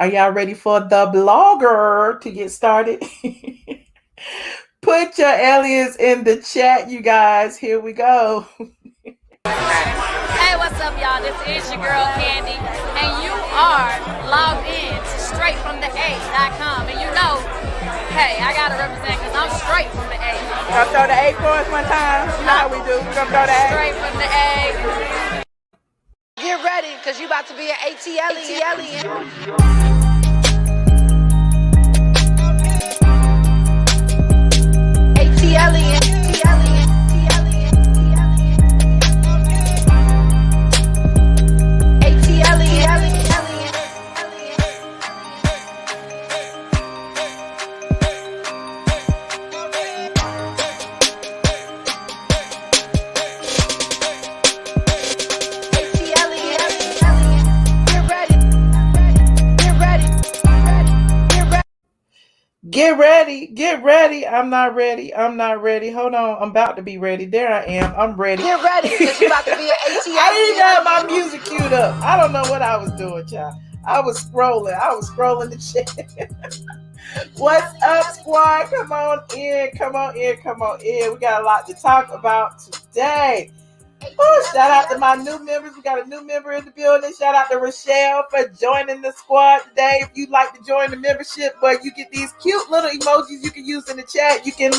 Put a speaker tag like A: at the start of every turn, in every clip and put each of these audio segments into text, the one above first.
A: Are y'all ready for the blogger to get started? Put your aliens in the chat, you guys. Here we go.
B: Hey, what's up, y'all? This is your girl, Kandi, and you are logged in to straightfromtheA.com. And you know, hey, I gotta represent because I'm straight from the A.
A: Gonna throw the A for us one time? You know how we do. We're gonna throw the A.
B: Straight from the A.
C: Get ready, because you about to be an ATLien.
A: Get ready. I'm not ready. Hold on. I'm about to be ready. There I am. I'm ready.
C: Get ready, because you about to be an ATLien.
A: I didn't even have my music queued up. I don't know what I was doing, child. I was scrolling the chat. What's up, squad? Come on in. We got a lot to talk about today. Oh, shout out to my new members. We got a new member in the building. Shout out to Rochelle for joining the squad today. If you'd like to join the membership, but you get these cute little emojis you can use in the chat. You can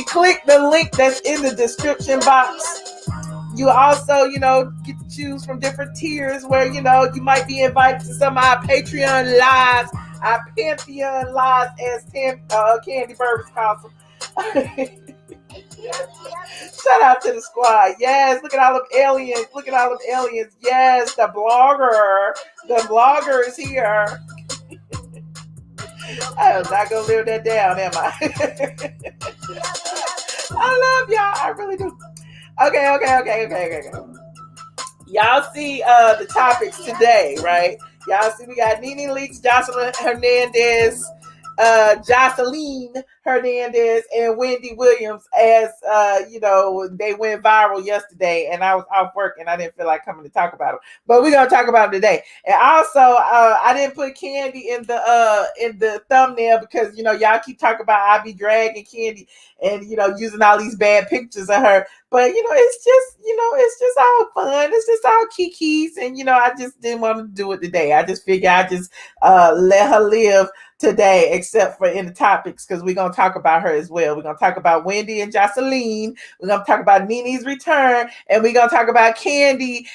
A: click the link that's in the description box. You also, get to choose from different tiers where, you might be invited to some of our Patreon lives, our Pantheon lives, as Kandi Burruss calls them. Shout out to the squad. Yes, look at all them aliens. Yes, the blogger is here. I'm not gonna live that down, am I? I love y'all. I really do. Okay. Y'all see the topics today, right? Y'all see we got Nene Leakes, Joseline Hernandez, Joseline Hernandez, and Wendy Williams, as they went viral yesterday, and I was off work and I didn't feel like coming to talk about them, but we're gonna talk about them today. And also, I didn't put Kandi in the thumbnail because y'all keep talking about I be dragging Kandi and using all these bad pictures of her, but it's just all fun, it's just all kikis, and I just didn't want to do it today. I just figured I just let her live today, except for in the topics, because we're going to talk about her as well. We're going to talk about Wendy and Joseline. We're going to talk about Nene's return, and we're going to talk about Kandi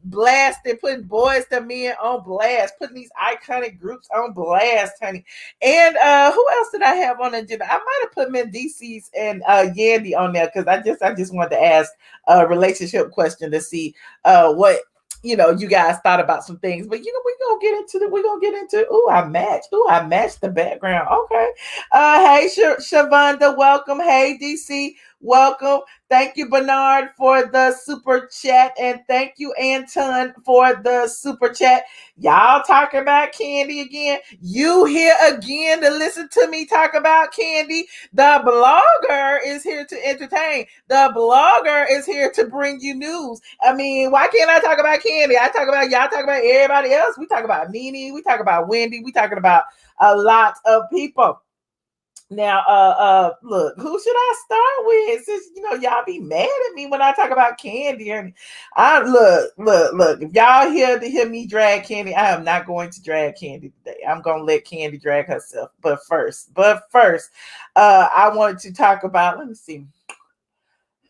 A: blasting, putting Boyz II Men on blast, putting these iconic groups on blast, honey. And who else did I have on the agenda? I might have put Mendices and Yandy on there, because I just wanted to ask a relationship question to see what you guys thought about some things, but we're gonna get into I matched the background. Okay. Hey, Shavonda, welcome. Hey, DC, welcome. Thank you, Bernard, for the super chat, and thank you, Anton, for the super chat. Y'all talking about Kandi again? You here again to listen to me talk about Kandi? The blogger is here to entertain. The blogger is here to bring you news. I mean, why can't I talk about Kandi? Y'all talk about everybody else. We talk about Nene. We talk about Wendy. We talking about a lot of people. Now, look, who should I start with? Since y'all be mad at me when I talk about Kandi, and look. If y'all here to hear me drag Kandi, I am not going to drag Kandi today. I'm gonna let Kandi drag herself. But first, I wanted to talk about. Let me see.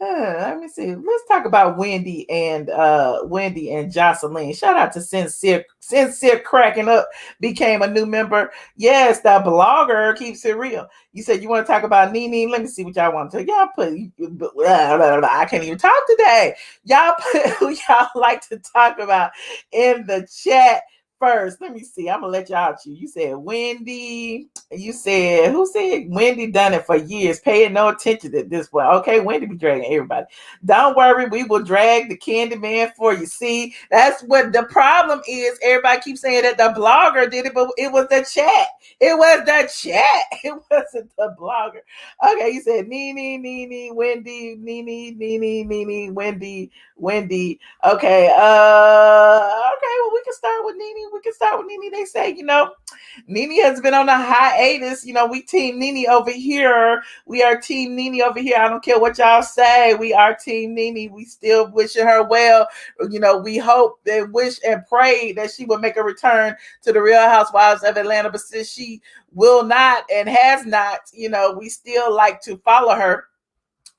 A: Let's talk about Wendy and Joseline. Shout out to Sincere cracking up, became a new member. Yes, the blogger keeps it real. You said you want to talk about Nene. Let me see what y'all want to. Y'all put. I can't even talk today. Y'all put who y'all like to talk about in the chat first. Let me see. I'm gonna let y'all choose. You said Wendy. You said who said Wendy done it for years, paying no attention to this one. Okay, Wendy be dragging everybody. Don't worry, we will drag the Kandi man for you. See, that's what the problem is. Everybody keeps saying that the blogger did it, but it was the chat. It was the chat. It wasn't the blogger. Okay, you said Nene, Wendy, Wendy. Okay, well, we can start with Nene. We can start with Nene. They say, Nene has been on a hiatus. We team Nene over here. We are team Nene over here. I don't care what y'all say. We are team Nene. We still wishing her well. We hope and wish and pray that she will make a return to the Real Housewives of Atlanta. But since she will not and has not, we still like to follow her.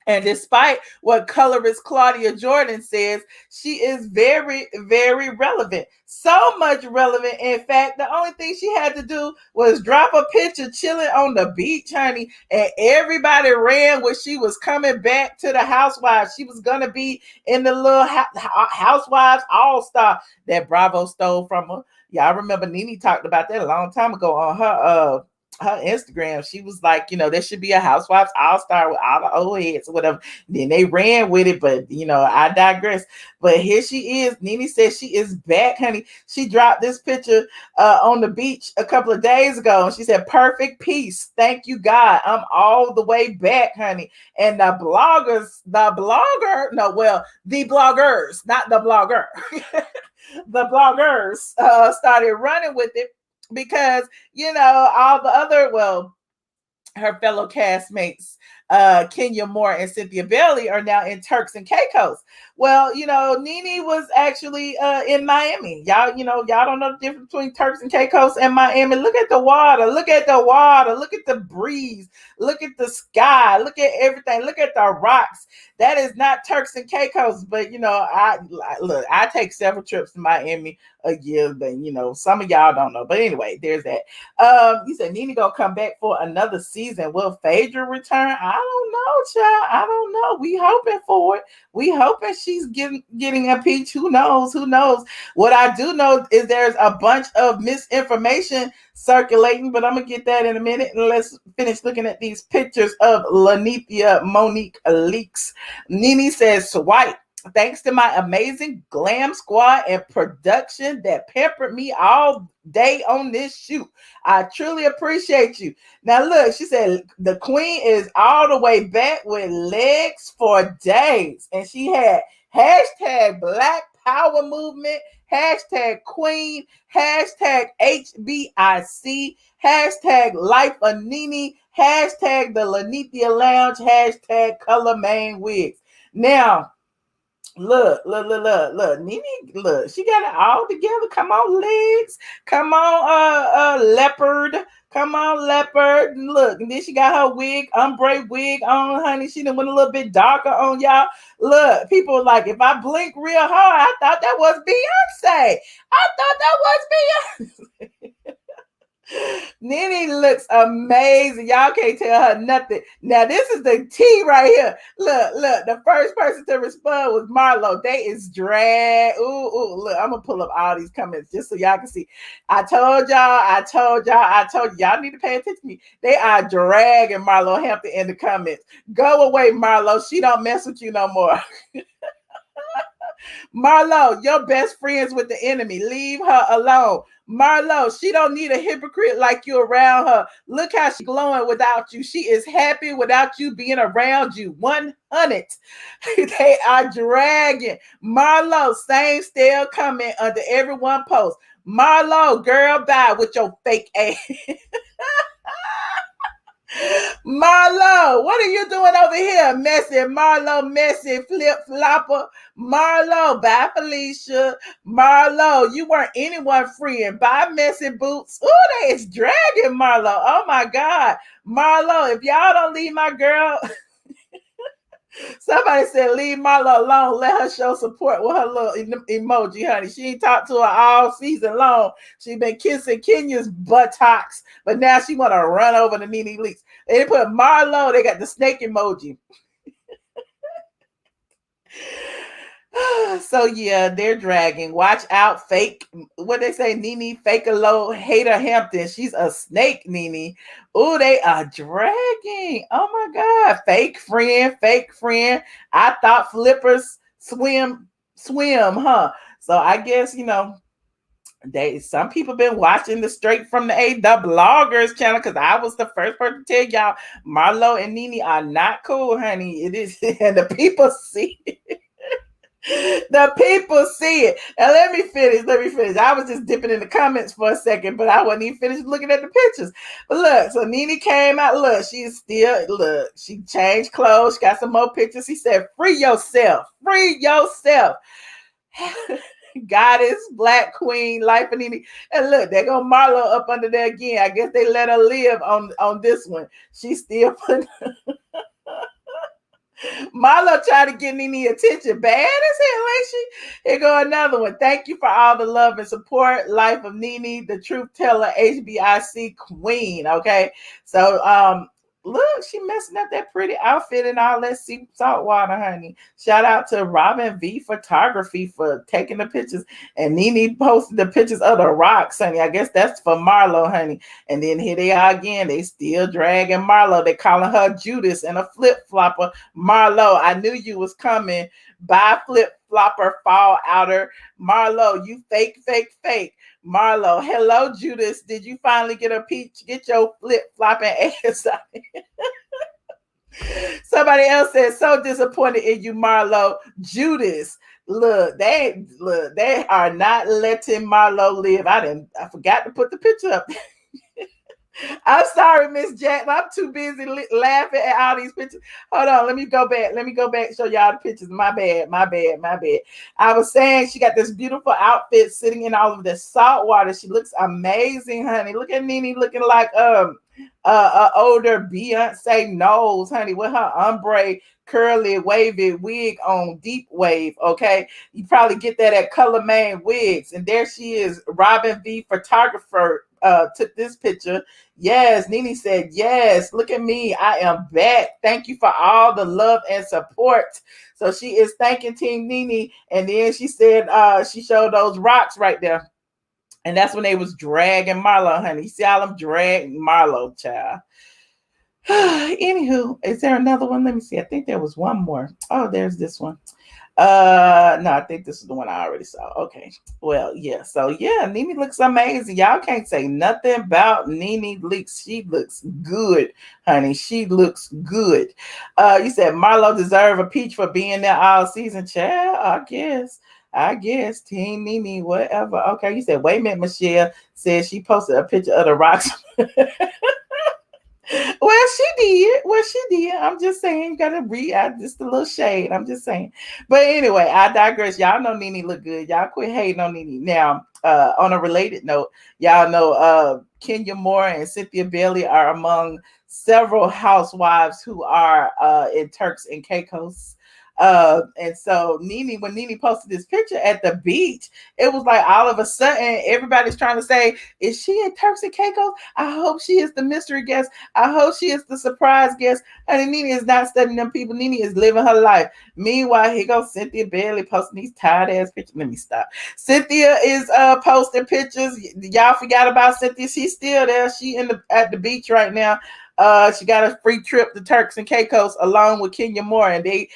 A: And despite what colorist Claudia Jordan says, she is very, very relevant. So much relevant. In fact, the only thing she had to do was drop a picture chilling on the beach, honey. And everybody ran when she was coming back to the Housewives. She was going to be in the little Housewives All-Star that Bravo stole from her. Y'all remember Nene talked about that a long time ago on her Instagram. She was like, there should be a Housewives All-Star with all the old heads or whatever. Then they ran with it, but I digress. But here she is. Nene says she is back, honey. She dropped this picture on the beach a couple of days ago, and she said, "Perfect peace. Thank you, God. I'm all the way back, honey." And the bloggers, not the blogger, the bloggers started running with it. Because, all the other, her fellow castmates, Kenya Moore and Cynthia Bailey, are now in Turks and Caicos. Well, Nene was actually in Miami. Y'all don't know the difference between Turks and Caicos and Miami. Look at the water. Look at the water. Look at the breeze. Look at the sky. Look at everything. Look at the rocks. That is not Turks and Caicos. But, I take several trips to Miami a year. But, some of y'all don't know. But anyway, there's that. You said Nene gonna come back for another season. Will Phaedra return? I don't know, child. I don't know. We hoping for it. We hoping she's getting a peach. Who knows? Who knows? What I do know is there's a bunch of misinformation circulating, but I'm gonna get that in a minute. And let's finish looking at these pictures of Monique Leakes. Nene says, "Swipe. Thanks to my amazing glam squad and production that pampered me all day on this shoot. I truly appreciate you." Now look, she said the queen is all the way back with legs for days. And she had hashtag Black Power Movement, hashtag Queen, hashtag HBIC, hashtag Life of Nene, hashtag the Lanithia Lounge, hashtag Color Main Wigs. Now, Look, Nene, look, she got it all together. Come on, legs. Come on, leopard. Come on, leopard. Look, and then she got her wig, ombre wig on, honey. She done went a little bit darker on y'all. Look, people are like, if I blink real hard, I thought that was Beyonce. I thought that was Beyonce. Nene looks amazing. Y'all can't tell her nothing. Now, this is the tea right here. Look, the first person to respond was Marlo. They is drag. Ooh, look, I'm gonna pull up all these comments just so y'all can see. I told y'all. Y'all need to pay attention to me. They are dragging Marlo Hampton in the comments. Go away, Marlo. She don't mess with you no more. Marlo, your best friends with the enemy. Leave her alone. Marlo, she don't need a hypocrite like you around her. Look how she's glowing without you. She is happy without you being around you. 100. They are dragging. Marlo, same stale comment under every one post. Marlo, girl, bye with your fake ass. Marlo, what are you doing over here? Messy Marlo, messy flip flopper. Marlo, bye Felicia. Marlo, you weren't anyone friend. Bye messy boots. Ooh, they is dragging Marlo. Oh my God. Marlo, if y'all don't leave my girl. Somebody said leave Marlo alone. Let her show support with her little emoji, honey. She ain't talked to her all season long. She been kissing Kenya's buttocks, but now she want to run over to Nene Leakes. They put Marlo. They got the snake emoji. So yeah, they're dragging. Watch out, fake. What they say, Nene fake a low hater Hampton. She's a snake, Nene. Oh, they are dragging. Oh my God, fake friend. I thought flippers swim, huh? So I guess some people been watching the Straight from the bloggers channel because I was the first person to tell y'all Marlo and Nene are not cool, honey. It is, and the people see it. The people see it. And let me finish. I was just dipping in the comments for a second, but I wasn't even finished looking at the pictures. But look, so Nene came out. Look, she changed clothes. She got some more pictures. She said, free yourself. Free yourself. Goddess, Black Queen, Life of Nene. And look, there go Marlo up under there again. I guess they let her live on this one. She still put Marlo tried to get Nene attention. Bad as hell, ain't she? Here go another one. Thank you for all the love and support. Life of Nene, the truth teller, HBIC queen. Okay. So look, she messing up that pretty outfit and all that sea salt water, honey. Shout out to Robin V Photography for taking the pictures. And Nene posted the pictures of the rocks, honey. I guess that's for Marlo, honey. And then here they are again. They still dragging Marlo. They calling her Judas and a flip-flopper. Marlo, I knew you was coming. Bye, flip-flopper, fall outer. Marlo, you fake. Marlo, hello, Judas. Did you finally get a peach? Get your flip-flopping ass out. Somebody else said, so disappointed in you, Marlo. Judas, look, they are not letting Marlo live. I forgot to put the picture up. I'm sorry, Miss Jack. I'm too busy laughing at all these pictures. Hold on. Let me go back and show y'all the pictures. My bad. I was saying she got this beautiful outfit sitting in all of this salt water. She looks amazing, honey. Look at Nene looking like older Beyonce Knowles, honey, with her ombre curly wavy wig on, deep wave. Okay, you probably get that at Color Man Wigs. And there she is. Robin V Photographer took this picture. Yes, Nene said, yes, look at me. I am back. Thank you for all the love and support. So she is thanking Team Nene. And then she said, she showed those rocks right there. And that's when they was dragging Marlo, honey. You see how them dragging Marlo, child. Anywho, is there another one? Let me see. I think there was one more. Oh, there's this one. No, I think this is the one I already saw. Okay. Well, yeah. So yeah, Nene looks amazing. Y'all can't say nothing about Nene Leakes. She looks good, honey. She looks good. You said Marlo deserve a peach for being there all season, child. I guess Team Nene, whatever. Okay, you said, wait a minute, Michelle said she posted a picture of the rocks. Well, she did. I'm just saying, you gotta read out just a little shade. I'm just saying. But anyway, I digress. Y'all know Nene look good. Y'all quit hating on Nene. Now, on a related note, y'all know Kenya Moore and Cynthia Bailey are among several housewives who are in Turks and Caicos. And so when Nene posted this picture at the beach, it was like all of a sudden everybody's trying to say, is she in Turks and Caicos? I hope she is the mystery guest. I hope she is the surprise guest. And Nene is not studying them people. Nene is living her life. Meanwhile, here goes Cynthia Bailey posting these tired ass pictures. Let me stop. Cynthia is posting pictures. Y'all forgot about Cynthia. She's still there. She at the beach right now. She got a free trip to Turks and Caicos along with Kenya Moore, and they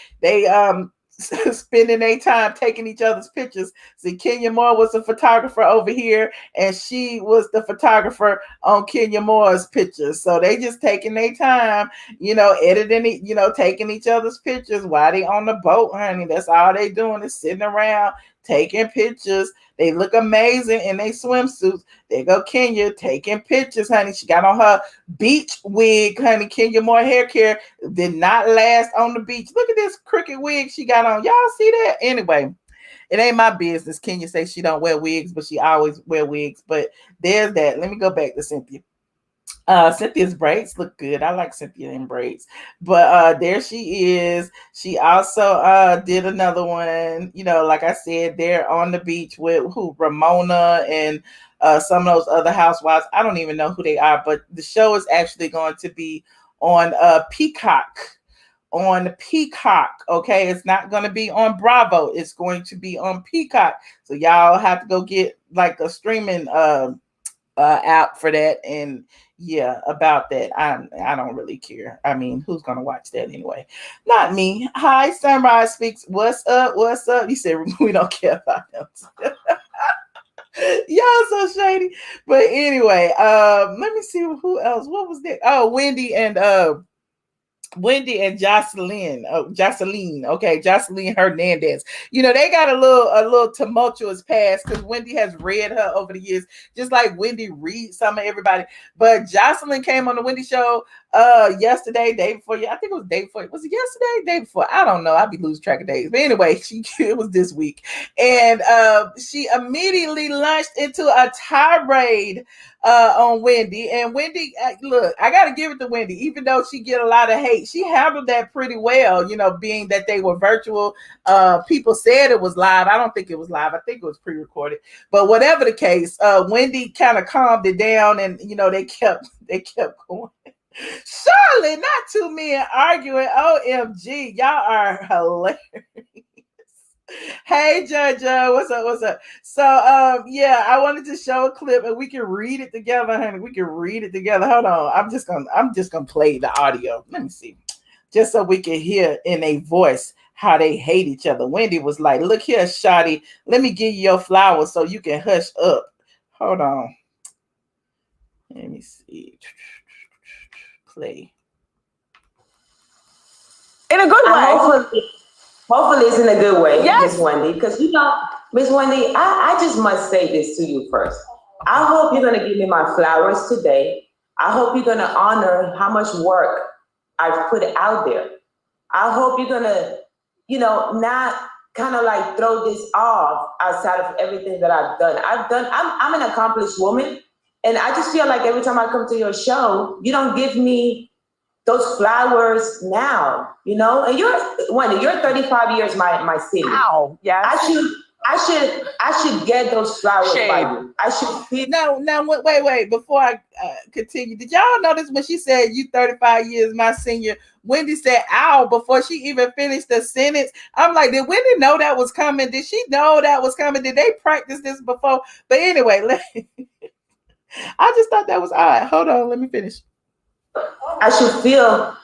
A: spending their time taking each other's pictures. See, Kenya Moore was a photographer over here, and she was the photographer on Kenya Moore's pictures. So they just taking their time, editing it, taking each other's pictures while they on the boat, honey. That's all they doing is sitting around taking pictures. They look amazing in their swimsuits. There go Kenya taking pictures, honey. She got on her beach wig, honey. Kenya Moore hair care did not last on the beach. Look at this crooked wig she got on. Y'all see that? Anyway, it ain't my business. Kenya say she don't wear wigs, but she always wear wigs. But there's that. Let me go back to Cynthia. Cynthia's braids look good. I like Cynthia in braids. But there she is. She also did another one, like I said, they're on the beach with Ramona and some of those other housewives. I don't even know who they are, but the show is actually going to be on Peacock. Okay, it's not going to be on Bravo. It's going to be on Peacock. So y'all have to go get like a streaming app for that. And yeah, about that, I don't really care. I mean, who's gonna watch that anyway? Not me. Hi, Sunrise Speaks. What's up? You said we don't care about them. Y'all so shady. But anyway, let me see who else. What was that? Oh, Wendy and Wendy and Joseline, Joseline Hernandez. You know, they got a little tumultuous past because Wendy has read her over the years, just like Wendy reads some of everybody. But Joseline came on the Wendy show yesterday, day before. I think it was day before. Was it yesterday? Day before? I don't know. I'll be losing track of days. But anyway, it was this week, and she immediately launched into a tirade on Wendy. And Wendy, look, I gotta give it to Wendy, even though she get a lot of hate, she handled that pretty well, you know, being that they were virtual. People said it was live. I don't think it was live. I think it was pre-recorded. But whatever the case, Wendy kind of calmed it down, and you know, they kept going. Surely not two men arguing. OMG, y'all are hilarious. Hey Jojo, what's up? So yeah, I wanted to show a clip and we can read it together, honey. We can read it together. Hold on. I'm just gonna play the audio. Let me see. Just so we can hear in a voice how they hate each other. Wendy was like, look here, Shotty, let me give you your flowers so you can hush up. Hold on. Let me see. Play.
D: In a good way.
E: Hopefully it's in a good way,
D: yes.
E: Miss Wendy. Because you know, Miss Wendy, I just must say this to you first. I hope you're gonna give me my flowers today. I hope you're gonna honor how much work I've put out there. I hope you're gonna, you know, not kind of like throw this off outside of everything that I've done. I'm an accomplished woman, and I just feel like every time I come to your show, you don't give me those flowers now, you know. And Wendy, you're 35 years my senior.
D: Wow, yes.
E: I should get those flowers by you. I should feel.
A: Now, wait. Before I continue, did y'all notice when she said you 35 years my senior? Wendy said "ow" before she even finished the sentence. I'm like, did Wendy know that was coming? Did she know that was coming? Did they practice this before? But anyway, I just thought that was odd. Hold on, let me finish.
E: I should feel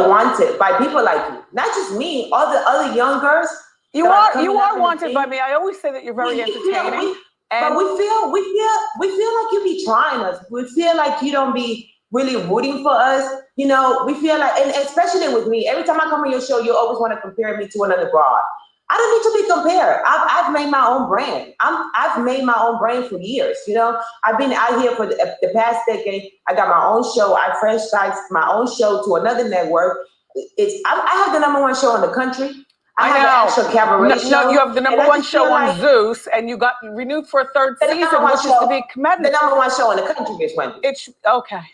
E: wanted by people like you, not just me. All the other young girls.
D: You are wanted by me. I always say that you're very entertaining.
E: But we feel like you be trying us. We feel like you don't be really rooting for us. You know, we feel like, and especially with me, every time I come on your show, you always want to compare me to another broad. I don't need to be compared. I've made my own brand. I've made my own brand for years. You know, I've been out here for the past decade. I got my own show. I franchised my own show to another network. I have the #1 show in the country. I have an actual cabaret show.
D: No, you have the #1 show on Zeus, and you got renewed for a third season, which is to be commended.
E: The #1 show in the country, Miss Wendy.
D: It's okay.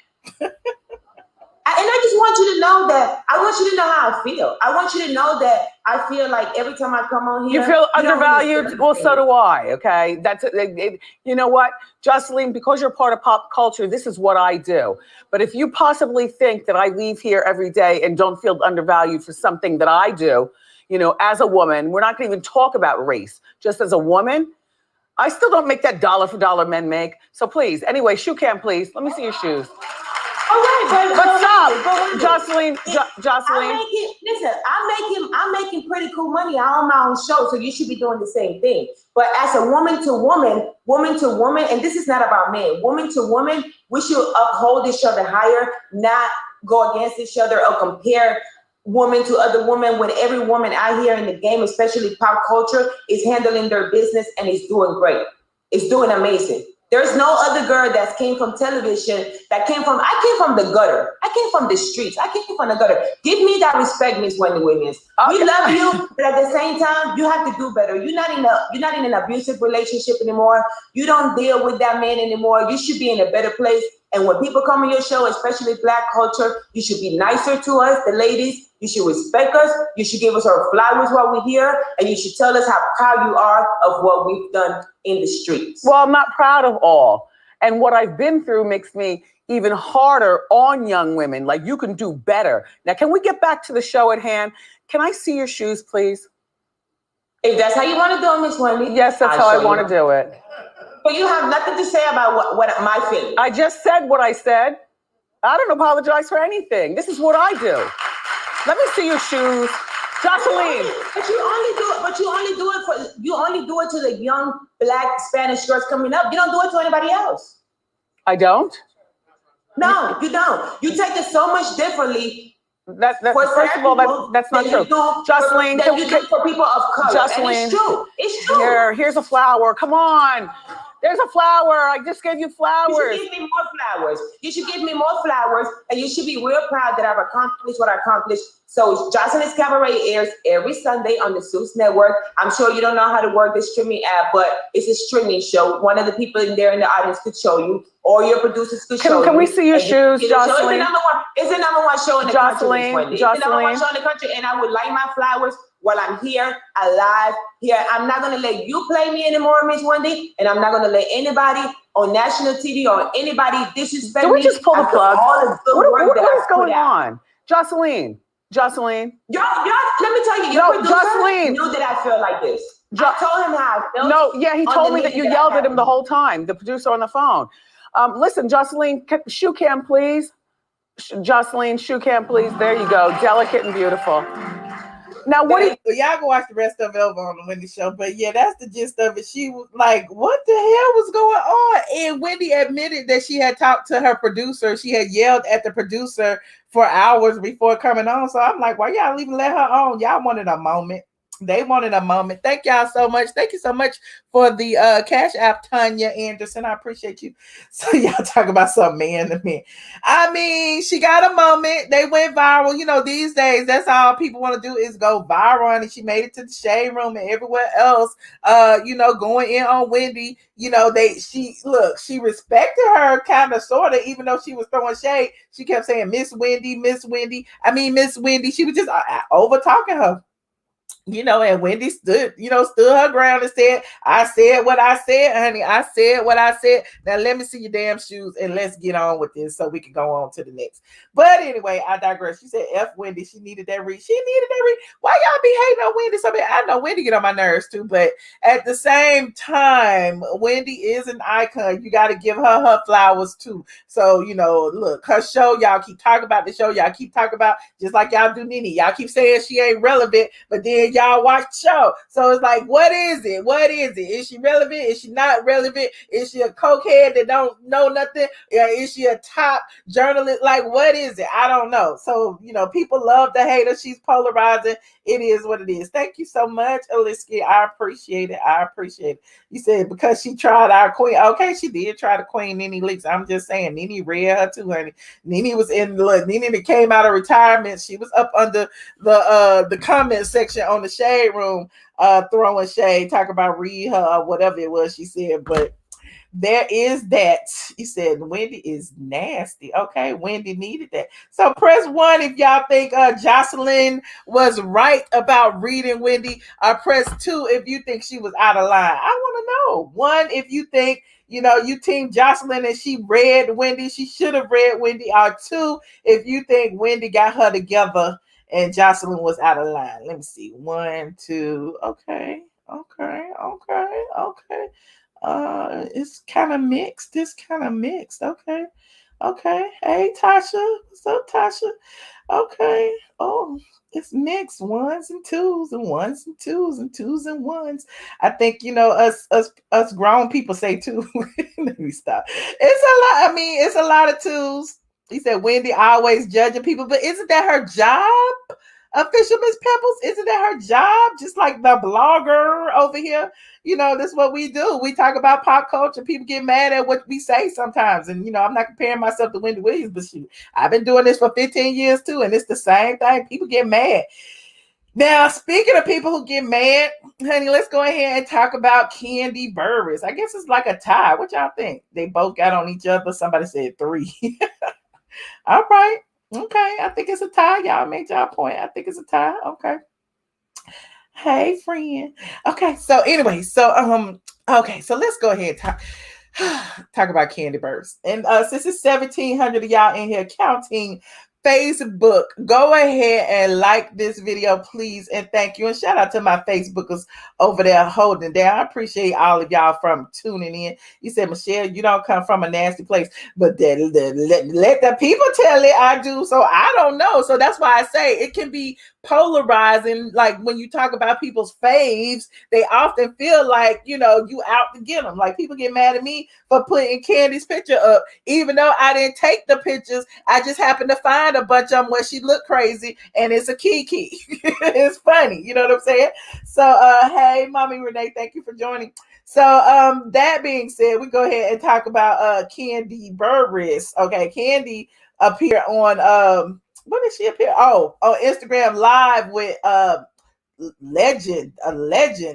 E: And I just want you to know that. I want you to know how I feel. I want you to know that I feel like every time I come on here,
D: you feel undervalued. Well, so do I. Okay, that's it. You know what, Joseline, because you're part of pop culture, this is what I do. But if you possibly think that I leave here every day and don't feel undervalued for something that I do, you know, as a woman, we're not going to even talk about race. Just as a woman, I still don't make that dollar for dollar men make. So please, anyway, shoe cam, please. Let me see your shoes.
E: All right,
D: but stop, Joseline.
E: Listen, I'm making pretty cool money. I own my own show, so you should be doing the same thing. But as a woman to woman, and this is not about men, woman to woman, we should uphold each other higher, not go against each other or compare woman to other women, when every woman out here in the game, especially pop culture, is handling their business and is doing great. It's doing amazing. There's no other girl that came from television I came from the gutter. I came from the streets. I came from the gutter. Give me that respect, Miss Wendy Williams. Okay. We love you, but at the same time, you have to do better. You're not in an abusive relationship anymore. You don't deal with that man anymore. You should be in a better place. And when people come on your show, especially Black culture, you should be nicer to us, the ladies. You should respect us. You should give us our flowers while we're here. And you should tell us how proud you are of what we've done in the streets.
D: Well, I'm not proud of all. And what I've been through makes me even harder on young women. Like, you can do better. Now, can we get back to the show at hand? Can I see your shoes, please?
E: If that's how you want to do it, Miss Wendy.
D: Yes, that's how I want to do it.
E: But you have nothing to say about what my feelings.
D: I just said what I said. I don't apologize for anything. This is what I do. Let me see your shoes. Joseline.
E: But you only do it to the young Black Spanish girls coming up. You don't do it to anybody else.
D: I don't?
E: No, you don't. You take it so much differently
D: First of all, that's not true. Joseline,
E: for people of color.
D: Joseline,
E: and it's true. It's true.
D: Here's a flower. Come on. There's a flower. I just gave you flowers.
E: You should give me more flowers. You should give me more flowers, and you should be real proud that I've accomplished what I accomplished. So Joseline's Cabaret airs every Sunday on the Zeus Network. I'm sure you don't know how to work the streaming app, but it's a streaming show. One of the people in there in the audience could show you, or your producers could show you.
D: Can we see your shoes, Joseline?
E: It's the number one show in the country.
D: Joseline.
E: It's the number one show in the country, and I would light my flowers while I'm here, alive, here. I'm not gonna let you play me anymore, Miss Wendy, and I'm not gonna let anybody on national TV or anybody disrespect me.
D: Do we just pull the plug? What is going on? Joseline.
E: Y'all, let me tell you, your producer knew that I feel like this. I told him how I felt.
D: No, yeah, he told me that you yelled at him the whole time, the producer on the phone. Listen, Joseline, shoe cam, please. Joseline, shoe cam, please. There you go. Delicate and beautiful. Now,
A: y'all go watch the rest of it over on the Wendy show. But yeah, that's the gist of it. She was like, what the hell was going on? And Wendy admitted that she had talked to her producer. She had yelled at the producer for hours before coming on. So I'm like, why y'all even let her on? Y'all wanted a moment. They wanted a moment. Thank y'all so much. Thank you so much for the Cash App, Tanya Anderson. I appreciate you. So y'all talk about some man to man. I mean, she got a moment. They went viral. You know, these days, that's all people want to do is go viral. And she made it to the Shade Room and everywhere else, you know, going in on Wendy. You know, she respected her kind of, sort of, even though she was throwing shade. She kept saying, Miss Wendy, Miss Wendy. I mean, Miss Wendy. She was just over talking her. You know, and Wendy stood her ground and said, I said what I said, honey. I said what I said. Now let me see your damn shoes and let's get on with this so we can go on to the next. But anyway, I digress. She said F Wendy. She needed that read. Why y'all be hating on Wendy? So I know Wendy get on my nerves too, but at the same time, Wendy is an icon. You got to give her flowers too. So, you know, look, her show, y'all keep talking about the show. Y'all keep talking about, just like y'all do Nene. Y'all keep saying she ain't relevant, but then y'all watch the show. So it's like, what is it? What is it? Is she relevant? Is she not relevant? Is she a cokehead that don't know nothing? Is she a top journalist? Like, what is it? I don't know. So, you know, people love to hate her. She's polarizing. It is what it is. Thank you so much, Alicia. I appreciate it. I appreciate it. You said because she tried our queen. Okay, she did try the queen, Nene Leakes. I'm just saying, Nene read her too, honey. Nene was in the Nene that came out of retirement. She was up under the comment section on the Shade Room, throwing shade, talking about read her or whatever it was she said. But there is that. He said Wendy is nasty. Okay, Wendy needed that. So press 1 if y'all think Joseline was right about reading Wendy. Press 2 if you think she was out of line. I want to know. 1 if you think, you know, you team Joseline and she read Wendy. She should have read Wendy. Or 2 if you think Wendy got her together and Joseline was out of line. Let me see. 1, 2. Okay. It's kind of mixed. Okay. Hey, Tasha. What's up, Tasha? Okay. Oh, it's mixed. 1s and 2s and 1s and 2s and 2s and 1s. I think, you know, us grown people say 2. Let me stop. It's a lot. I mean, it's a lot of 2s. He said Wendy always judging people, but isn't that her job? Official Miss Pebbles, isn't that her job? Just like the blogger over here. You know, that's what we do. We talk about pop culture. People get mad at what we say sometimes. And, you know, I'm not comparing myself to Wendy Williams, but shoot, I've been doing this for 15 years too. And it's the same thing. People get mad. Now, speaking of people who get mad, honey, let's go ahead and talk about Kandi Burruss. I guess it's like a tie. What y'all think? They both got on each other. Somebody said 3. All right. Okay, I think it's a tie. Y'all made y'all point. I think it's a tie. Okay. Hey, friend. Okay, so anyway, so let's go ahead and talk about Kandi Burruss. And since it's 1,700 of y'all in here counting Facebook, go ahead and like this video, please, and thank you. And shout out to my Facebookers over there holding it down. I appreciate all of y'all from tuning in. You said, Michelle, you don't come from a nasty place, but let the people tell it I do. So I don't know. So that's why I say it can be polarizing. Like when you talk about people's faves, they often feel like, you know, you out to get them. Like people get mad at me for putting Kandi's picture up, even though I didn't take the pictures. I just happened to find a bunch of them where she looked crazy, and it's a Kiki. It's funny, you know what I'm saying? So hey, Mommy Renee, thank you for joining. So that being said, we go ahead and talk about Kandi Burruss. Okay, Kandi appeared on what did she appear? Oh, on Instagram Live with a legend,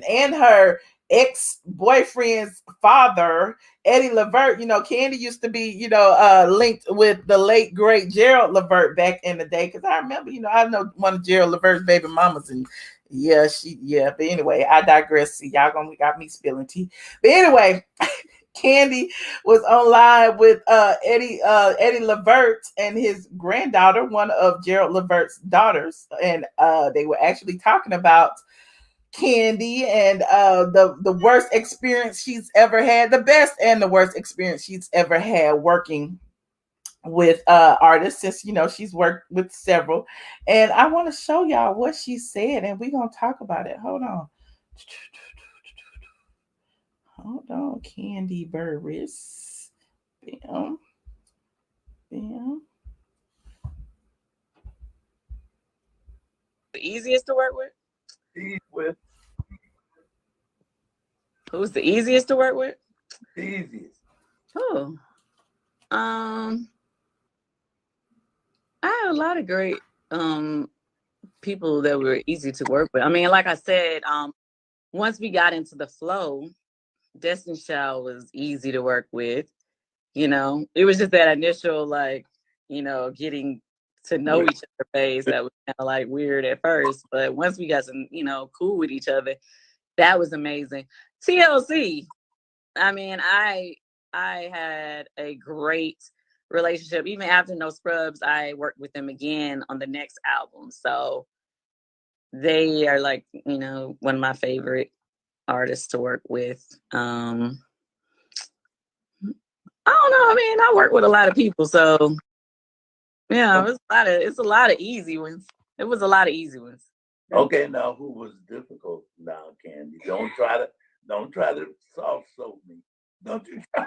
A: and her ex-boyfriend's father, Eddie Levert. You know, Kandi used to be, you know, linked with the late great Gerald Levert back in the day. Because I remember, you know, I know one of Gerald Levert's baby mamas, and yeah, but anyway, I digress. See, y'all got me spilling tea. But anyway, Kandi was on live with Eddie Levert and his granddaughter, one of Gerald Levert's daughters, and they were actually talking about Kandi and the worst experience she's ever had, the best and the worst experience she's ever had working with artists, since, you know, she's worked with several. And I want to show y'all what she said, and we're gonna talk about it. Hold on, Kandi Burruss. Bam.
F: The easiest to work with? Who's the easiest to work with?
G: The easiest.
F: Oh. I had a lot of great people that were easy to work with. I mean, like I said, once we got into the flow, Destiny Child was easy to work with. You know, it was just that initial, like, you know, getting to know each other phase that was kind of like weird at first. But once we got some, you know, cool with each other, that was amazing. TLC, I mean, I had a great relationship. Even after No Scrubs, I worked with them again on the next album. So they are, like, you know, one of my favorite artists to work with. I don't know. I mean, I work with a lot of people, so yeah, it's a lot of easy ones. It was a lot of easy ones.
G: Okay, now who was difficult? Now, Kandi, don't try to soft soap me. Don't you try.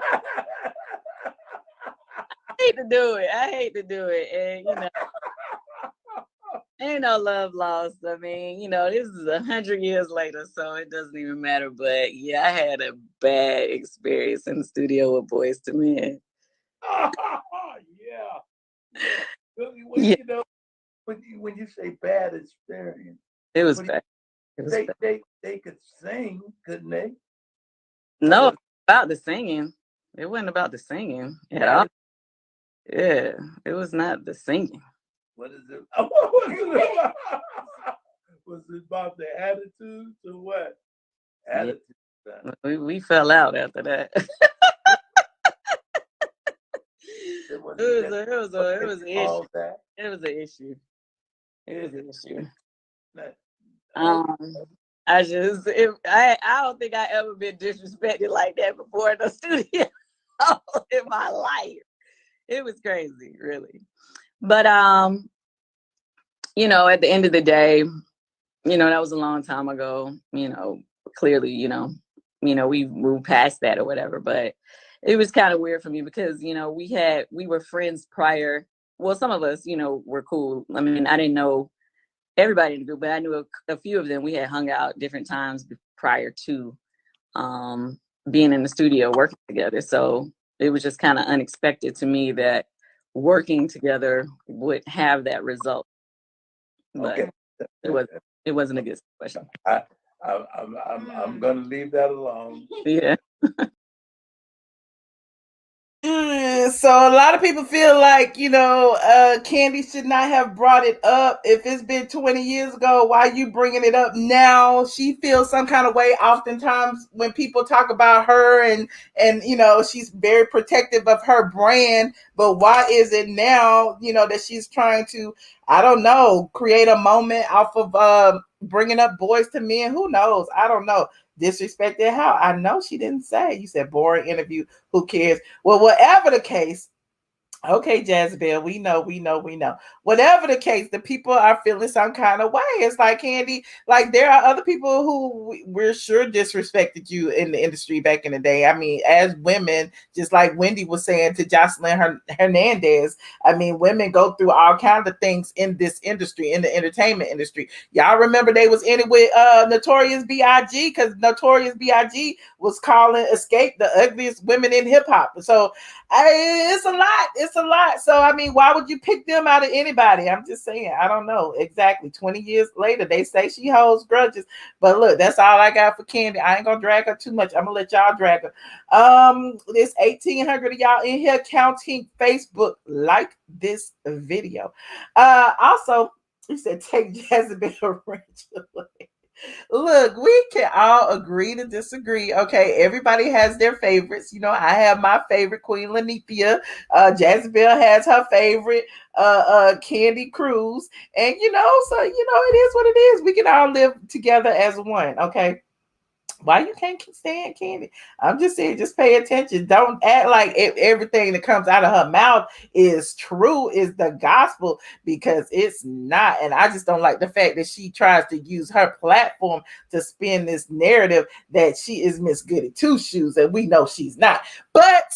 F: I hate to do it, and you know, ain't no love lost. I mean, you know, this is 100 years later, so it doesn't even matter. But yeah, I had a bad experience in the studio with Boyz II Men.
G: You know, when you say bad experience,
F: it was bad.
G: They could sing, couldn't they?
F: No, about the singing. It wasn't about the singing at all. Yeah, it was not the singing.
G: What is it? Was it about the attitude or what? Attitude.
F: Yeah. We fell out after that. It was an issue. It was an issue. I don't think I ever been disrespected like that before in the studio in my life. It was crazy, really. But you know, at the end of the day, you know, that was a long time ago. You know, clearly, you know, we moved past that or whatever. But it was kind of weird for me because, you know, we were friends prior. Well, some of us, you know, were cool. I mean, I didn't know everybody in the group, but I knew a few of them. We had hung out different times prior to being in the studio working together. So it was just kind of unexpected to me that working together would have that result. But okay. It wasn't a good question.
G: I'm gonna leave that alone.
F: Yeah.
A: So a lot of people feel like, you know, Kandi should not have brought it up. If it's been 20 years ago, why are you bringing it up now? She feels some kind of way oftentimes when people talk about her, and you know, she's very protective of her brand. But why is it now, you know, that she's trying to, I don't know, create a moment off of bringing up Boyz II Men? Who knows? I don't know. Disrespected how? I know she didn't say. You said boring interview. Who cares? Well, whatever the case, Okay, Jezebel, we know. Whatever the case, the people are feeling some kind of way. It's like, Kandi, like there are other people who we're sure disrespected you in the industry back in the day. I mean, as women, just like Wendy was saying to Joseline Hernandez, I mean, women go through all kinds of things in this industry, in the entertainment industry. Y'all remember they was in it with Notorious B.I.G. because Notorious B.I.G. was calling Escape the ugliest women in hip hop. So it's a lot. It's a lot. So I mean, why would you pick them out of anybody? I'm just saying. I don't know exactly. 20 years later, they say she holds grudges. But look, that's all I got for Kandi. I ain't gonna drag her too much. I'm gonna let y'all drag her. There's 1,800 of y'all in here counting Facebook. Like this video. Also, he said take Jezebel Ranch away. Look, we can all agree to disagree. Okay, everybody has their favorites. You know, I have my favorite, Queen Lanithia. Jezebel has her favorite, Kandi Cruz. And you know, so you know, it is what it is. We can all live together as one. Okay. Why you can't stand Kandi? I'm just saying, just pay attention. Don't act like everything that comes out of her mouth is true, is the gospel, because it's not. And I just don't like the fact that she tries to use her platform to spin this narrative that she is Miss Goody Two Shoes, and we know she's not. But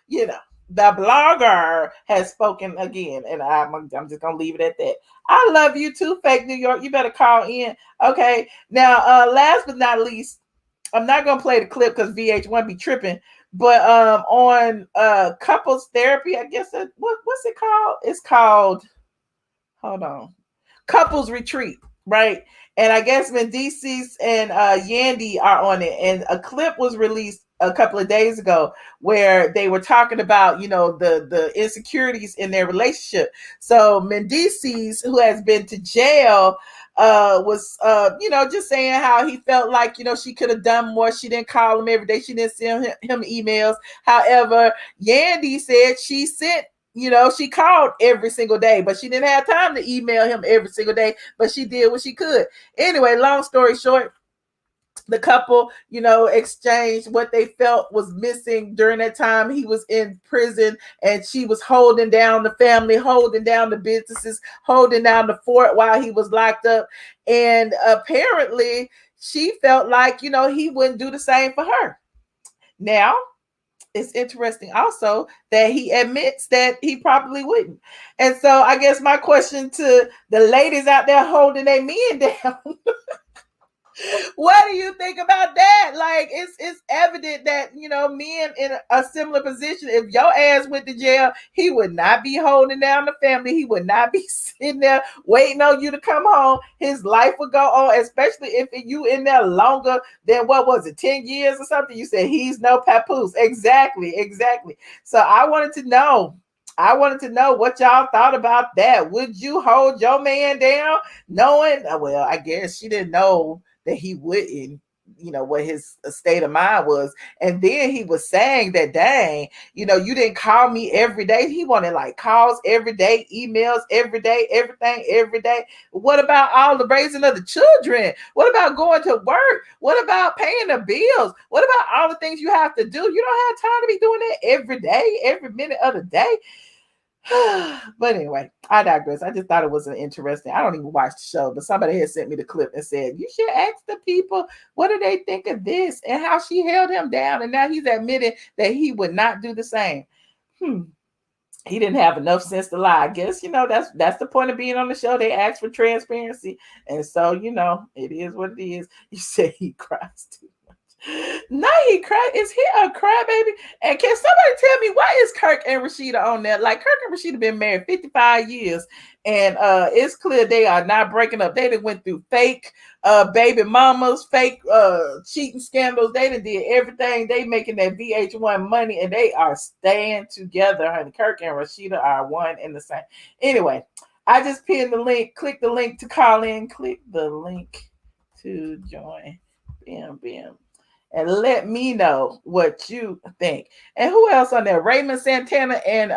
A: you know, the blogger has spoken again, and I'm just gonna leave it at that. I love you too, Fake New York. You better call in. Okay. Now, last but not least, I'm not gonna play the clip because VH1 be tripping, but on couples therapy, I guess what's it called? It's called, hold on, couples retreat, right? And I guess Mendices and Yandy are on it, and a clip was released a couple of days ago where they were talking about, you know, the insecurities in their relationship. So Mendices, who has been to jail, was you know, just saying how he felt like, you know, she could have done more. She didn't call him every day. She didn't send him emails. However, Yandy said she sent, you know, she called every single day, but she didn't have time to email him every single day, but she did what she could. Anyway, long story short, the couple, you know, exchanged what they felt was missing during that time he was in prison, and she was holding down the family, holding down the businesses, holding down the fort while he was locked up. And apparently she felt like, you know, he wouldn't do the same for her. Now, it's interesting also that he admits that he probably wouldn't. And so I guess my question to the ladies out there holding their men down, what do you think about that? Like, it's evident that, you know, men in a similar position, if your ass went to jail, he would not be holding down the family. He would not be sitting there waiting on you to come home. His life would go on, especially if you in there longer than, what was it, 10 years or something? You said he's no papoose. Exactly. So I wanted to know what y'all thought about that. Would you hold your man down knowing, well, I guess she didn't know that he wouldn't, you know, what his state of mind was. And then he was saying that, dang, you know, you didn't call me every day. He wanted like calls every day, emails every day, everything every day. What about all the raising of the children? What about going to work? What about paying the bills? What about all the things you have to do? You don't have time to be doing that every day, every minute of the day. But anyway, I digress. I just thought it was an interesting. I don't even watch the show, but somebody had sent me the clip and said, you should ask the people, what do they think of this and how she held him down? And now he's admitting that he would not do the same. He didn't have enough sense to lie. I guess, you know, that's the point of being on the show. They ask for transparency. And so, you know, it is what it is. You say he cries too. No, he cried. Is he a crybaby? And can somebody tell me why is Kirk and Rashida on there? Like, Kirk and Rashida been married 55 years, and it's clear they are not breaking up. They done went through fake baby mamas, fake cheating scandals. They done did everything. They making that VH1 money, and they are staying together. Honey, Kirk and Rashida are one and the same. Anyway, I just pinned the link. Click the link to call in. Click the link to join. Bam. And let me know what you think. And who else on there? Raymond Santana and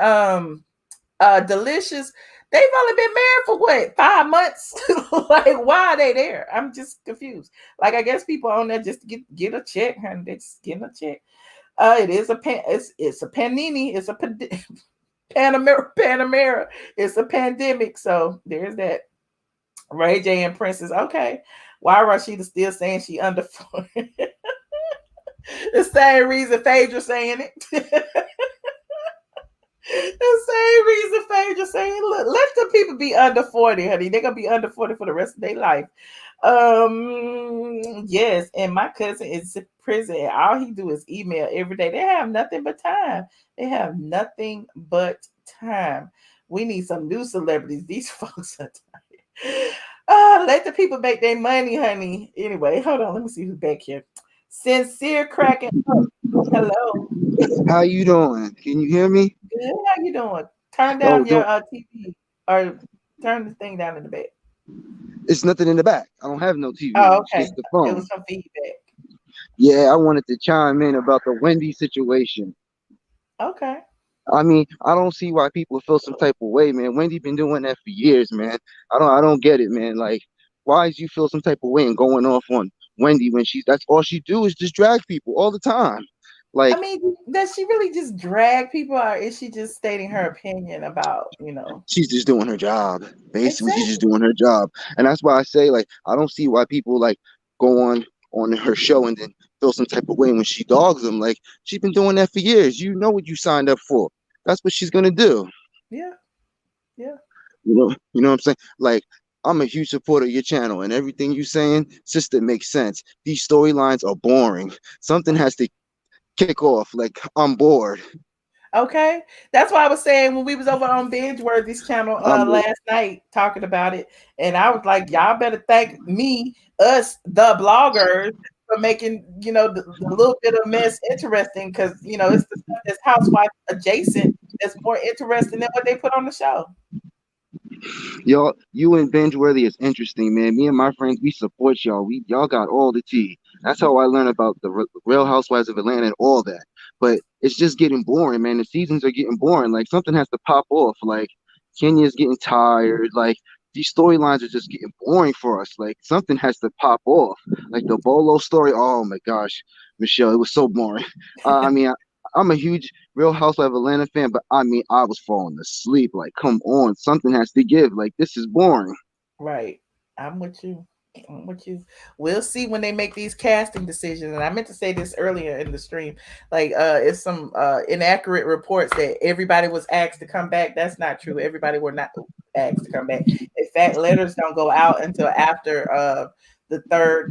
A: Delicious. They've only been married for what, 5 months? Like, why are they there? I'm just confused. Like, I guess people on there just to get a check, honey. They just getting a check. It is a it's a panini. It's a Panamera. It's a pandemic, so there's that. Ray J and Princess. Okay, why Rashida still saying she under 40? The same reason Phaedra saying it. The same reason Phaedra saying, look, let the people be under 40, honey. They're gonna be under 40 for the rest of their life. Yes, and my cousin is in prison, and all he do is email every day. They have nothing but time. They have nothing but time. We need some new celebrities. These folks are tired. Let the people make their money, honey. Anyway, hold on. Let me see who's back here. Sincere cracking up. Hello.
H: How you doing? Can you hear me?
A: Good. How you doing? Turn
H: Oh,
A: down your TV or turn the thing down in the back.
H: it's nothing in the back. I don't have no TV.
A: Oh,
H: It's
A: okay.
H: just the
A: It
H: phone.
A: was some feedback.
H: Yeah, I wanted to chime in about the Wendy situation.
A: Okay.
H: I mean, I don't see why people feel some type of way, man. Wendy been doing that for years, man. I don't get it, man. Like, why is you feel some type of way and going off on Wendy when that's all she do is just drag people all the time.
A: I
H: Like,
A: mean, does she really just drag people, or is she just stating her opinion about,
H: she's just doing her job. Basically, she's just
A: Exactly.
H: doing her job. And that's why I say, like, I don't see why people like go on her show and then feel some type of way when she dogs them. Like, she's been doing that for years. You know what you signed up for. That's what she's gonna do.
A: Yeah. Yeah.
H: You know what I'm saying? Like, I'm a huge supporter of your channel and everything you saying, sister, makes sense. These storylines are boring. Something has to kick off. Like, I'm bored.
A: Okay. That's why I was saying when we was over on Binge Worthy's channel
H: I'm
A: last night talking about it, and I was like, y'all better thank us, the bloggers, for making, the little bit of mess interesting, because it's the stuff that's housewife adjacent that's more interesting than what they put on the show.
H: y'all, you and Bingeworthy is interesting, man. Me and my friends, we support y'all. Y'all got all the tea. That's how I learned about the Real Housewives of Atlanta and all that. But it's just getting boring, man. The seasons are getting boring. Like, something has to pop off. Like, Kenya's getting tired. Like, these storylines are just getting boring for us. Like, something has to pop off. Like the Bolo story. Oh my gosh, Michelle, it was so boring. I mean, I'm a huge Real Housewives of Atlanta fan, but I mean, I was falling asleep. Like, come on, something has to give. Like, this is boring.
A: Right. I'm with you. I'm with you. We'll see when they make these casting decisions. And I meant to say this earlier in the stream. Like, it's some inaccurate reports that everybody was asked to come back. That's not true. Everybody were not asked to come back. In fact, letters don't go out until after the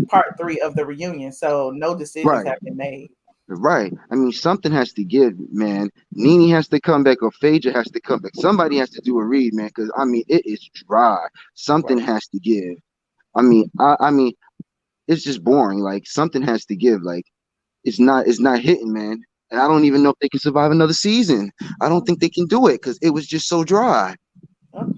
A: part 3 of the reunion. So no decisions
H: Right,
A: have been made.
H: right. I mean, something has to give, man. Nene has to come back, or Phaedra has to come back. Somebody has to do a read, man, because I mean, it is dry. Something
A: Right.
H: has to give. I mean, it's just boring. Like, something has to give. Like, it's not hitting, man. And I don't even know if they can survive another season. I don't think they can do it because it was just so dry.
A: Oh,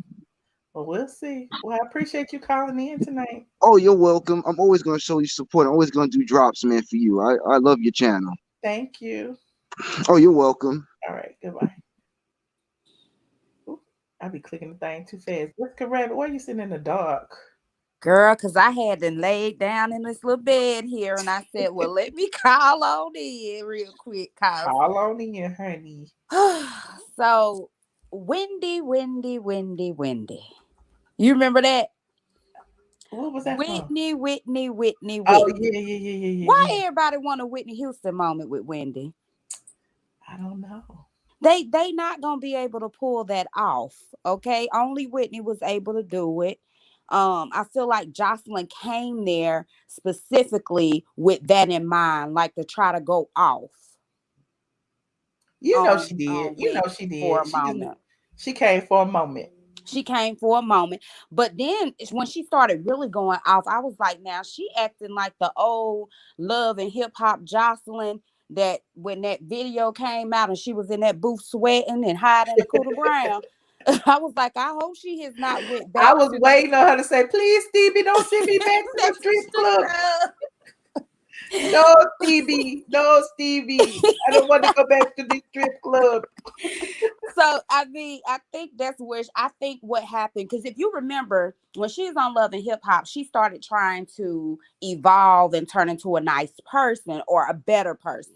A: well, we'll see. Well, I appreciate you calling in tonight.
H: Oh, you're welcome. I'm always gonna show you support. I'm always gonna do drops, man, for you. I love your channel.
A: Thank you.
H: Oh, you're welcome.
A: All right. Goodbye. Ooh, I be clicking the thing too fast. Jessica Rabbit, why are you sitting in the dark?
I: Girl, because I had to lay down in this little bed here, and I said, well, let me call on in real quick.
A: Call on in, honey.
I: So, Wendy. You remember that?
A: What was that
I: Whitney.
A: Oh, yeah.
I: Why everybody want a Whitney Houston moment with Wendy?
A: I don't know.
I: They not going to be able to pull that off, okay? Only Whitney was able to do it. I feel like Joseline came there specifically with that in mind, like to try to go off.
A: She did. She did.
I: For a moment.
A: She came for a moment.
I: She came for a moment. But then when she started really going off, I was like, now she acting like the old Love and Hip Hop Joseline that when that video came out and she was in that booth sweating and hiding the Cooter Brown. I was like, I hope she has not went back.
A: I was waiting on her to say, please, Stevie, don't send me back to the strip club. No, Stevie. I don't want to go back to the strip club.
I: So, I mean, I think that's where I think what happened. Because if you remember, when she was on Love and Hip Hop, she started trying to evolve and turn into a nice person or a better person.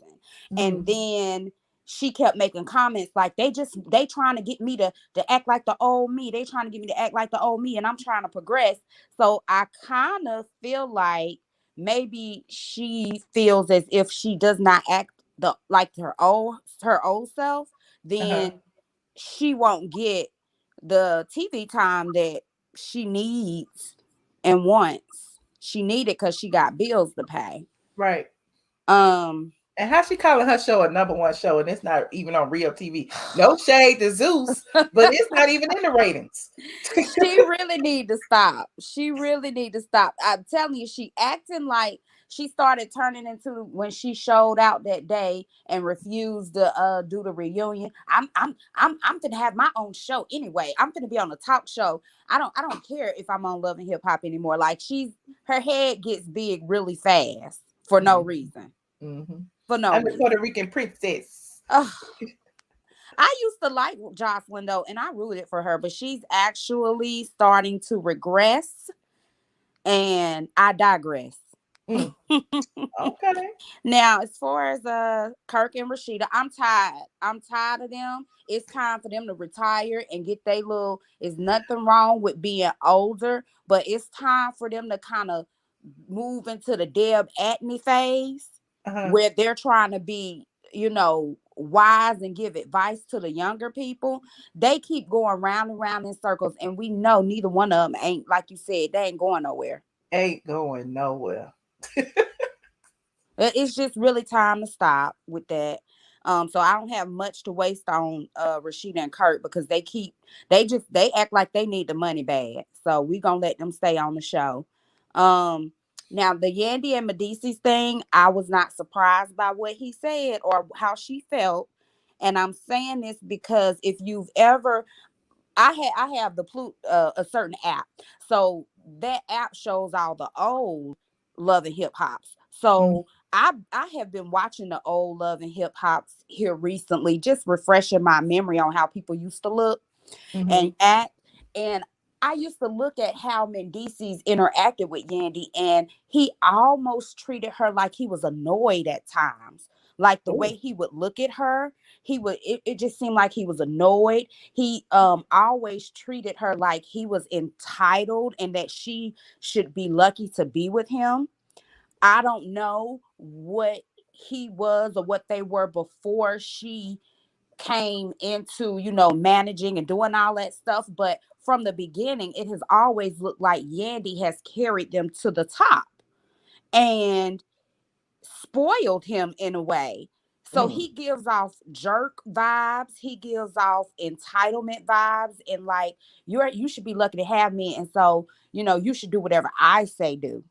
I: Mm-hmm. And then she kept making comments like they trying to get me to act like the old me. They trying to get me to act like the old me, and I'm trying to progress. So I kind of feel like maybe she feels as if she does not act like her old self, then she won't get the TV time that she needs and wants. She need it because she got bills to pay.
A: Right.
I: And
A: how she calling her show a #1 show, and it's not even on real TV. No shade to Zeus, but it's not even in the ratings.
I: She really need to stop. She really need to stop. I'm telling you, she acting like she started turning into when she showed out that day and refused to do the reunion. I'm gonna have my own show anyway. I'm gonna be on a talk show. I don't care if I'm on Love and Hip Hop anymore. Like her head gets big really fast for no reason. For no
A: I'm
I: reason.
A: the Puerto Rican princess.
I: I used to like Joseline though, and I rooted for her, but she's actually starting to regress, and I digress.
A: Okay.
I: Now, as far as Kirk and Rashida, I'm tired. I'm tired of them. It's time for them to retire and get their little. There's nothing wrong with being older, but it's time for them to kind of move into the Deb Atney phase, where they're trying to be, wise and give advice to the younger people. They keep going round and round in circles, and we know neither one of them ain't, like you said, they ain't going nowhere.
A: Ain't going nowhere.
I: It's just really time to stop with that. So I don't have much to waste on Rashida and Kurt, because they act like they need the money bad. So we gonna let them stay on the show. Now the Yandy and Medicis thing, I was not surprised by what he said or how she felt. And I'm saying this because if you've ever, I have a certain app. So that app shows all the old Love and Hip Hops. So I have been watching the old Love and Hip Hops here recently, just refreshing my memory on how people used to look and act. And I used to look at how Mendices interacted with Yandy, and he almost treated her like he was annoyed at times. Like the way he would look at her, it just seemed like he was annoyed. He always treated her like he was entitled and that she should be lucky to be with him. I don't know what he was or what they were before she came into, managing and doing all that stuff. But from the beginning, it has always looked like Yandy has carried them to the top and spoiled him in a way. So he gives off jerk vibes. He gives off entitlement vibes, and like you should be lucky to have me. And so, you should do whatever I say do.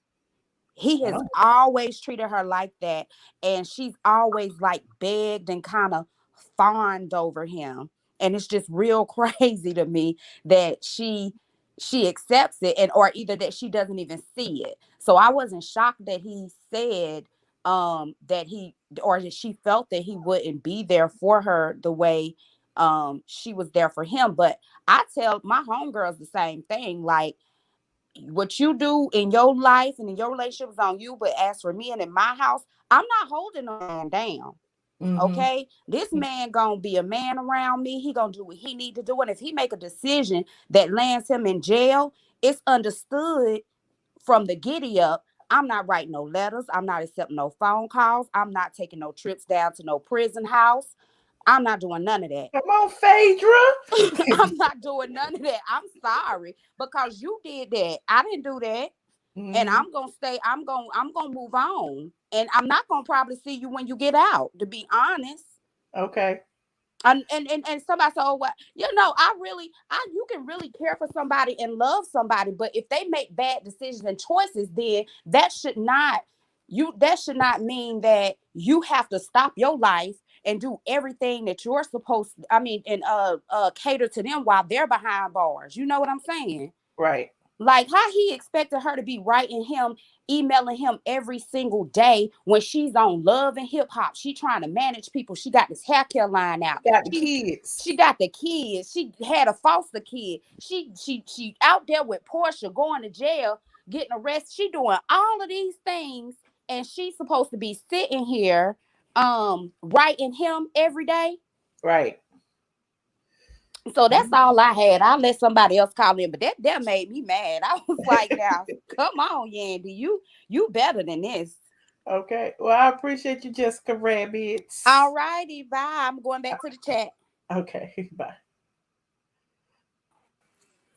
I: He has always treated her like that, and she's always like begged and kind of fawned over him. And it's just real crazy to me that she accepts it, or either that she doesn't even see it. So I wasn't shocked that he said that she felt that he wouldn't be there for her the way she was there for him. But I tell my homegirls the same thing, like, what you do in your life and in your relationship is on you. But as for me and in my house, I'm not holding a man down. Okay, this man gonna be a man around me. He gonna do what he need to do, and if he make a decision that lands him in jail, it's understood from the giddy up. I'm not writing no letters. I'm not accepting no phone calls. I'm not taking no trips down to no prison house. I'm not doing none of that.
A: Come on, Phaedra.
I: I'm not doing none of that. I'm sorry, because you did that. I didn't do that. And I'm gonna stay. I'm gonna move on, and I'm not gonna probably see you when you get out. To be honest.
A: Okay.
I: And somebody said, "Oh, well, you can really care for somebody and love somebody, but if they make bad decisions and choices, then that should not mean that you have to stop your life and do everything that you're supposed to. I mean, and cater to them while they're behind bars. You know what I'm saying?
A: Right.
I: Like how he expected her to be writing him, emailing him every single day when she's on Love and Hip Hop. She trying to manage people. She got this hair care line out.
A: Got the kids.
I: She got the kids. She had a foster kid. She out there with Portia going to jail, getting arrested. She doing all of these things, and she's supposed to be sitting here writing him every day.
A: Right.
I: So that's all I had. I let somebody else call in, but that made me mad. I was like, now, come on, Yandy, you better than this.
A: Okay. Well, I appreciate you, Jessica Rabbits.
I: All righty, bye. I'm going back to the chat.
A: Okay, bye.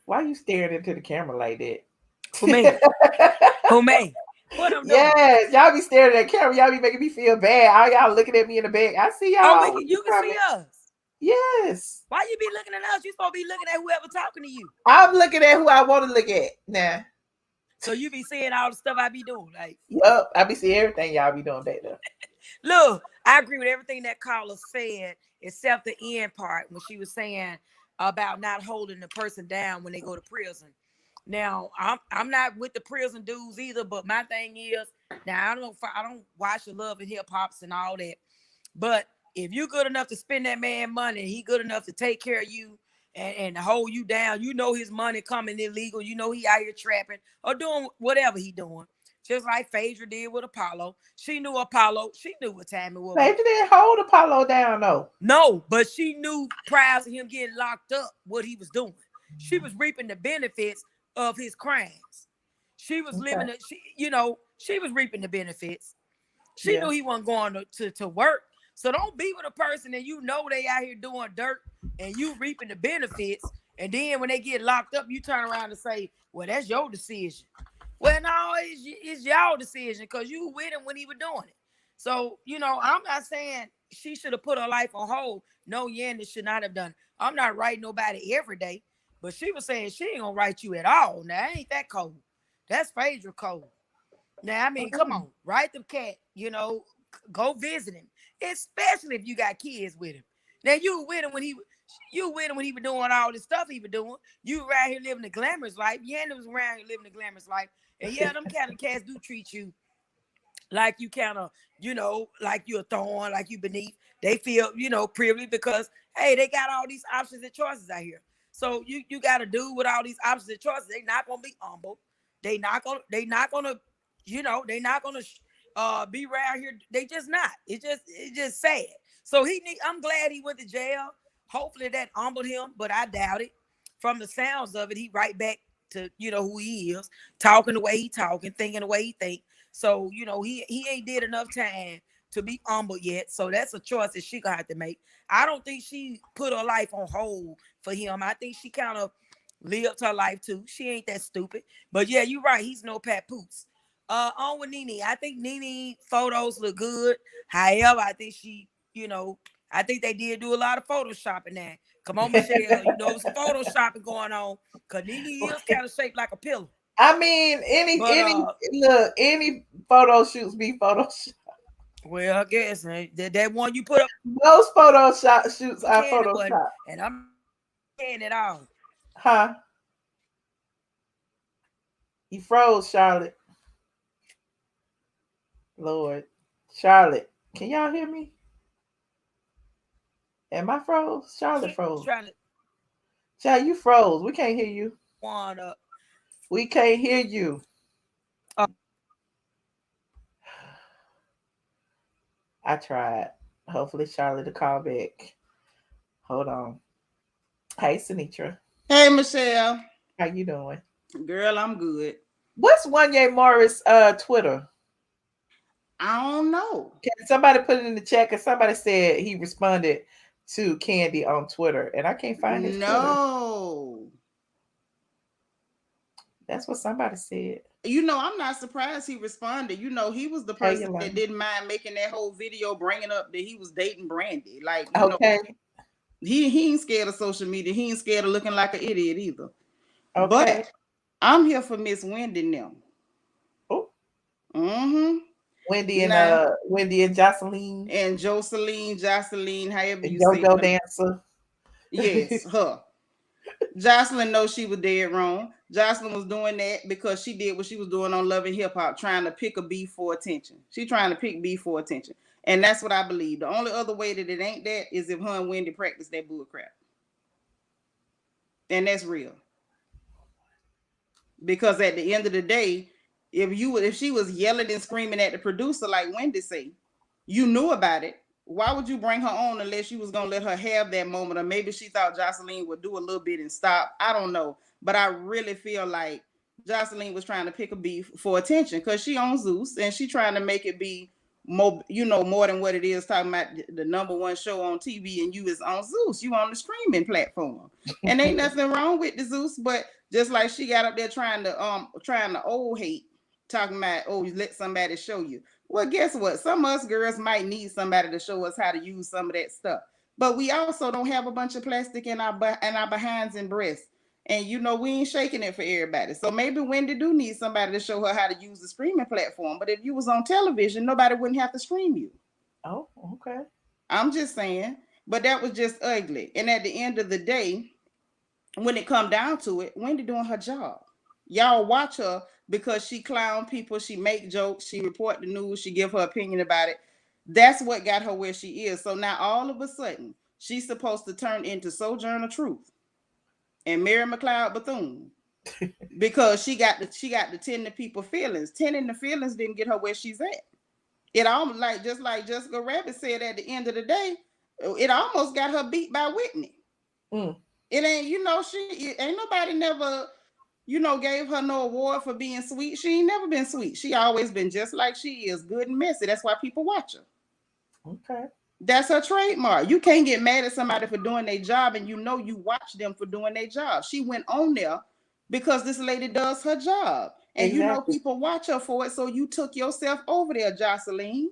A: Why are you staring into the camera like that?
F: Who me? Who me? What I'm doing?
A: Yes, y'all be staring at the camera. Y'all be making me feel bad. All y'all looking at me in the back. I see y'all.
F: Oh, you can see us.
A: Yes.
F: Why you be looking at us? You supposed to be looking at whoever talking to you.
A: I'm looking at who I want to look at now.
F: So you be seeing all the stuff I be doing, like.
A: Yup, I be seeing everything y'all be doing back there.
F: Look, I agree with everything that caller said, except the end part when she was saying about not holding the person down when they go to prison. Now, I'm not with the prison dudes either, but my thing is, now I don't watch the Love and Hip Hops and all that, but if you good enough to spend that man money, he good enough to take care of you and hold you down, you know his money coming illegal, you know he out here trapping or doing whatever he doing. Just like Phaedra did with Apollo. She knew Apollo. She knew what time it was.
A: Phaedra didn't hold Apollo down, though.
F: No, but she knew prior to him getting locked up what he was doing. She was reaping the benefits of his crimes. She was living it. She was reaping the benefits. She knew he wasn't going to work. So don't be with a person and you know they out here doing dirt and you reaping the benefits. And then when they get locked up, you turn around and say, well, that's your decision. Well, no, it's y'all decision because you with him when he was doing it. So, I'm not saying she should have put her life on hold. No, Yandy should not have done it. I'm not writing nobody every day, but she was saying she ain't gonna write you at all. Now, ain't that cold? That's Phaedra cold. Now, I mean, come on, write the cat, go visit him, especially if you got kids with him. Now, you with him when he was doing all this stuff he was doing. You around here living the glamorous life. Yandy was around here living the glamorous life. And yeah, them kind of cats do treat you like you kind of, like you're a thorn, like you beneath. They feel, privileged because, hey, they got all these options and choices out here. So you got to do with all these options and choices. They not gonna be humble. They not gonna be around here. They just not. It's just sad. So I'm glad he went to jail. Hopefully that humbled him, but I doubt it. From the sounds of it, he right back to who he is, talking the way he talking, thinking the way he think. So he ain't did enough time to be humble yet. So that's a choice that she gonna have to make. I don't think she put her life on hold for him. I think she kind of lived her life too. She ain't that stupid. But yeah, you're right. He's no papoose. On with Nene. I think Nene photos look good. However, I think she, I think they did do a lot of photoshopping now. Come on, Michelle. Some photoshopping going on. Cause Nene is kind of shaped like a pillow.
A: I mean, any photo shoots be Photoshop.
F: Well, I guess that one you put up.
A: Most Photoshop shoots are Photoshop.
F: And I'm saying it all.
A: Huh? You froze, Charlotte. Lord. Charlotte, can y'all hear me? Am I froze? Charlotte froze. Child, you froze. We can't hear you.
F: One up.
A: We can't hear you. I tried. Hopefully Charlotte will call back. Hold on. Hey, Sinitra.
J: Hey, Michelle.
A: How you doing?
J: Girl, I'm good.
A: What's Wanya Morris Twitter?
J: I don't know.
A: Can somebody put it in the chat? Because somebody said he responded to Kandi on Twitter, and I can't find his
J: Twitter.
A: That's what somebody said.
J: I'm not surprised he responded. He was the person that didn't mind making that whole video bringing up that he was dating Brandy. Like, he ain't scared of social media. He ain't scared of looking like an idiot either. Okay. But I'm here for Miss Wendy now.
A: Oh.
J: Mm-hmm.
A: Wendy and Joseline.
J: And Joseline, however you
A: say it. Go-go
J: dancer. Yes, her. Joseline knows she was dead wrong. Joseline was doing that because she did what she was doing on Love and Hip Hop, trying to pick a beef for attention. She trying to pick beef for attention. And that's what I believe. The only other way that it ain't that is if her and Wendy practice that bull crap. And that's real. Because at the end of the day, if she was yelling and screaming at the producer like Wendy say, You knew about it. Why would you bring her on unless you was gonna let her have that moment? Or maybe she thought Joseline would do a little bit and stop. I don't know. But I really feel like Joseline was trying to pick a beef for attention because she owns Zeus and she trying to make it be more, more than what it is, talking about the #1 show on TV and you is on Zeus. You on the streaming platform. And ain't nothing wrong with the Zeus, but just like she got up there trying to old hate, talking about, oh, you let somebody show you. Well, guess what? Some of us girls might need somebody to show us how to use some of that stuff. But we also don't have a bunch of plastic in our behinds and breasts. And we ain't shaking it for everybody. So maybe Wendy do need somebody to show her how to use the streaming platform. But if you was on television, nobody wouldn't have to stream you.
A: Oh, okay.
J: I'm just saying. But that was just ugly. And at the end of the day, when it come down to it, Wendy doing her job. Y'all watch her because she clown people, she make jokes, she report the news, she give her opinion about it. That's what got her where she is. So now all of a sudden, she's supposed to turn into Sojourner Truth and Mary McLeod Bethune because she got to tend to people's feelings. Tending the feelings didn't get her where she's at. It almost just like Jessica Rabbit said at the end of the day, it almost got her beat by Whitney. It ain't, she ain't nobody never, gave her no award for being sweet. She ain't never been sweet. She always been just like she is, good and messy. That's why people watch her.
A: Okay.
J: That's her trademark. You can't get mad at somebody for doing their job and you watch them for doing their job. She went on there because this lady does her job. And
A: exactly.
J: People watch her for it. So you took yourself over there, Joseline.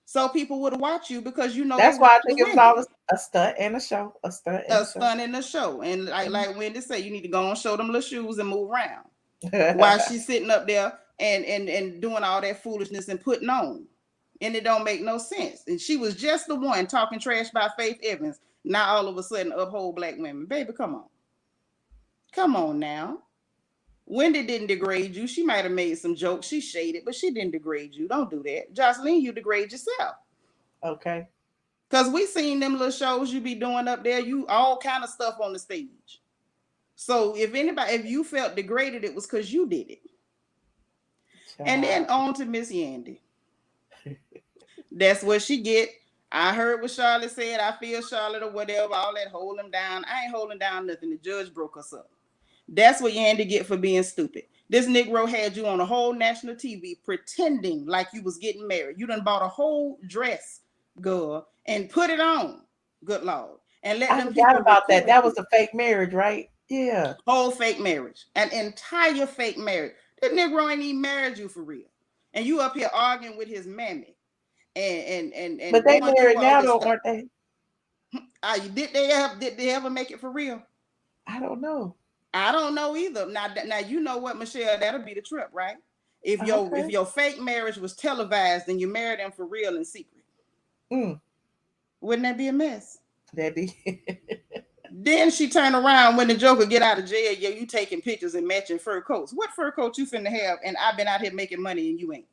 J: So people would watch you because
A: that's why I think it was all a stunt and a show. A stunt
J: and a show. And like Wendy said, you need to go and show them little shoes and move around. While she's sitting up there and doing all that foolishness and putting on. And it don't make no sense. And she was just the one talking trash about Faith Evans. Now all of a sudden uphold black women. Baby, come on. Come on now. Wendy didn't degrade you. She might have made some jokes. She shaded, but she didn't degrade you. Don't do that. Joseline, you degrade yourself.
A: Okay.
J: Because we seen them little shows you be doing up there. You all kind of stuff on the stage. So if you felt degraded, it was because you did it. Child. And then on to Miss Yandy. That's what she get. I heard what Charlotte said. I feel Charlotte or whatever. All that hold him down. I ain't holding down nothing. The judge broke us up. That's what Yandy get for being stupid. This Negro had you on a whole national TV pretending like you was getting married. You done bought a whole dress, girl, and put it on. Good Lord. And let them
A: forgot about that. That was a fake marriage, right? Yeah.
J: Whole fake marriage. An entire fake marriage. This Negro ain't even married you for real. And you up here arguing with his mammy. And
A: but they married now, though, aren't they?
J: Did they ever make it for real?
A: I don't know.
J: I don't know either. Now you know what, Michelle? That'll be the trip, right? If your fake marriage was televised and you married him for real in secret, wouldn't that be a mess?
A: That'd be.
J: Then she turned around when the Joker get out of jail. Yeah, you taking pictures and matching fur coats. What fur coat you finna have? And I've been out here making money and you ain't.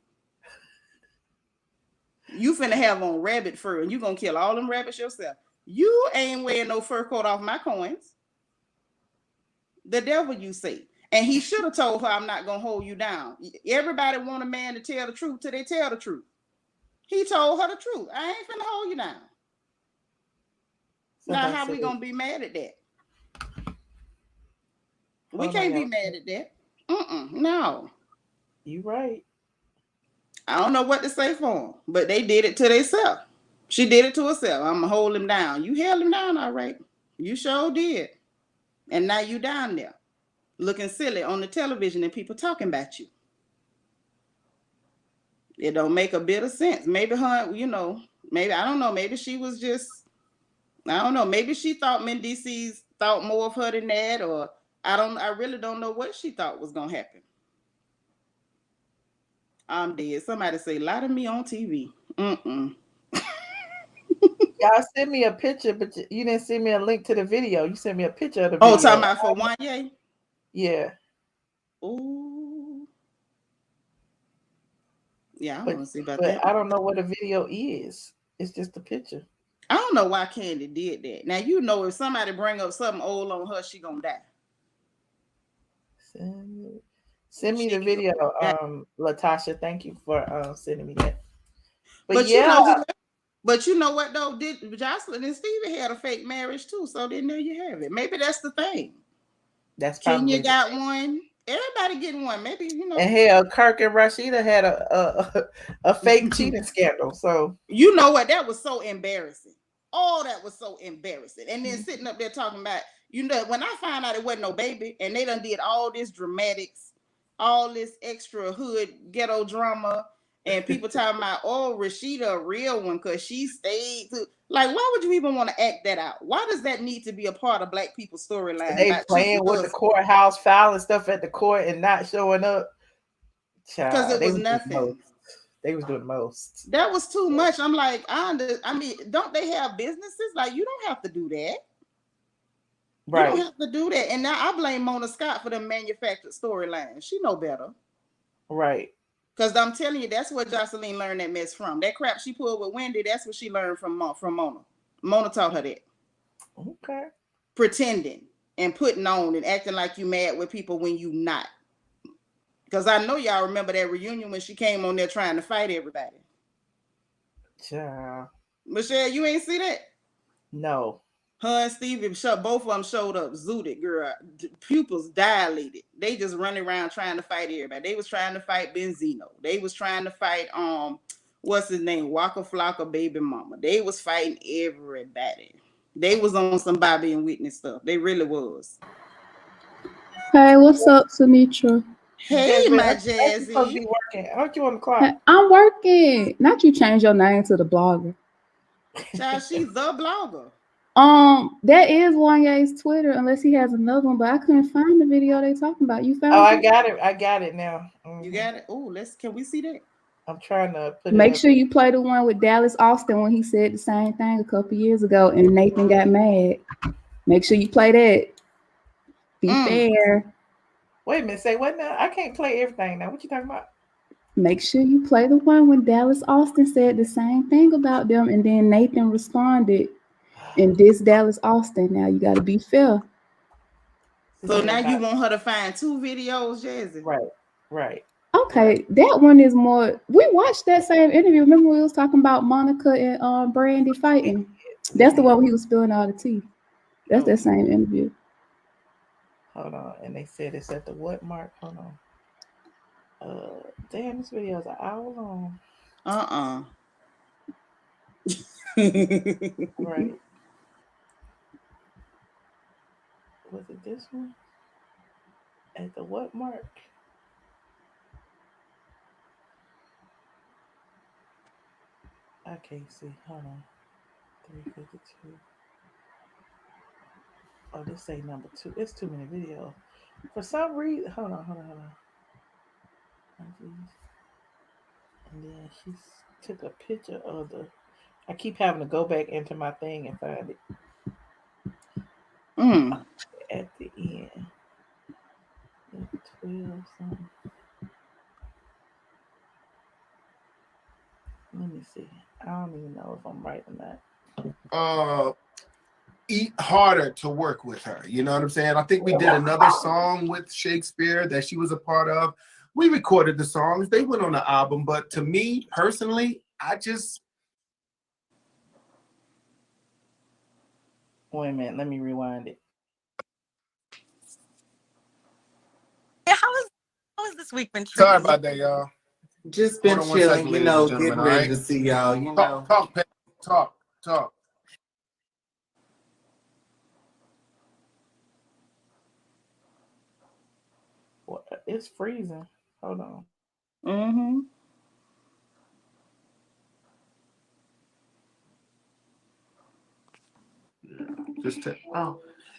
J: You finna have on rabbit fur and you gonna kill all them rabbits yourself. You ain't wearing no fur coat off my coins. The devil, you say. And he should have told her, I'm not gonna hold you down. Everybody want a man to tell the truth till they tell the truth. He told her the truth. I ain't finna hold you down. So now how we gonna be mad at that? We can't be mad at that. No.
A: You right.
J: I don't know what to say for them, but they did it to themselves. She did it to herself. I'm gonna hold him down. You held him down, all right. You sure did. And now you down there looking silly on the television and people talking about you. It don't make a bit of sense. Maybe her, maybe, I don't know. Maybe she was just, I don't know. Maybe she thought Mendices thought more of her than that, or I really don't know what she thought was going to happen. I'm dead. Somebody say, lie to me on TV.
A: Y'all send me a picture, but you didn't send me a link to the video. You sent me a picture of the video.
J: Oh, talking about for Wanya?
A: Yeah.
J: Ooh. Yeah, I want to see about that.
A: But I don't know what a video is. It's just a picture.
J: I don't know why Kandi did that. Now, if somebody bring up something old on her, she gonna die.
A: Send me the video, Latasha. Thank you for sending me that. But
J: you
A: yeah,
J: know, but you know what though? Did Joseline and Stevie had a fake marriage too? So then there you have it. Maybe that's the thing.
A: that's
J: Kenya
A: probably.
J: got one. Everybody getting one. Maybe you know.
A: And hell, Kirk and Rashida had a fake cheating scandal. So
J: you know what? That was so embarrassing. Oh, that was so embarrassing. And then sitting up there talking about, you know, when I found out it wasn't no baby, and they done did all this dramatics, all this extra hood ghetto drama, and people talking about, oh, Rashida a real one because she stayed. Like, why would you even want to act that out? Why does that need to be a part of Black people's storyline?
A: they playing with the courthouse, filing stuff at the court and not showing up.
J: Because it was nothing.
A: They was doing the most.
J: That was too much. I'm like, I mean, don't they have businesses? Like, you don't have to do that. Right. You don't have to do that. And now I blame Mona Scott for the manufactured storyline. She know better.
A: Right.
J: Because I'm telling you, that's what Joseline learned that mess from. That crap she pulled with Wendy, that's what she learned from Mona. Mona taught her that.
A: Okay.
J: Pretending and putting on and acting like you mad with people when you not. Because I know y'all remember that reunion when she came on there trying to fight everybody.
A: Yeah.
J: Michelle, you ain't see that?
A: No.
J: Her and Stevie, both of them showed up, zooted, girl. Pupils dilated. They just running around trying to fight everybody. They was trying to fight Benzino. They was trying to fight, what's his name? Waka Flocka baby mama. They was fighting everybody. They was on some Bobby and Whitney stuff. They really was.
K: Hey, what's up, Sinitra?
J: Hey,
A: Jasmine,
J: my
A: Jazzy. Supposed to be working. Aren't you on the clock?
K: Hey, I'm working. Not you change your name to the blogger.
J: Child, she's the blogger.
K: That is Wanya's Twitter, unless he has another one, but I couldn't find the video they talking about. You found it?
A: Oh, I got it. I got it now. Mm-hmm.
J: You got it? Oh, can we see that?
A: I'm trying to put
K: Make sure you play the one with Dallas Austin when he said the same thing a couple years ago and Nathan got mad. Make sure you play that. Be fair.
A: Wait a minute, say what now? I can't play everything now. What you talking about?
K: Make sure you play the one when Dallas Austin said the same thing about them and then Nathan responded and this Dallas Austin. Now you got to be fair.
J: So now you want her to find 2 videos, Jazzy?
A: Right.
K: Okay, that one is more. We watched that same interview. Remember we was talking about Monica and Brandy fighting? That's the one where he was spilling all the tea. That's that same interview.
A: Hold on, and they said it's at the what mark? Hold on. Damn, this video is an hour long. Right. Was it this one? At the what mark? I can't see. Hold on. 352. Oh, this say number 2. It's too many videos. For some reason, hold on. And then she took a picture of the. I keep having to go back into my thing and find it. At the end. 12 something. Let me see. I don't even know if I'm right or not.
L: Harder to work with her. You know what I'm saying? I think we did another song with Shakespeare that she was a part of. We recorded the songs. They went on the album. But to me, personally, I just...
A: Wait a minute. Let me rewind it.
M: How has this week been treating?
L: Sorry about that, y'all.
N: Just been chilling, you know, getting ready to see y'all, you know.
L: Talk.
A: Well, it's freezing. Hold on.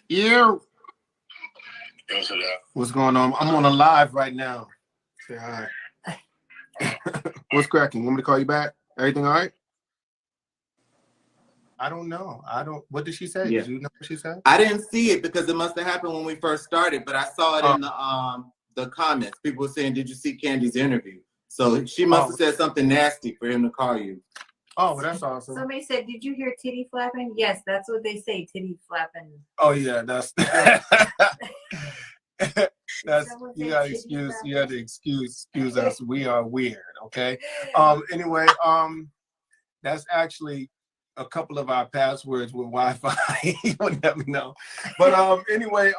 L: Yeah. What's going on? I'm on a live right now. Say hi. What's cracking? Want me to call you back? Everything all right? I don't know. What did she say?
N: Yeah.
L: Did you know what she said?
N: I didn't see it because it must have happened when we first started, but I saw it in the comments. People were saying, did you see Kandi's interview? So she must have said something nasty for him to call you.
L: Oh, well, that's awesome.
O: Somebody said, did you hear titty flapping? Yes, that's what they say, titty flapping.
L: Oh, yeah, that's... you gotta excuse us. We are weird, okay? Anyway, That's actually a couple of our passwords with Wi-Fi. You would never know. But anyway,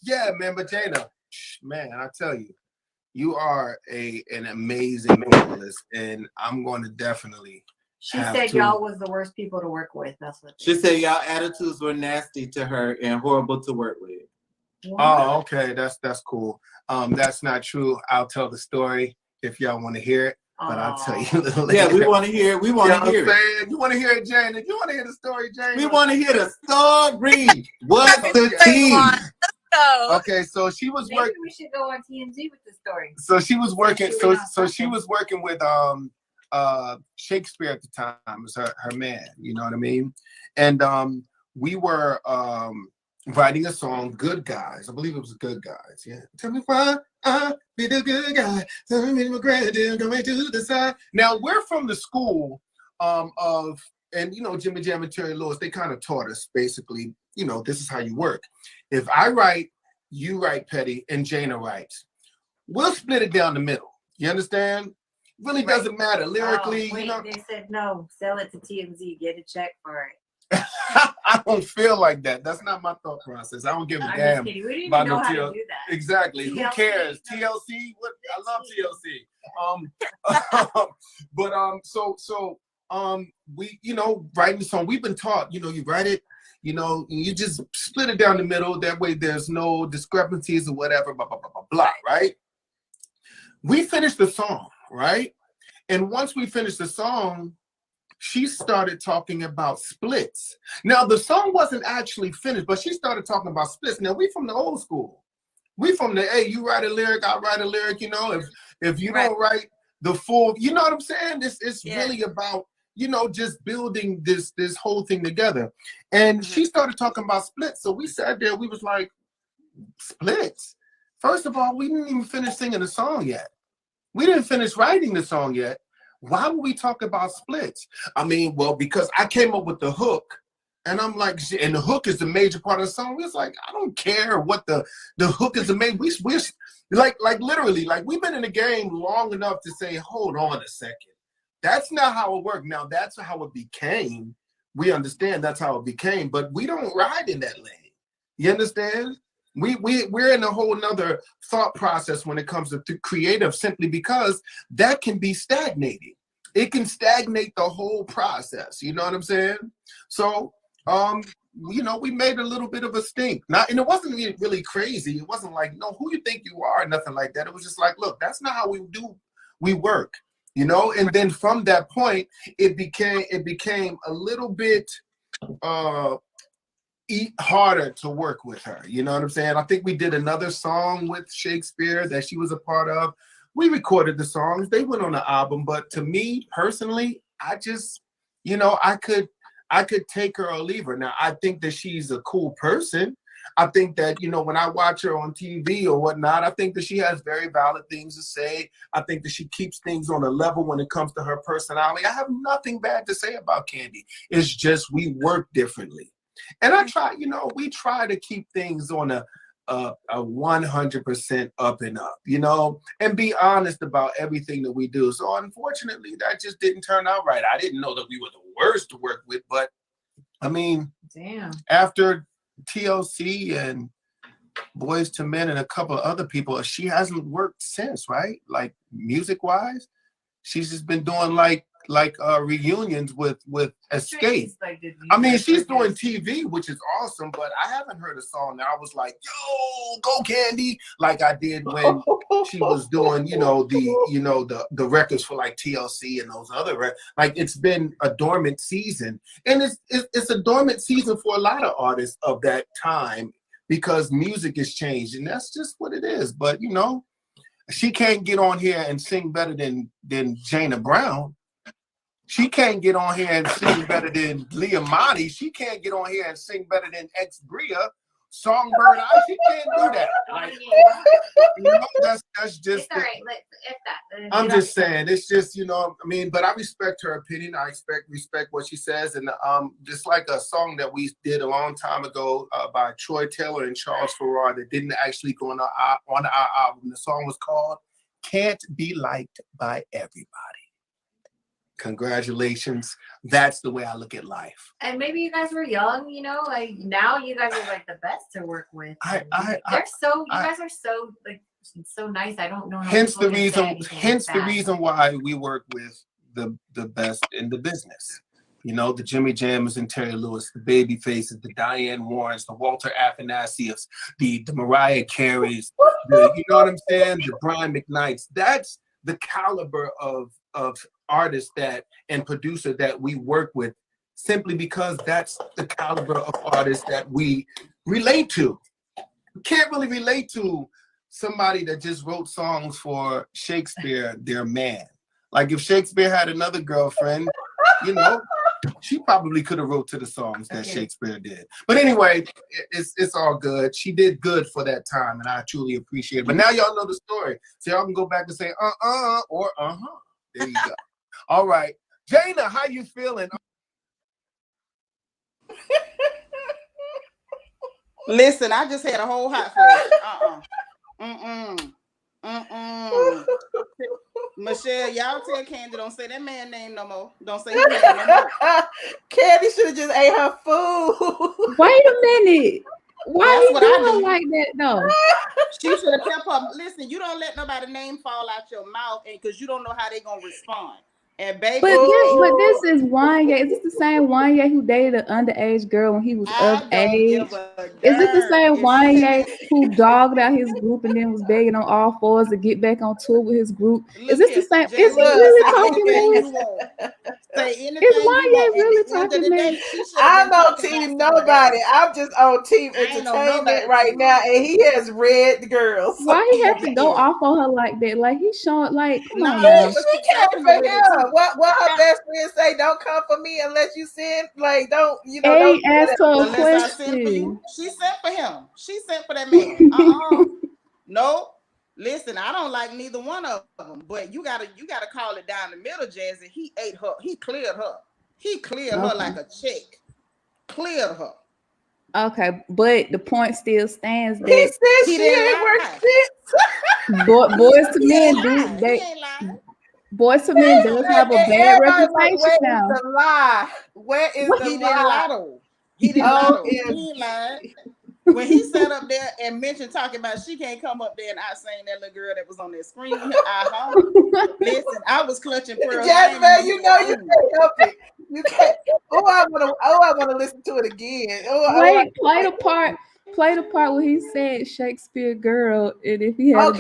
L: yeah, man. But Jana, man, I tell you, you are an amazing vocalist, and I'm going to definitely.
O: She said y'all was the worst people to work with. That's what
N: she said. Y'all attitudes were nasty to her and horrible to work with.
L: What? Oh, okay. That's cool. That's not true. I'll tell the story if y'all want to hear it. But I'll tell you a little later.
N: Yeah, we want to hear it. We want to hear
L: it. You want to hear it, Jane? If you want to hear the story, Jane.
N: We want to hear the story. What's the tea?
L: Okay, so she was working.
O: Maybe we should go on TMZ with the story.
L: So she was working. So she was working with Shakespeare at the time. It was her man. You know what I mean? And we were writing a song, "Good Guys." I believe it was "Good Guys." Yeah. Tell me why I be the good guy. Tell me my granddad going to the side. Now we're from the school of, and you know, Jimmy Jam and Terry Lewis. They kind of taught us basically. You know, this is how you work. If I write, you write, Petty, and Jana writes. We'll split it down the middle. You understand? Really doesn't matter lyrically.
O: Wait,
L: you know?
O: They said no. Sell it to TMZ. Get a check for it.
L: I don't feel like that. That's not my thought process. I don't give a damn
O: We didn't
L: about
O: even know
L: no
O: how
L: TLC.
O: to do that.
L: Exactly.
O: TLC,
L: Who cares? TLC. What? I love TLC. But we, you know, writing the song. We've been taught. You know, you write it. You know, you just split it down the middle. That way, there's no discrepancies or whatever. Blah blah blah blah blah. Right? We finished the song, right? And once we finished the song, she started talking about splits. Now, the song wasn't actually finished, but she started talking about splits. Now, we from the old school. We from the, hey, you write a lyric, I write a lyric, you know, if you don't write the full, you know what I'm saying? It's really about, you know, just building this whole thing together. And she started talking about splits. So we sat there, we was like, splits? First of all, we didn't even finish singing the song yet. We didn't finish writing the song yet. Why would we talk about splits? I mean, well, because I came up with the hook, and I'm like, and the hook is the major part of the song. It's like, I don't care what the hook is the main. We're like literally, like we've been in the game long enough to say, hold on a second. That's not how it worked. Now that's how it became. We understand that's how it became, but we don't ride in that lane. You understand? We're in a whole nother thought process when it comes to creative, simply because that can be stagnating. It can stagnate the whole process. You know what I'm saying? So, you know, we made a little bit of a stink. And it wasn't really crazy. It wasn't like, no, who you think you are? Nothing like that. It was just like, look, that's not how we work. You know, and then from that point, it became a little bit harder to work with her. You know what I'm saying? I think we did another song with Shakespeare that she was a part of. We recorded the songs. They went on the album. But to me personally, I just, you know, I could take her or leave her. Now, I think that she's a cool person. I think that, you know, when I watch her on TV or whatnot, I think that she has very valid things to say. I think that she keeps things on a level when it comes to her personality. I have nothing bad to say about Kandi. It's just we work differently. And I try, you know, we try to keep things on a 100% up and up, you know, and be honest about everything that we do. So unfortunately, that just didn't turn out right. I didn't know that we were the worst to work with, but I mean, after TLC and Boyz II Men and a couple of other people, she hasn't worked since, right? Like music-wise, she's just been doing like reunions with Escape. I mean, she's doing TV, which is awesome, but I haven't heard a song that I was like, yo, go Kandi, like I did when she was doing, you know, the records for like TLC and those other records. Like, it's been a dormant season, and it's a dormant season for a lot of artists of that time because music has changed, and that's just what it is. But you know, she can't get on here and sing better than Jana Brown. She can't get on here and sing better than iamATLien. She can't get on here and sing better than X Bria. Songbird Eye, she can't do that. Like, you know, that's just. It's all right. I'm just saying, it's just, you know, I mean, but I respect her opinion. I respect what she says, and just like a song that we did a long time ago by Troy Taylor and Charles Farrar that didn't actually go on our album. The song was called "Can't Be Liked by Everybody." Congratulations. That's the way I look at life.
O: And maybe you guys were young, you know, like now you guys are like the best to work with. You guys are so like so nice. I don't know how
L: hence the
O: the
L: reason why we work with the best in the business. You know, the Jimmy Jammers and Terry Lewis, the Baby Faces, the Diane Warrens, the Walter Afanasievs, the Mariah Careys, you know what I'm saying? The Brian McKnights. That's the caliber of artists and producer that we work with, simply because that's the caliber of artists that we relate to. We can't really relate to somebody that just wrote songs for Shakespeare, their man. Like if Shakespeare had another girlfriend, you know, she probably could have wrote to the songs that Shakespeare did. But anyway, it's all good. She did good for that time, and I truly appreciate it. But now y'all know the story, so y'all can go back and say or There you go. All right, Jana, how you feeling?
J: Listen, I just had a whole hot flash. Michelle, y'all tell Kandi don't say that man name no more. Don't say his name no more.
A: Kandi should have just ate her food.
K: Wait a minute. Why you doing like that though?
J: She should have kept her. Listen, you don't let nobody name fall out your mouth, and because you don't know how they gonna respond. And baby,
K: but this is Wanya. Is this the same Wanya who dated an underage girl when he was of age? Is it the same Wanya who dogged out his group and then was begging on all fours to get back on tour with his group? Is this the same? Is he really talking this? Is Wanya really talking this?
A: I'm on team nobody. I'm just on team entertainment right now, and he has read the girls.
K: Why he have to go off on her like that? Like he's showing like, come on
A: now.
K: now.
A: She came for him. What her best friend say? Don't come for me unless you send. Like don't Don't
K: ask her a question.
J: She sent for him. She sent for that man. Nope. Listen, I don't like neither one of them, but you gotta call it down the middle, Jazzy. He ate her. He cleared her. He cleared her like a chick. Cleared her.
K: Okay, but the point still stands that
A: he said she ain't worth shit.
K: Boyz II Men Boyz II Men does have a bad reputation now.
A: Where is the lie? Where is the lie?
J: He didn't lie. He lied. When he sat up there and mentioned talking about she can't come up there and I sang that little girl that was on that screen. Listen, I was clutching pearls.
A: Jasmine, you know you can't help it. You can't. I want to listen to it again.
K: Wait, play the part. Play the part where he said Shakespeare girl, and if he had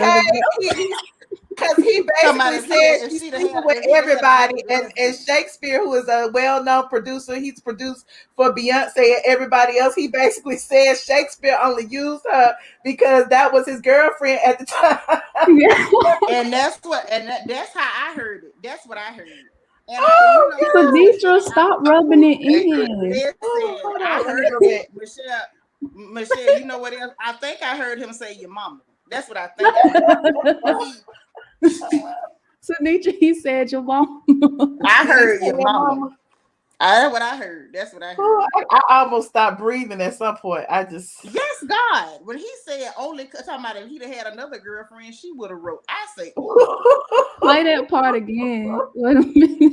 A: because he basically said she's sleeping with everybody, and Shakespeare, who is a well-known producer, he's produced for Beyonce and everybody else. He basically said Shakespeare only used her because that was his girlfriend at the time.
J: And that's how I heard it. That's what I heard. And
K: Deidre, stop rubbing it in.
J: I heard it. Michelle, you know what else? I think I heard him say your mama. That's what I think.
K: Sunitra, he said your mom.
J: I heard your mama. That's what I heard. That's what I heard.
A: I almost stopped breathing at some point.
J: Yes, God. When he said only talking about if he'd have had another girlfriend, she would have wrote. I say,
K: play that part again. Wait a minute.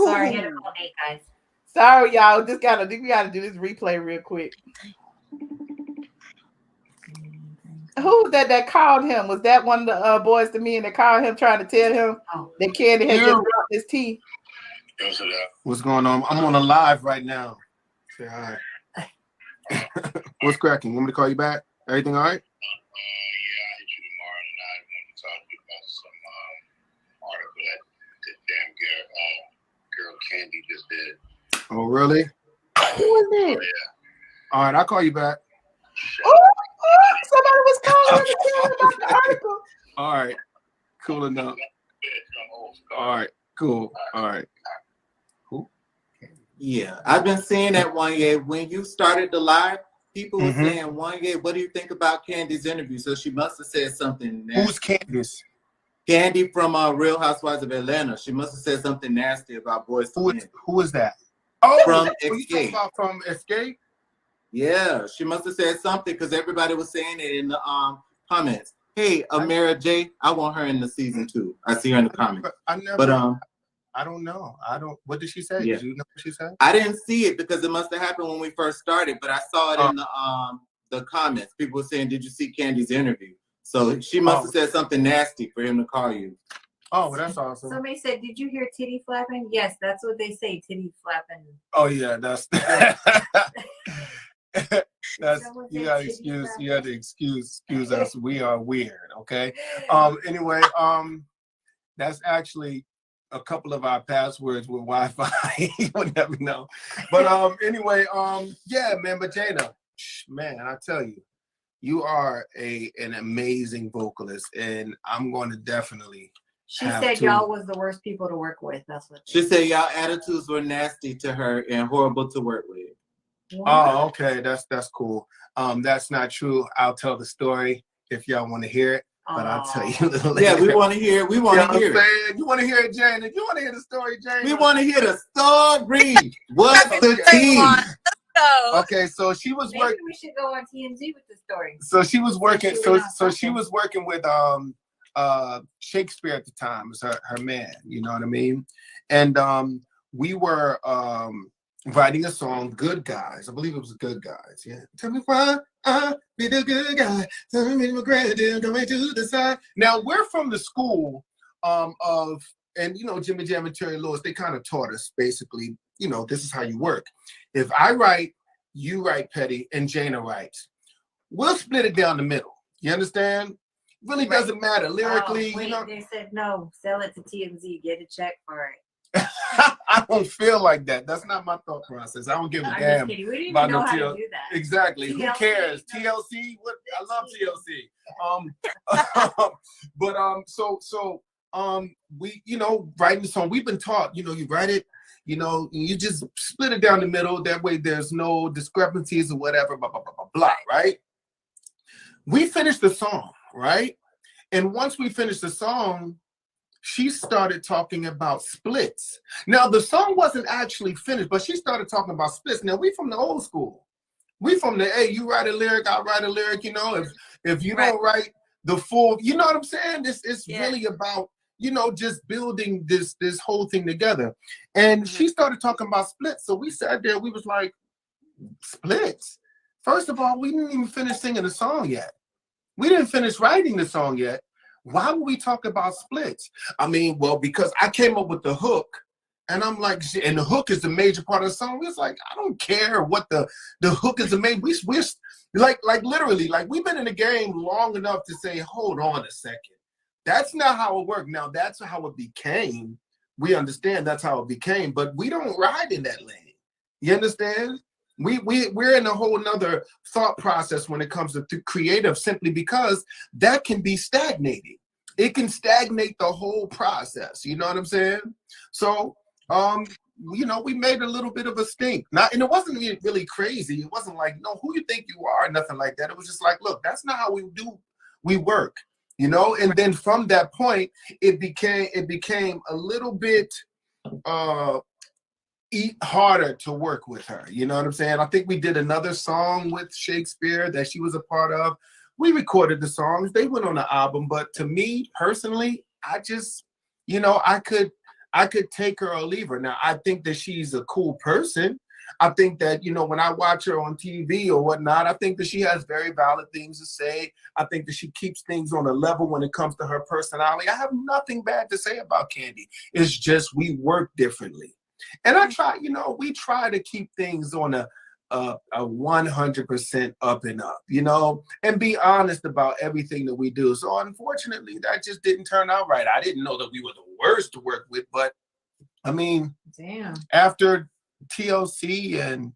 O: Sorry, I had a whole day, guys.
A: Sorry, y'all. We gotta do this replay real quick. Who was that called him? Was that one of the Boyz II Men that called him trying to tell him that Kandi had just dropped his tea?
L: What's going on? I'm on a live right now. Say hi. What's cracking? Want me to call you back? Everything all right?
M: Yeah, I hit you tomorrow tonight. I want to talk to you about some article that damn girl Kandi just did.
L: Oh, really?
K: Who was it?
M: Oh, yeah.
L: All right, I'll call you back.
A: Somebody was calling to tell him about the article.
L: All right, cool enough. All right, cool. All right. Who?
N: Yeah, I've been seeing that Wanya. When you started the live, people were saying, Wanya, what do you think about Kandi's interview? So she must have said something nasty.
L: Who's Candice?
N: Kandi from Real Housewives of Atlanta. She must have said something nasty about Boyz II Men.
L: Who is that? Oh,
N: from
L: Escape. From Escape?
N: Yeah, she must have said something because everybody was saying it in the comments. Hey, Amara J, I want her in the season 2. I see her in the comments.
L: I never.
N: But
L: I don't know. What did she say?
N: Yeah.
L: Did you know what she said?
N: I didn't see it because it must have happened when we first started. But I saw it in the comments. People were saying, "Did you see Kandi's interview?" So she must have said something nasty for him to call you.
L: Oh, well, that's awesome.
O: Somebody said, "Did you hear titty flapping?" Yes, that's what they say, titty flapping.
L: Oh yeah, that's. That's you got to excuse us. We are weird, okay? Anyway, that's actually a couple of our passwords with Wi-Fi. You would never know. But anyway, yeah, man, but Jada, man, I tell you, you are an amazing vocalist, and I'm going to definitely.
O: She said y'all was the worst people to work with. That's what
N: she said. Y'all attitudes were nasty to her and horrible to work with.
L: What? Oh, okay, that's cool. That's not true. I'll tell the story if y'all want to hear it, but I'll tell you a little later.
N: Yeah, we want to hear it. We want to hear
L: it. You want to hear it, Jane? If you want to hear the story, Jane.
N: We want to hear the story. What's the tea?
L: Okay, so she was working.
O: Maybe we should go on TMZ with the story.
L: So she was working. So she was working with Shakespeare at the time. Was her man. You know what I mean? And we were writing a song, Good Guys. I believe it was Good Guys. Yeah. Tell me why I be the good guy. Tell me my granddad going to the side. Now we're from the school of, and you know, Jimmy Jam and Terry Lewis, they kind of taught us basically, you know, this is how you work. If I write, you write, Petty, and Jana writes. We'll split it down the middle. You understand? Really doesn't matter lyrically.
O: Wait,
L: you know?
O: They said no. Sell it to TMZ. Get a check for it.
L: I don't feel like that. That's not my thought process. I don't give a damn
O: we didn't
L: about
O: even know
L: no
O: how
L: TLC.
O: to do that.
L: Exactly.
O: TLC,
L: Who cares? TLC? What? I love TLC. But we, you know, writing the song. We've been taught, you know, you write it, you know, you just split it down the middle. That way, there's no discrepancies or whatever. Blah blah blah blah blah. Right? We finished the song, right? And once we finished the song, she started talking about splits. Now, the song wasn't actually finished, but she started talking about splits. Now, we from the old school. We from the, hey, you write a lyric, I write a lyric, you know, if you don't write the full, you know what I'm saying? It's really about, you know, just building this whole thing together. And she started talking about splits. So we sat there, we was like, splits? First of all, we didn't even finish singing the song yet. We didn't finish writing the song yet. Why would we talk about splits? I mean, well, because I came up with the hook, and I'm like, and the hook is the major part of the song. It's like, I don't care what the hook is the main. We're like literally, like we've been in the game long enough to say, hold on a second. That's not how it worked. Now that's how it became. We understand that's how it became, but we don't ride in that lane. You understand? We're in a whole nother thought process when it comes to creative, simply because that can be stagnating. It can stagnate the whole process. You know what I'm saying? So, you know, we made a little bit of a stink. And it wasn't really crazy. It wasn't like, no, who you think you are, nothing like that. It was just like, look, that's not how we work, you know? And then from that point, it became a little bit, harder to work with her. You know what I'm saying? I think we did another song with Shakespeare that she was a part of. We recorded the songs. They went on the album. But to me, personally, I just, you know, I could take her or leave her. Now, I think that she's a cool person. I think that, you know, when I watch her on TV or whatnot, I think that she has very valid things to say. I think that she keeps things on a level when it comes to her personality. I have nothing bad to say about Kandi. It's just we work differently. And I try, you know, we try to keep things on a 100% up and up, you know, and be honest about everything that we do. So unfortunately, that just didn't turn out right. I didn't know that we were the worst to work with, but I mean, after TLC and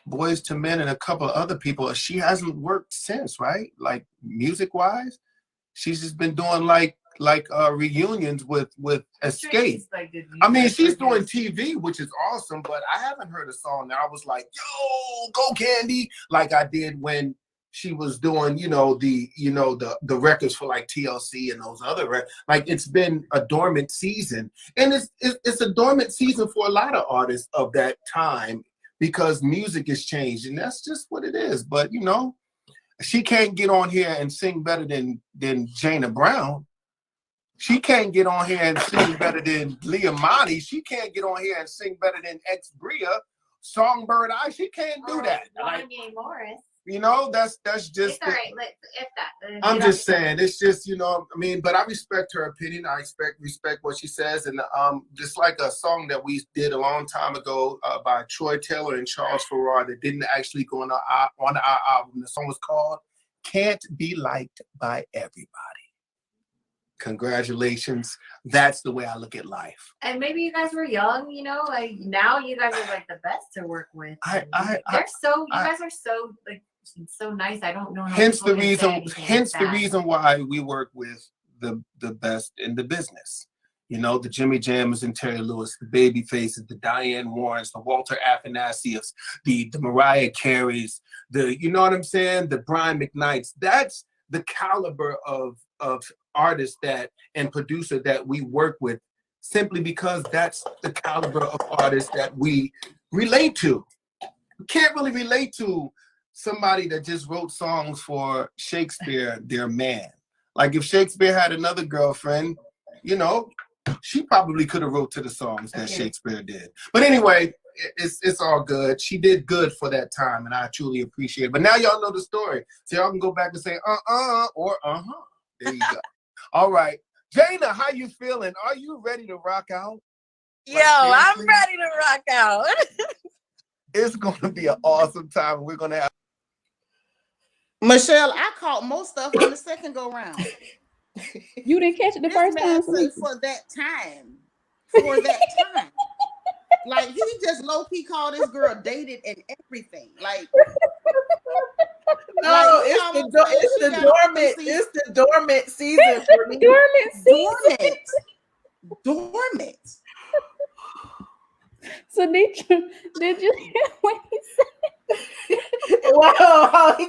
L: Boyz II Men and a couple of other people, she hasn't worked since, right? Like music-wise, she's just been doing like reunions with Escape. I mean, she's doing TV, which is awesome, but I haven't heard a song that I was like, yo, go Kandi, like I did when she was doing, the records for like TLC and those other records. Like, it's been a dormant season, and it's a dormant season for a lot of artists of that time because music has changed, and that's just what it is. But you know, she can't get on here and sing better than Jana Brown. She can't get on here and sing better than Leah Monty. She can't get on here and sing better than Ex Bria, Songbird Eye. She can't do that.
O: Wanya Morris.
L: You know, that's just.
O: It's all right. If that.
L: I'm just saying, it's just, you know, I mean, but I respect her opinion. I respect what she says, and just like a song that we did a long time ago by Troy Taylor and Charles Farrar that didn't actually go on our album. The song was called "Can't Be Liked by Everybody." Congratulations. That's the way I look at life.
O: And maybe you guys were young, you know, like now you guys are like the best to work with. You guys are so like so nice. I don't know.
L: Hence the reason why we work with the best in the business. You know, the Jimmy Jammers and Terry Lewis, the Baby Faces, the Diane Warrens, the Walter Afanasievs, the Mariah Careys, you know what I'm saying? The Brian McKnights. That's the caliber of artists and producer that we work with, simply because that's the caliber of artists that we relate to. We can't really relate to somebody that just wrote songs for Shakespeare, their man. Like if Shakespeare had another girlfriend, you know, she probably could have wrote to the songs that Shakespeare did. But anyway, it's all good. She did good for that time, and I truly appreciate it. But now y'all know the story, so y'all can go back and say or There you go. All right, Jana, how you feeling? Are you ready to rock out?
F: Yo, I'm ready to rock out.
L: It's gonna be an awesome time. We're gonna have
J: Michelle. I caught most stuff on the second go round.
K: You didn't catch it the first time.
J: For that time. For that time. Like he just low key called this girl dated and everything. Like
A: no,
J: like,
A: it's the dormant season for me.
J: Dormant.
K: So did you hear what he said?
A: Wow, we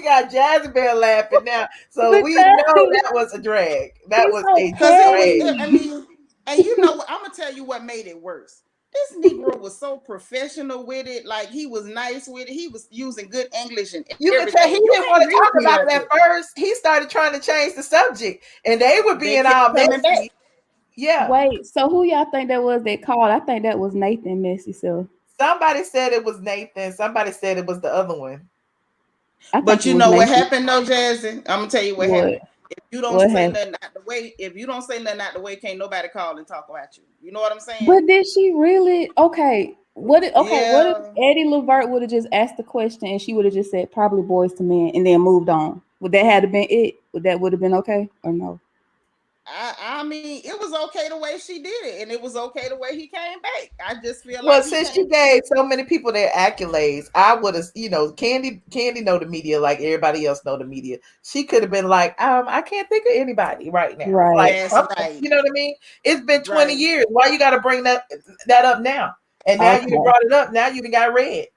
A: got Jezebel laughing now. So we know that was a drag. That was a drag.
J: I mean, and you know, I'm gonna tell you what made it worse. This Negro was so professional with it, like he was nice with it. He was using good English and
A: you can tell he didn't want to talk about it at first. He started trying to change the subject, and they were being all messy. Yeah.
K: Wait, so who y'all think that was that called? I think that was Nathan Messy. So
A: somebody said it was Nathan. Somebody said it was the other one.
J: But you know what happened though, Jazzy? I'm gonna tell you what happened. If you don't say nothing out the way, can't nobody call and talk about you. You know what I'm saying?
K: But did she really? Okay. What if Eddie Levert would have just asked the question and she would have just said probably Boyz II Men and then moved on? Would that have been it? Would that have been okay or no?
J: I mean, it was okay the way she did it, and it was okay the way he came back. I just feel
A: like since you gave so many people their accolades, I would have, you know, Kandi know the media like everybody else know the media. She could have been like, I can't think of anybody right now.
K: Right.
A: Like,
J: right.
A: You know what I mean? It's been 20 years. Why you got to bring that up now? And now you brought it up. Now you got red.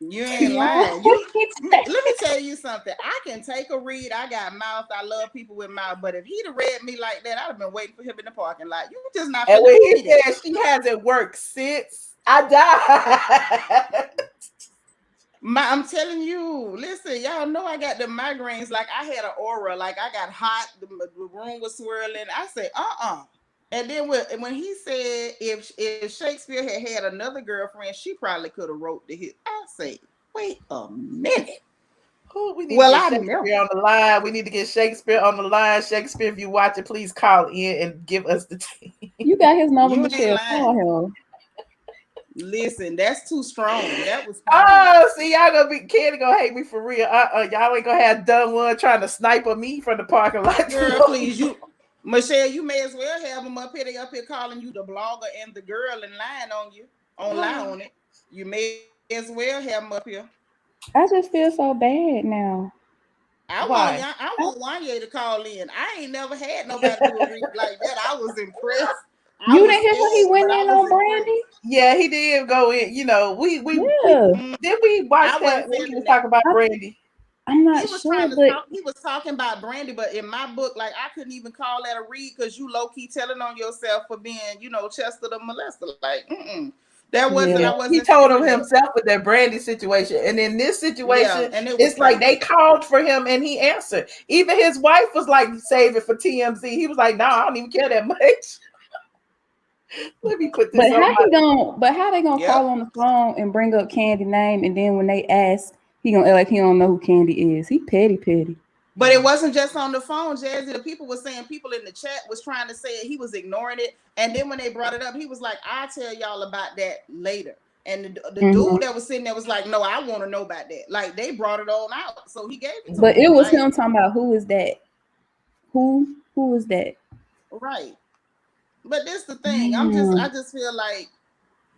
J: You ain't lying. Let me tell you something. I can take a read. I got mouth. I love people with mouth. But if he'd have read me like that, I'd have been waiting for him in the parking lot. You just not.
A: And when he said she hasn't worked since I died.
J: I'm telling you. Listen, y'all know I got the migraines. Like I had an aura. Like I got hot. The room was swirling. I said, And then when he said if Shakespeare had another girlfriend, she probably could have wrote the hit. I say, wait a minute.
A: We need to get Shakespeare on the line. We need to get Shakespeare on the line. Shakespeare, if you watch it, please call in and give us the team.
K: You got his number, Michelle. Call him.
J: Listen, that's too strong. That was
A: see, y'all Kandi gonna hate me for real. Y'all ain't gonna have done one trying to sniper me from the parking lot.
J: Girl, please, Michelle, you may as well have them up here. They up here calling you the blogger and the girl and lying on you, lie on it. You may as well have them up here.
K: I just feel so bad now.
J: I want Wanya to call in. I ain't never had nobody do a read like that. I was impressed.
K: You didn't hear when he went in on Brandy?
A: Yeah, he did go in. You know, we watch that when he was talking about Brandy.
K: I'm not sure,
J: he was talking about Brandy, but in my book, like I couldn't even call that a read because you low key telling on yourself for being, you know, Chester the molester. Like, That wasn't.
A: Yeah.
J: I wasn't.
A: He told him
J: feeling that.
A: himself with that Brandy situation, and in this situation,
J: and it was
A: it's like they called for him and he answered. Even his wife was like, "Save it for TMZ." He was like, "No, I don't even care that much." Let me put this.
K: But how they gonna call on the phone and bring up Kandi name, and then when they ask, he gonna act like he don't know who Kandi is? He petty.
J: But it wasn't just on the phone, Jazzy. The people were saying, people in the chat was trying to say it. He was ignoring it. And then when they brought it up, he was like, I'll tell y'all about that later. And the dude that was sitting there was like, no, I want to know about that. Like, they brought it on out. So he gave it to
K: But
J: him.
K: it was him talking about who is that? Who is that?
J: Right. But this the thing. I just feel like,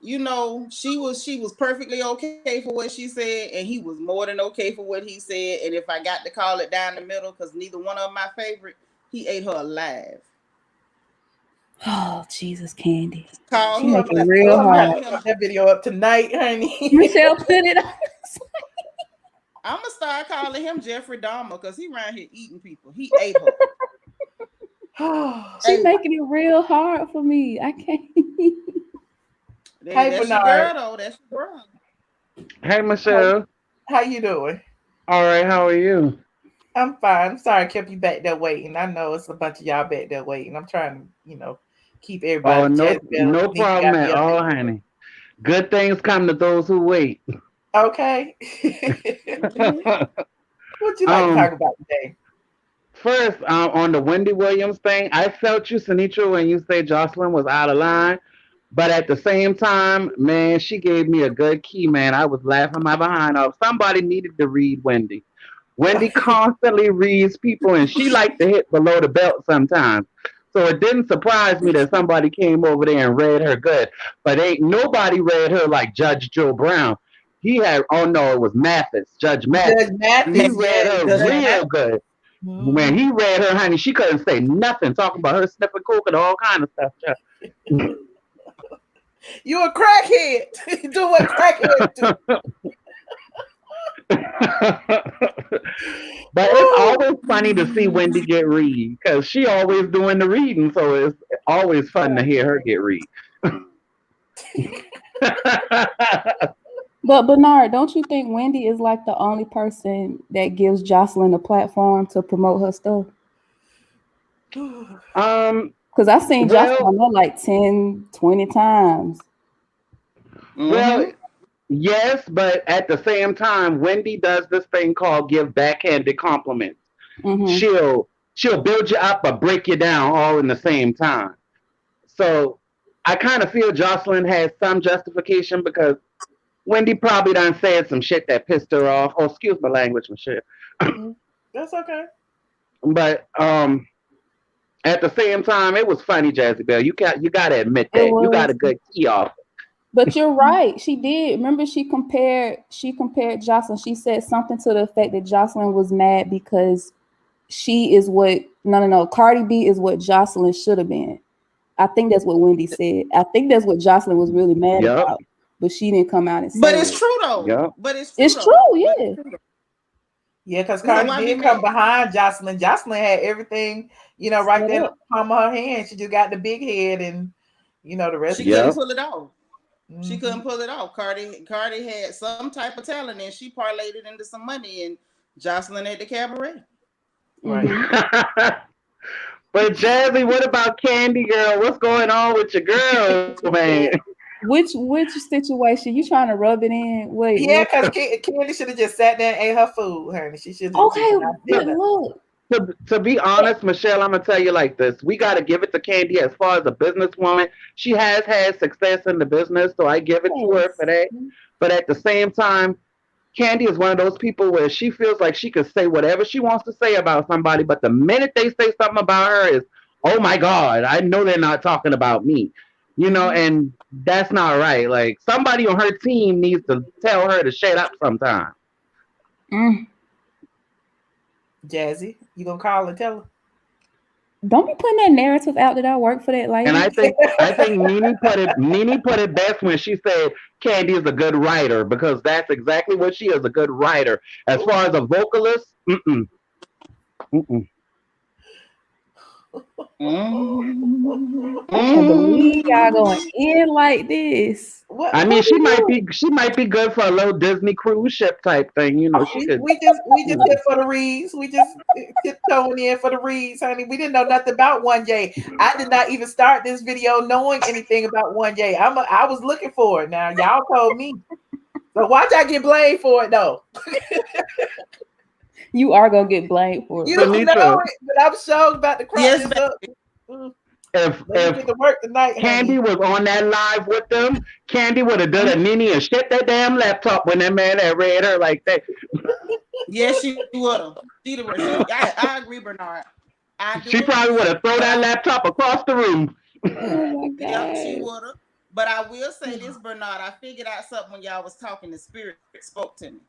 J: you know, she was perfectly okay for what she said, and he was more than okay for what he said. And if I got to call it down the middle, because neither one of them my favorite, he ate her alive.
K: Oh, Jesus, Kandi.
J: Call
K: she making it real hard.
A: That video up tonight, honey.
K: Michelle put it on.
J: I'm gonna start calling him Jeffrey Dahmer because he around here eating people. He ate her.
K: She making it real hard for me. I can't.
A: Hey,
J: that's
A: Bernard.
J: your girl, though. That's your girl.
P: Hey, Michelle.
A: How you doing?
P: All right. How are you?
A: I'm fine. I'm sorry I kept you back there waiting. I know it's a bunch of y'all back there waiting. I'm trying to, you know, keep everybody.
P: Oh, no problem at all, honey. Good things come to those who wait.
A: Okay. What you like to talk about today?
P: First, on the Wendy Williams thing, I felt you, Sinitra, when you say Joseline was out of line. But at the same time, man, she gave me a good key, man. I was laughing my behind off. Somebody needed to read Wendy. Wendy constantly reads people, and she liked to hit below the belt sometimes. So it didn't surprise me that somebody came over there and read her good. But ain't nobody read her like Judge Joe Brown. He had, it was Mathis, Judge Mathis. He read her real good. When he read her, honey, she couldn't say nothing, talking about her sniffing coke and all kind of stuff.
A: You a crackhead. You do what crackheads do.
P: But it's always funny to see Wendy get read because she always doing the reading, so it's always fun to hear her get read.
K: But Bernard, don't you think Wendy is like the only person that gives Joseline a platform to promote her stuff? Because I've seen Joseline there like 10, 20 times.
P: Well, yes, but at the same time, Wendy does this thing called give backhanded compliments. She'll build you up or break you down all in the same time. So I kind of feel Joseline has some justification because Wendy probably done said some shit that pissed her off. Oh, excuse my language, Michelle.
A: That's okay.
P: But at the same time, it was funny, Jazzy Bell. You got to admit that you got a good key off.
K: But you're right. She did. Remember, she compared Joseline. She said something to the effect that Joseline was mad because she is what Cardi B is what Joseline should have been. I think that's what Wendy said. I think that's what Joseline was really mad about. But she didn't come out and say
J: But it's true though.
P: Yep.
J: But
K: it's true, yeah.
A: Yeah, because Cardi did come behind Joseline. Joseline had everything, right there in the palm of her hand. She just got the big head and the rest.
J: She couldn't pull it off. She couldn't pull it off. Cardi had some type of talent and she parlayed it into some money, and Joseline at the cabaret.
A: Right.
P: But Jazzy, what about Kandi girl? What's going on with your girl, man?
K: Which situation? You trying to rub it in? Wait.
A: Yeah, because Kandi should have just sat there and ate her food, honey. She should have.
K: Okay, but look.
P: To be honest, Michelle, I'm gonna tell you like this. We gotta give it to Kandi as far as a businesswoman. She has had success in the business, so I give it to her for that. But at the same time, Kandi is one of those people where she feels like she could say whatever she wants to say about somebody, but the minute they say something about her is, oh my God, I know they're not talking about me. And that's not right. Like, somebody on her team needs to tell her to shut up sometime.
A: Jazzy, you gonna call and tell her?
K: Don't be putting that narrative out that I work for that lady.
P: And I think Nene put it best when she said Kandi is a good writer, because that's exactly what she is, a good writer. As far as a vocalist,
K: I can't believe y'all going in like this.
P: I mean, she might be good for a little Disney cruise ship type thing. You know, she could.
A: We just did for the reads. We just tiptoeing in for the reads, honey. We didn't know nothing about Wanya. I did not even start this video knowing anything about Wanya. I was looking for it. Now y'all told me. So why'd y'all get blamed for it though?
K: You are gonna get blamed for it.
A: You don't know it, but I'm sure about to cross this up.
P: If Kandi was on that live with them, Kandi would have done a Nene and shut that damn laptop when that man had read her like that.
J: Yes, she would have. I agree, Bernard.
P: She probably would have thrown that laptop across the room.
K: Oh my God.
J: Yeah, she would have. But I will say this, Bernard. I figured out something when y'all was talking. The spirit spoke to me.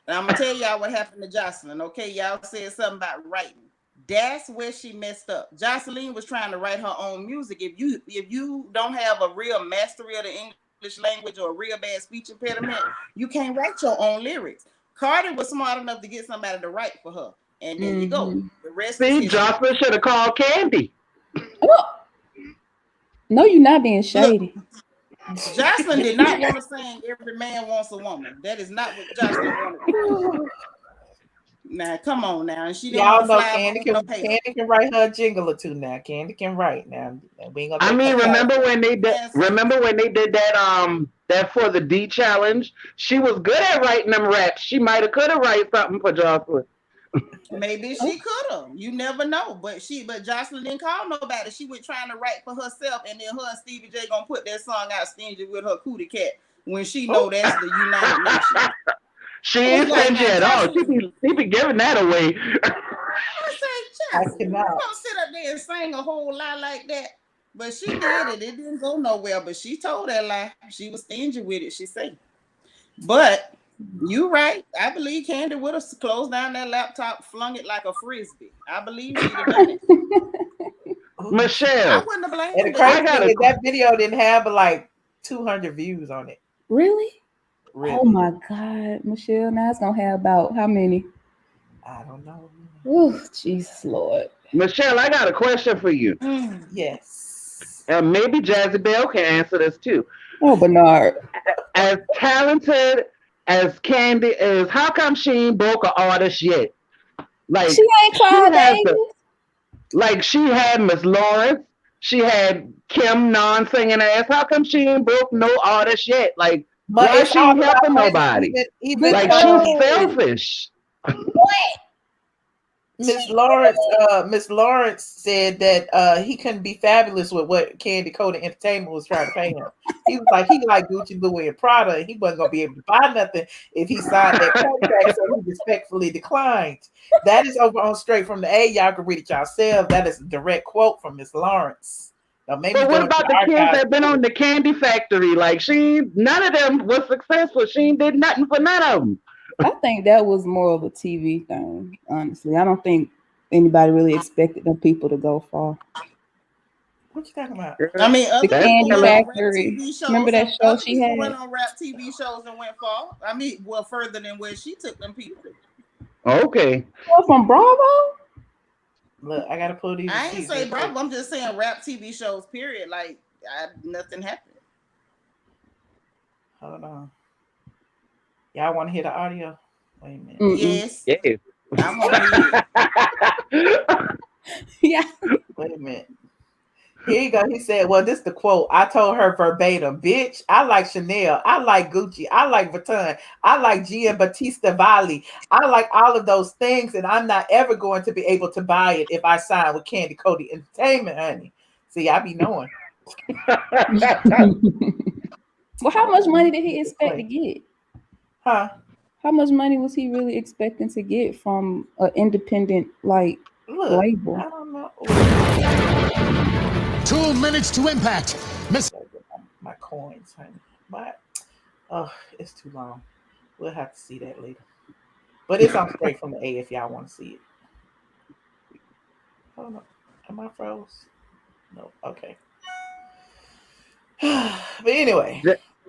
J: And I'm gonna tell y'all what happened to Joseline. Okay, y'all said something about writing. That's where she messed up. Joseline was trying to write her own music. If you don't have a real mastery of the English language or a real bad speech impediment, you can't write your own lyrics. Cardi was smart enough to get somebody to write for her, and there you go. The rest.
P: See, Joseline should have called Kandi.
K: No, you're not being shady.
J: Joseline did not want to sing "Every Man Wants a Woman." That is not what Joseline wanted. Now, come on now. And she didn't
A: Y'all know Kandi can write her a jingle or two now. Kandi can write now. We ain't gonna
P: remember when they did that for the D challenge? She was good at writing them raps. She might have could have written something for Joseline.
J: Maybe she could have. You never know. But Joseline didn't call nobody. She was trying to write for herself, and then her and Stevie J gonna put that song out stingy with her cootie cat when she know that's the United Nations.
P: She ain't stingy at all. She be giving that away.
J: I say, you don't sit up there and sing a whole lie like that. But she did it. It didn't go nowhere. But she told that lie. She was stingy with it, she said. But you right. I believe Kandi would have closed down that laptop, flung it like a frisbee. I believe she'd have done it.
P: Michelle.
J: I wouldn't have blamed
A: her. And the crazy thing is that video didn't have like 200 views on it.
K: Really?
A: Really?
K: Oh my God, Michelle. Now it's gonna have about how many?
A: I don't know.
K: Oh, Jesus Lord.
P: Michelle, I got a question for you.
A: Yes.
P: And maybe Jazzy Bell can answer this too.
K: Oh, Bernard.
P: As talented as Kandi is, how come she ain't broke an artist yet? Like
K: she ain't called
P: like she had Miss Lawrence, she had Kim non singing ass. How come she ain't broke no artist yet? Like why she ain't helping nobody?
A: Even
P: like she's selfish.
A: Miss Lawrence said that he couldn't be fabulous with what Kandi Cody Entertainment was trying to pay him. He was like, he liked Gucci, Louis, and Prada, and he wasn't gonna be able to buy nothing if he signed that contract, so he respectfully declined. That is over on Straight from the A. Y'all can read it yourself. That is a direct quote from Miss Lawrence. Now, maybe
P: but what about the kids that been on the Candy Factory? Like none of them was successful. She ain't did nothing for none of them.
K: I think that was more of a TV thing, honestly. I don't think anybody really expected them people to go far.
A: What you talking about?
J: I mean,
K: the Candy Factory. Remember that show she had?
J: Went on rap TV shows and went far. I mean, well, further than where she took them people.
P: Okay.
K: Well, from Bravo?
A: Look, I gotta pull these.
J: I ain't say Bravo. I'm just saying rap TV shows. Period. Like nothing happened.
A: Hold on. Y'all want to hear the audio? Wait a minute.
J: Yes.
P: Yes.
J: I want to hear it.
K: Yeah.
A: Wait a minute. Here you go. He said, well, this is the quote. I told her verbatim, bitch, I like Chanel. I like Gucci. I like Vuitton. I like Giambattista Valli. I like all of those things, and I'm not ever going to be able to buy it if I sign with Kandi Cody Entertainment, honey. See, I be knowing.
K: Well, how much money did he expect to get?
A: Huh?
K: How much money was he really expecting to get from an independent label?
A: I don't know.
Q: 2 minutes to impact.
A: My coins, honey. But it's too long. We'll have to see that later. But it's on Straight from the A if y'all want to see it. Hold on. Am I froze? No. Okay. But anyway.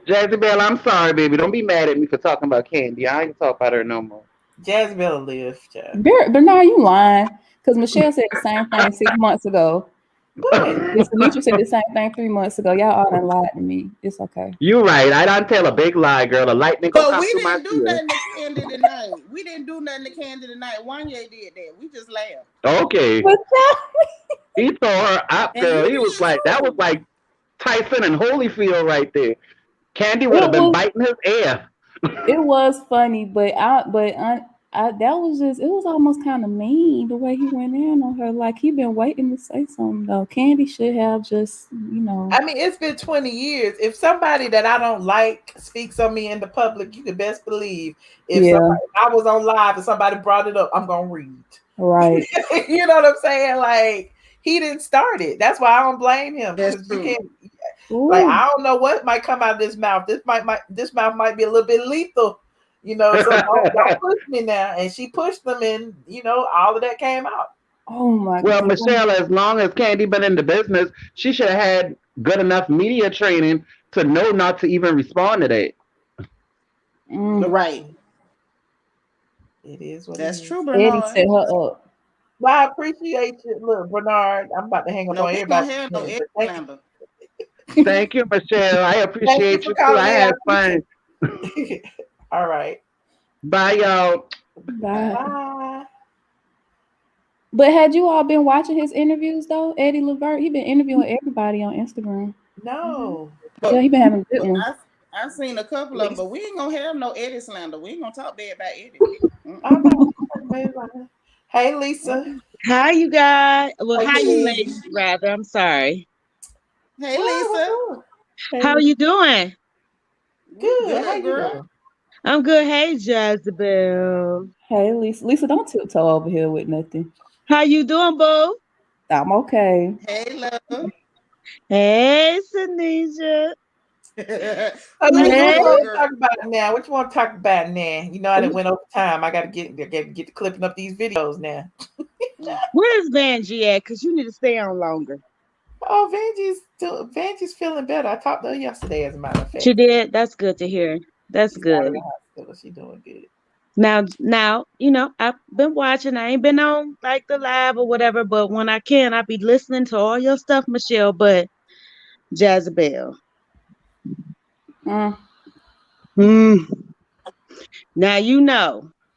P: Jazzy Bell, I'm sorry, baby. Don't be mad at me for talking about Kandi. I ain't talk about her no more.
A: Jazzy Bell live, child.
K: Bernard, you lying. Because Michelle said the same thing 6 months ago. Miss Anitra said the same thing 3 months ago. Y'all all done lied to me. It's okay.
P: You right. I done tell a big lie, girl. The lightning gonna
J: But
P: come
J: we
P: through my
J: didn't do
P: field.
J: nothing to Kandi tonight. We didn't do nothing to Kandi tonight. Wanya did that. We just laughed.
P: Okay. He saw her out,
J: And
P: girl.
J: you
P: He was
J: did
P: like, that was
J: too.
P: like Tyson and Holyfield right there. Kandi would have been biting his ear.
K: It was funny, but that was just, it was almost kind of mean the way he went in on her. Like he been waiting to say something though. Kandi should have just,
A: I mean, it's been 20 years. If somebody that I don't like speaks on me in the public, you can best believe if I was on live and somebody brought it up, I'm gonna read.
K: Right.
A: You know what I'm saying? Like he didn't start it. That's why I don't blame him.
J: That's
A: You
J: true.
A: can't, like I don't know what might come out of this mouth. This mouth might be a little bit lethal. So don't push me now. And she pushed them, and all of that came out.
K: Oh my
P: Well,
K: God.
P: Michelle, as long as Kandi been in the business, she should have had good enough media training to know not to even respond to that.
J: Right.
A: It is what
J: That's
A: it is.
J: true, Bernard.
K: Eddie set her up.
A: Well, I appreciate you. Look, Bernard, I'm about to hang up on everybody.
P: Thank you, Michelle. I appreciate you too. I had fun.
A: All right.
P: Bye, y'all.
K: Bye. But had you all been watching his interviews though? Eddie Levert, he been interviewing everybody on Instagram.
A: No.
K: Yeah, he been having good ones.
J: I've seen a couple of them, but we ain't gonna have no Eddie slander. We ain't gonna talk bad about Eddie.
A: Hey, Lisa.
Q: Hi, you guys. Well,
A: Hey.
Q: hi, you ladies, rather. I'm sorry.
J: Hey, Lisa.
Q: How are you doing?
A: Good. How you doing?
Q: I'm good. Hey, Jezebel.
K: Hey, Lisa. Lisa, don't tiptoe over here with nothing.
Q: How you doing, boo?
K: I'm okay.
J: Hey, love.
Q: Hey, Sanisha.
A: What you want to talk about now? What you want to talk about now? You know I done went over time. I gotta get to clipping up these videos now.
Q: Where's Vanjie at? Because you need to stay on longer.
A: Oh, Vanjie's feeling better. I talked to her yesterday, as a matter of fact.
Q: She did? That's good to hear. That's
A: She's out of
Q: good.
A: the hospital. She doing good.
Q: Now, I've been watching. I ain't been on like the live or whatever, but when I can, I be listening to all your stuff, Michelle. But Jezebel. Now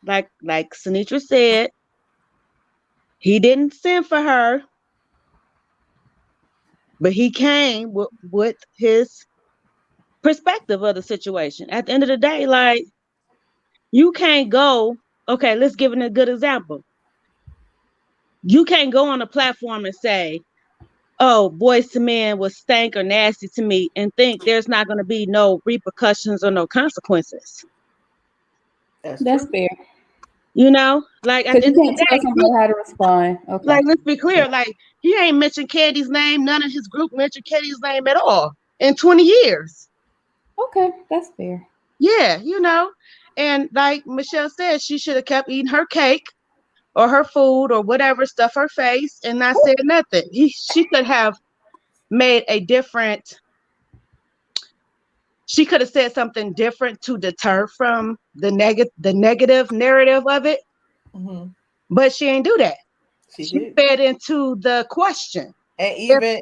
Q: like Sinitra said, he didn't send for her, but he came with his perspective of the situation. At the end of the day, like, you can't go, okay, let's give it a good example. You can't go on a platform and say, oh, Boyz II Men was stank or nasty to me, and think there's not going to be no repercussions or no consequences.
K: That's fair.
Q: Like at the end of the
K: tell
Q: day,
K: somebody how to respond. Okay.
Q: Like, let's be clear. Like, he ain't mentioned Kandi's name. None of his group mentioned Kandi's name at all in 20 years.
K: Okay, that's fair.
Q: Yeah, and like Michelle said, she should have kept eating her cake or her food or whatever, stuff her face, and not said nothing. She could have made a different. She could have said something different to deter from the negative narrative of it, but she ain't do that. She fed into the question,
A: and even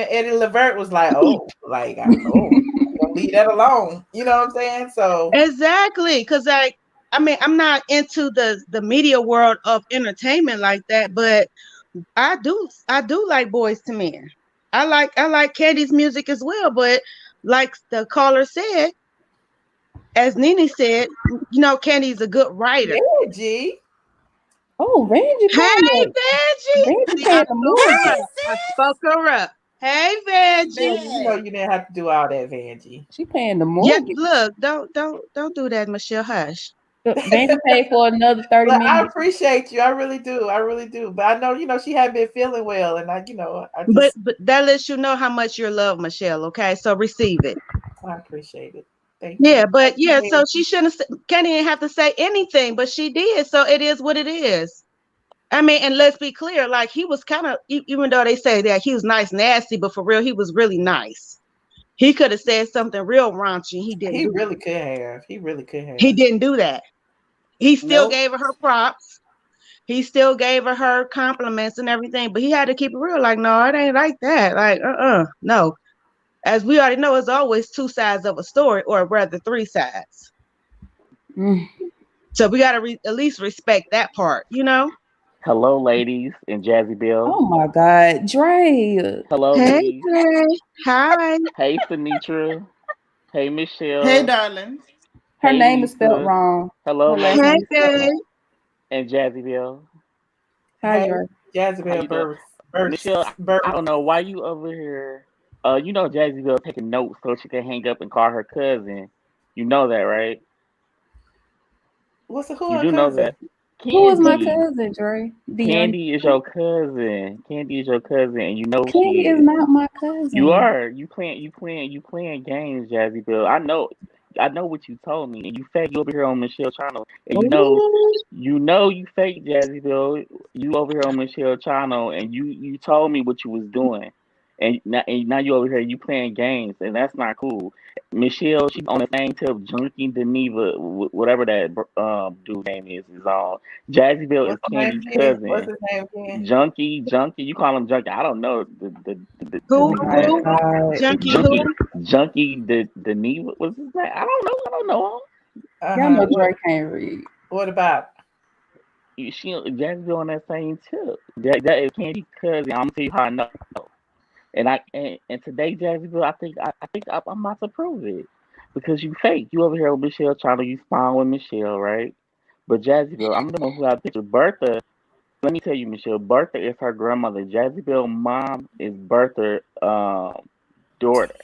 A: Eddie Levert was like, "Oh, like, don't leave that alone." You know what I'm saying? So
Q: exactly, because I'm not into the media world of entertainment like that, but I do like Boyz II Men. I like Kandi's music as well, but like the caller said, as Nene said, Kandi's a good writer.
A: Vanjie.
K: Oh, Vanjie.
Q: Hey, Vanjie. I spoke her up. Hey, Vanjie.
A: You didn't have to do all that, Vanjie.
K: She paying the mortgage.
Q: Yeah, look, don't do that, Michelle. Hush.
K: Vanjie paid for another 30 minutes.
A: I appreciate you. I really do. But I know, she hadn't been feeling well, and I just.
Q: But that lets you know how much you're loved, Michelle. Okay, so receive it.
A: I appreciate it. Thank you.
Q: Yeah, but yeah, so she shouldn't. Kandi didn't have to say anything, but she did. So it is what it is. I mean, and let's be clear. Like, he was kind of, even though they say that he was nice, nasty, but for real, he was really nice. He could have said something real raunchy. He didn't.
A: He really could have.
Q: He didn't do that. He still gave her props. he still gave her compliments and everything, but he had to keep it real. Like, no, it ain't like that. Like, no. As we already know, it's always two sides of a story, or rather three sides. So we gotta at least respect that part, you know.
R: Hello, ladies and Jazzy Bill.
K: Oh my God, Dre.
R: Hello,
Q: Hey,
R: ladies.
Q: Dre. Hi.
R: Hey, Sinitra. Hey, Michelle.
J: Hey, darling.
K: Her
R: Hey,
K: name is spelled
R: Lisa.
K: wrong.
R: Hello,
K: Her last
Q: Hey,
K: name is spelled
Q: babe.
K: wrong.
R: and Jazzy Bill.
K: Hi,
A: Hey,
K: Dre.
R: How
A: Jezebel
R: you doing?
A: Burruss.
R: Michelle, I don't know why you over here. You know Jazzy Bill taking notes so she can hang up and call her cousin. You know that, right?
A: Who
R: You
A: her
R: do know
A: cousin?
R: that.
K: Who is my
R: Candy.
K: cousin, Dre? Dion.
R: Candy is your cousin. Candy is your cousin, and you know who she
K: Candy is
R: is.
K: not my
R: You
K: cousin.
R: are. You playing games, Jazzy Bill. I know what you told me, and you fake. You over here on Michelle's channel, and you know you fake, Jazzy Bill. You over here on Michelle's channel, and you told me what you was doing, and now you over here you playing games, and that's not cool. Michelle, she on the same tip, junkie Dineva, whatever that dude name is on. Jazzy Bill is
A: What's his
R: Candy's
A: name again? What's
R: cousin.
A: his name again?
R: Junkie. You call him Junkie. I don't know the
Q: Who?
R: name.
Q: Junkie who?
R: Junkie the knee. What's his name? I don't know.
K: Y'all know Dre can't read.
A: What about?
R: She Jazzy on that same tip. That is Candy's cousin. I'm gonna tell you how I know. And today, Jazzy Bill, I think I'm about to prove it because you fake. You over here with Michelle trying to you spawn with Michelle, right? But Jazzy Bill, I'm the one who got a picture. Bertha. Let me tell you, Michelle. Bertha is her grandmother. Jazzy Bill's mom is Bertha's daughter,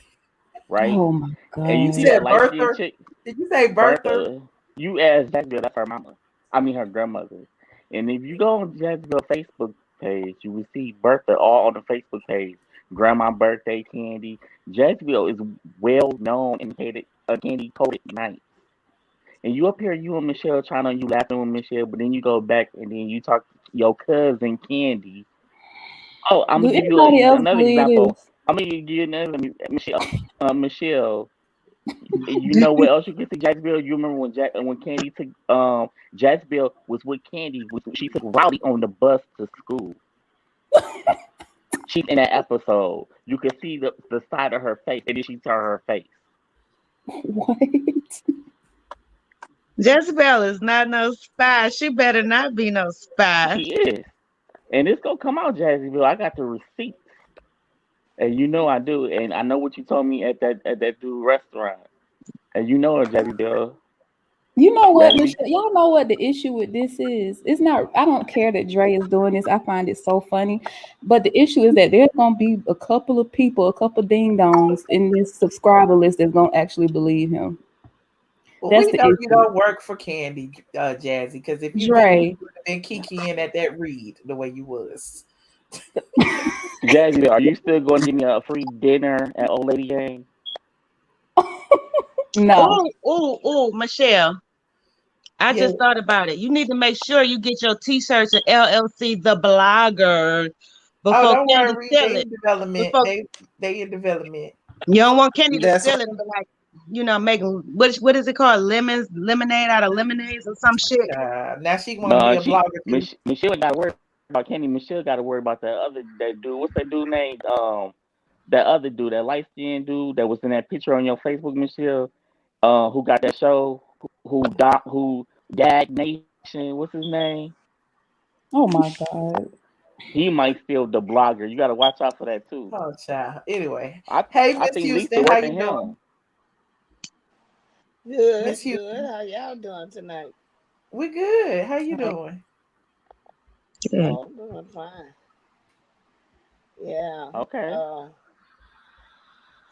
R: right?
K: Oh my
R: And you
K: God.
R: see that light skinned chick?
A: Did you say Bertha?
R: Bertha. You ask Jazzy Bill, that's her mama. I mean her grandmother. And if you go on Jazzy Bill's Facebook page, you will see Bertha all on the Facebook page. Grandma birthday candy. Jazzy Bill is well known and hated candy coated night. And you up here, you and Michelle trying to you laughing with Michelle, but then you go back and then you talk to your cousin Candy. Oh, I'm
K: Do
R: gonna give you
K: anybody else
R: another
K: believe
R: example.
K: this?
R: I'm gonna give you another Michelle. Michelle, you know what else you can see? Jacksonville. You remember when Candy took Jacksonville was with Candy. She took Rowdy on the bus to school. She's in that episode. You can see the side of her face, and then she turned her face.
K: What?
Q: Jezebel is not no spy. She better not be no spy.
R: She is, and it's gonna come out, Jacksonville. I got the receipts, and you know I do, and I know what you told me at that dude restaurant, and you know it, Jacksonville.
K: You know what,
R: That'll be
K: Michelle? Y'all know what the issue with this is? It's not, I don't care that Dre is doing this. I find it so funny. But the issue is that there's going to be a couple of people, a couple ding dongs in this subscriber list that's going to actually believe him.
A: Well,
K: That's
A: we
K: the
A: know
K: issue.
A: you don't work for Candy, Jazzy, because if you
K: Dre.
A: did, you would have been kikiing at that read the way you was.
R: Jazzy, are you still going to give me a free dinner at Old Lady Gang?
K: No.
Q: Oh, Michelle. I just thought about it. You need to make sure you get your t-shirts at LLC The Blogger before
A: Don't
Q: Candy
A: worry,
Q: steal
A: they
Q: it.
A: in development.
Q: Before,
A: They in development.
Q: you don't want Candy to
J: That's
Q: steal it and be like, making what is it called? Lemonade out of lemonades or some shit.
A: Now she want to
R: No,
A: be a blogger too.
R: Michelle got to worry about Candy. Michelle got to worry about that dude. What's that dude named? That other dude, that light skinned dude that was in that picture on your Facebook, Michelle. Who got that show? Who Gag Nation? What's his name?
K: Oh my God.
R: He might steal the blogger. You got to watch out for that too.
A: Oh, child. Anyway,
R: I
A: Miss
R: think
A: Houston,
R: Lisa
A: how
R: worse
A: you
R: than
A: doing?
R: him.
F: Good,
A: Miss
F: good.
A: Houston,
F: How y'all doing tonight?
A: we good. How you doing?
F: Oh, I'm doing fine. Yeah.
R: Okay.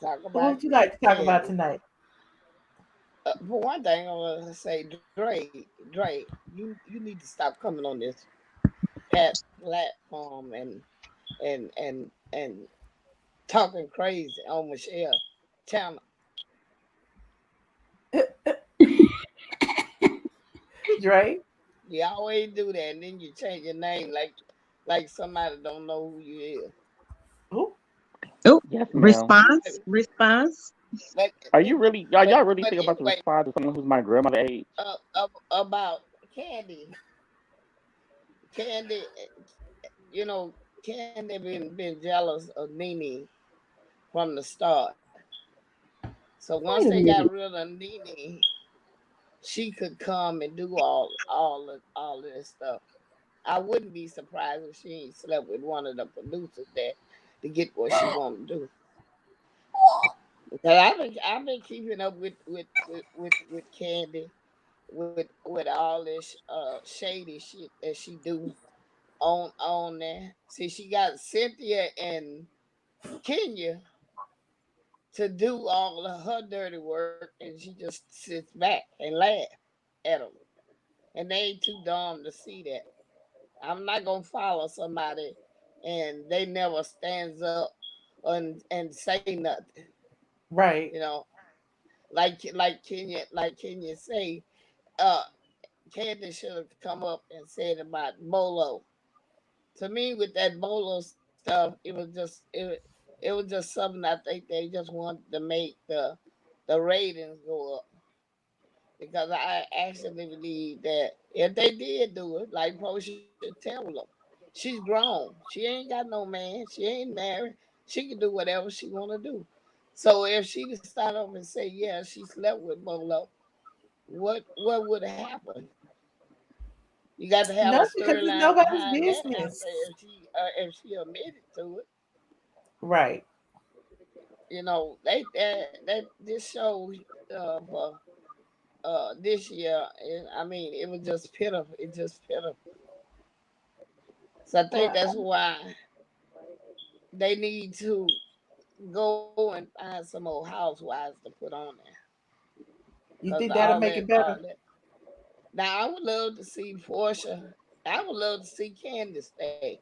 F: Talk
A: What
F: about
A: would you like to talk about
F: Candy.
A: tonight?
F: For one thing, I want to say, Dre, you need to stop coming on this platform and talking crazy on Michelle channel.
A: Dre?
F: You always do that, and then you change your name like somebody don't know who you is.
A: Who?
Q: Oh,
R: Yes, ma'am.
Q: Response.
R: Are you really? Y'all really think about to respond to someone who's my grandmother age?
F: About Candy.
S: Kandi, you know, Kandi been jealous of Nene from the start. So once
K: Wait a
S: they got
K: minute.
S: rid of Nene, she could come and do all this stuff. I wouldn't be surprised if she ain't slept with one of the producers there to get what she want to do. Because I've been keeping up with Kandi with all this shady shit that she do on there. See, she got Cynthia and Kenya to do all of her dirty work, and she just sits back and laugh at them. And they ain't too dumb to see that. I'm not gonna follow somebody and they never stands up and say nothing.
A: Right.
S: You know, like Kenya say, Candace should have come up and said about Bolo. To me, with that Bolo stuff, it was just something I think they just wanted to make the ratings go up. Because I actually believe that if they did do it, like Portia tell them, she's grown. She ain't got no man. She ain't married. She can do whatever she want to do. So if she start up and say, yeah, she slept with Bolo, what would have happened? You got to have a
A: Nothing, because it's
S: storyline
A: nobody's
S: behind that
A: business.
S: after if she admitted to it.
A: Right.
S: You know, that this show for this year, I mean, it was just pitiful. It just pitiful. So I think that's why they need to go and find some old housewives to put on there.
A: You
S: Cause
A: think that'll make it better?
S: Now I would love to see Portia. I would love to see Kandi stay,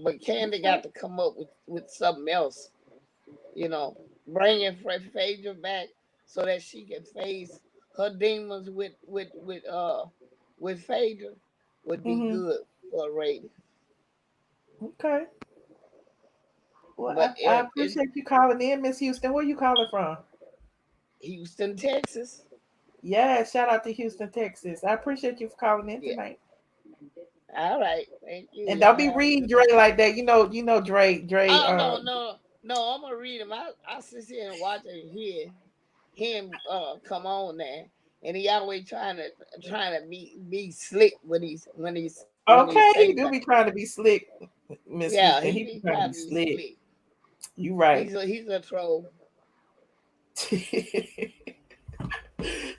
S: but Kandi got to come up with something else. You know, bringing Phaedra back so that she can face her demons with Phaedra would be
A: Mm-hmm.
S: good for a rating.
A: Okay. Well,
S: But
A: I
S: if
A: appreciate you calling in, Miss Houston. Where you calling from?
S: Houston, Texas.
A: Yeah, shout out to Houston, Texas. I appreciate you for calling in
S: Yeah.
A: tonight.
S: All right, thank you.
A: And don't be
S: Y'all have a
A: reading
S: good
A: Dre
S: night.
A: like that. You know Dre.
S: Oh no! I'm gonna read him. I sit here and watch and hear him come on there, and he always trying to be slick when he
A: Okay,
S: say
A: he do
S: something.
A: be trying to be slick, Miss
S: Yeah,
A: Houston.
S: he
A: He be
S: be
A: trying to
S: trying
A: be
S: to be
A: slick.
S: slick.
A: You right.
S: He's a troll.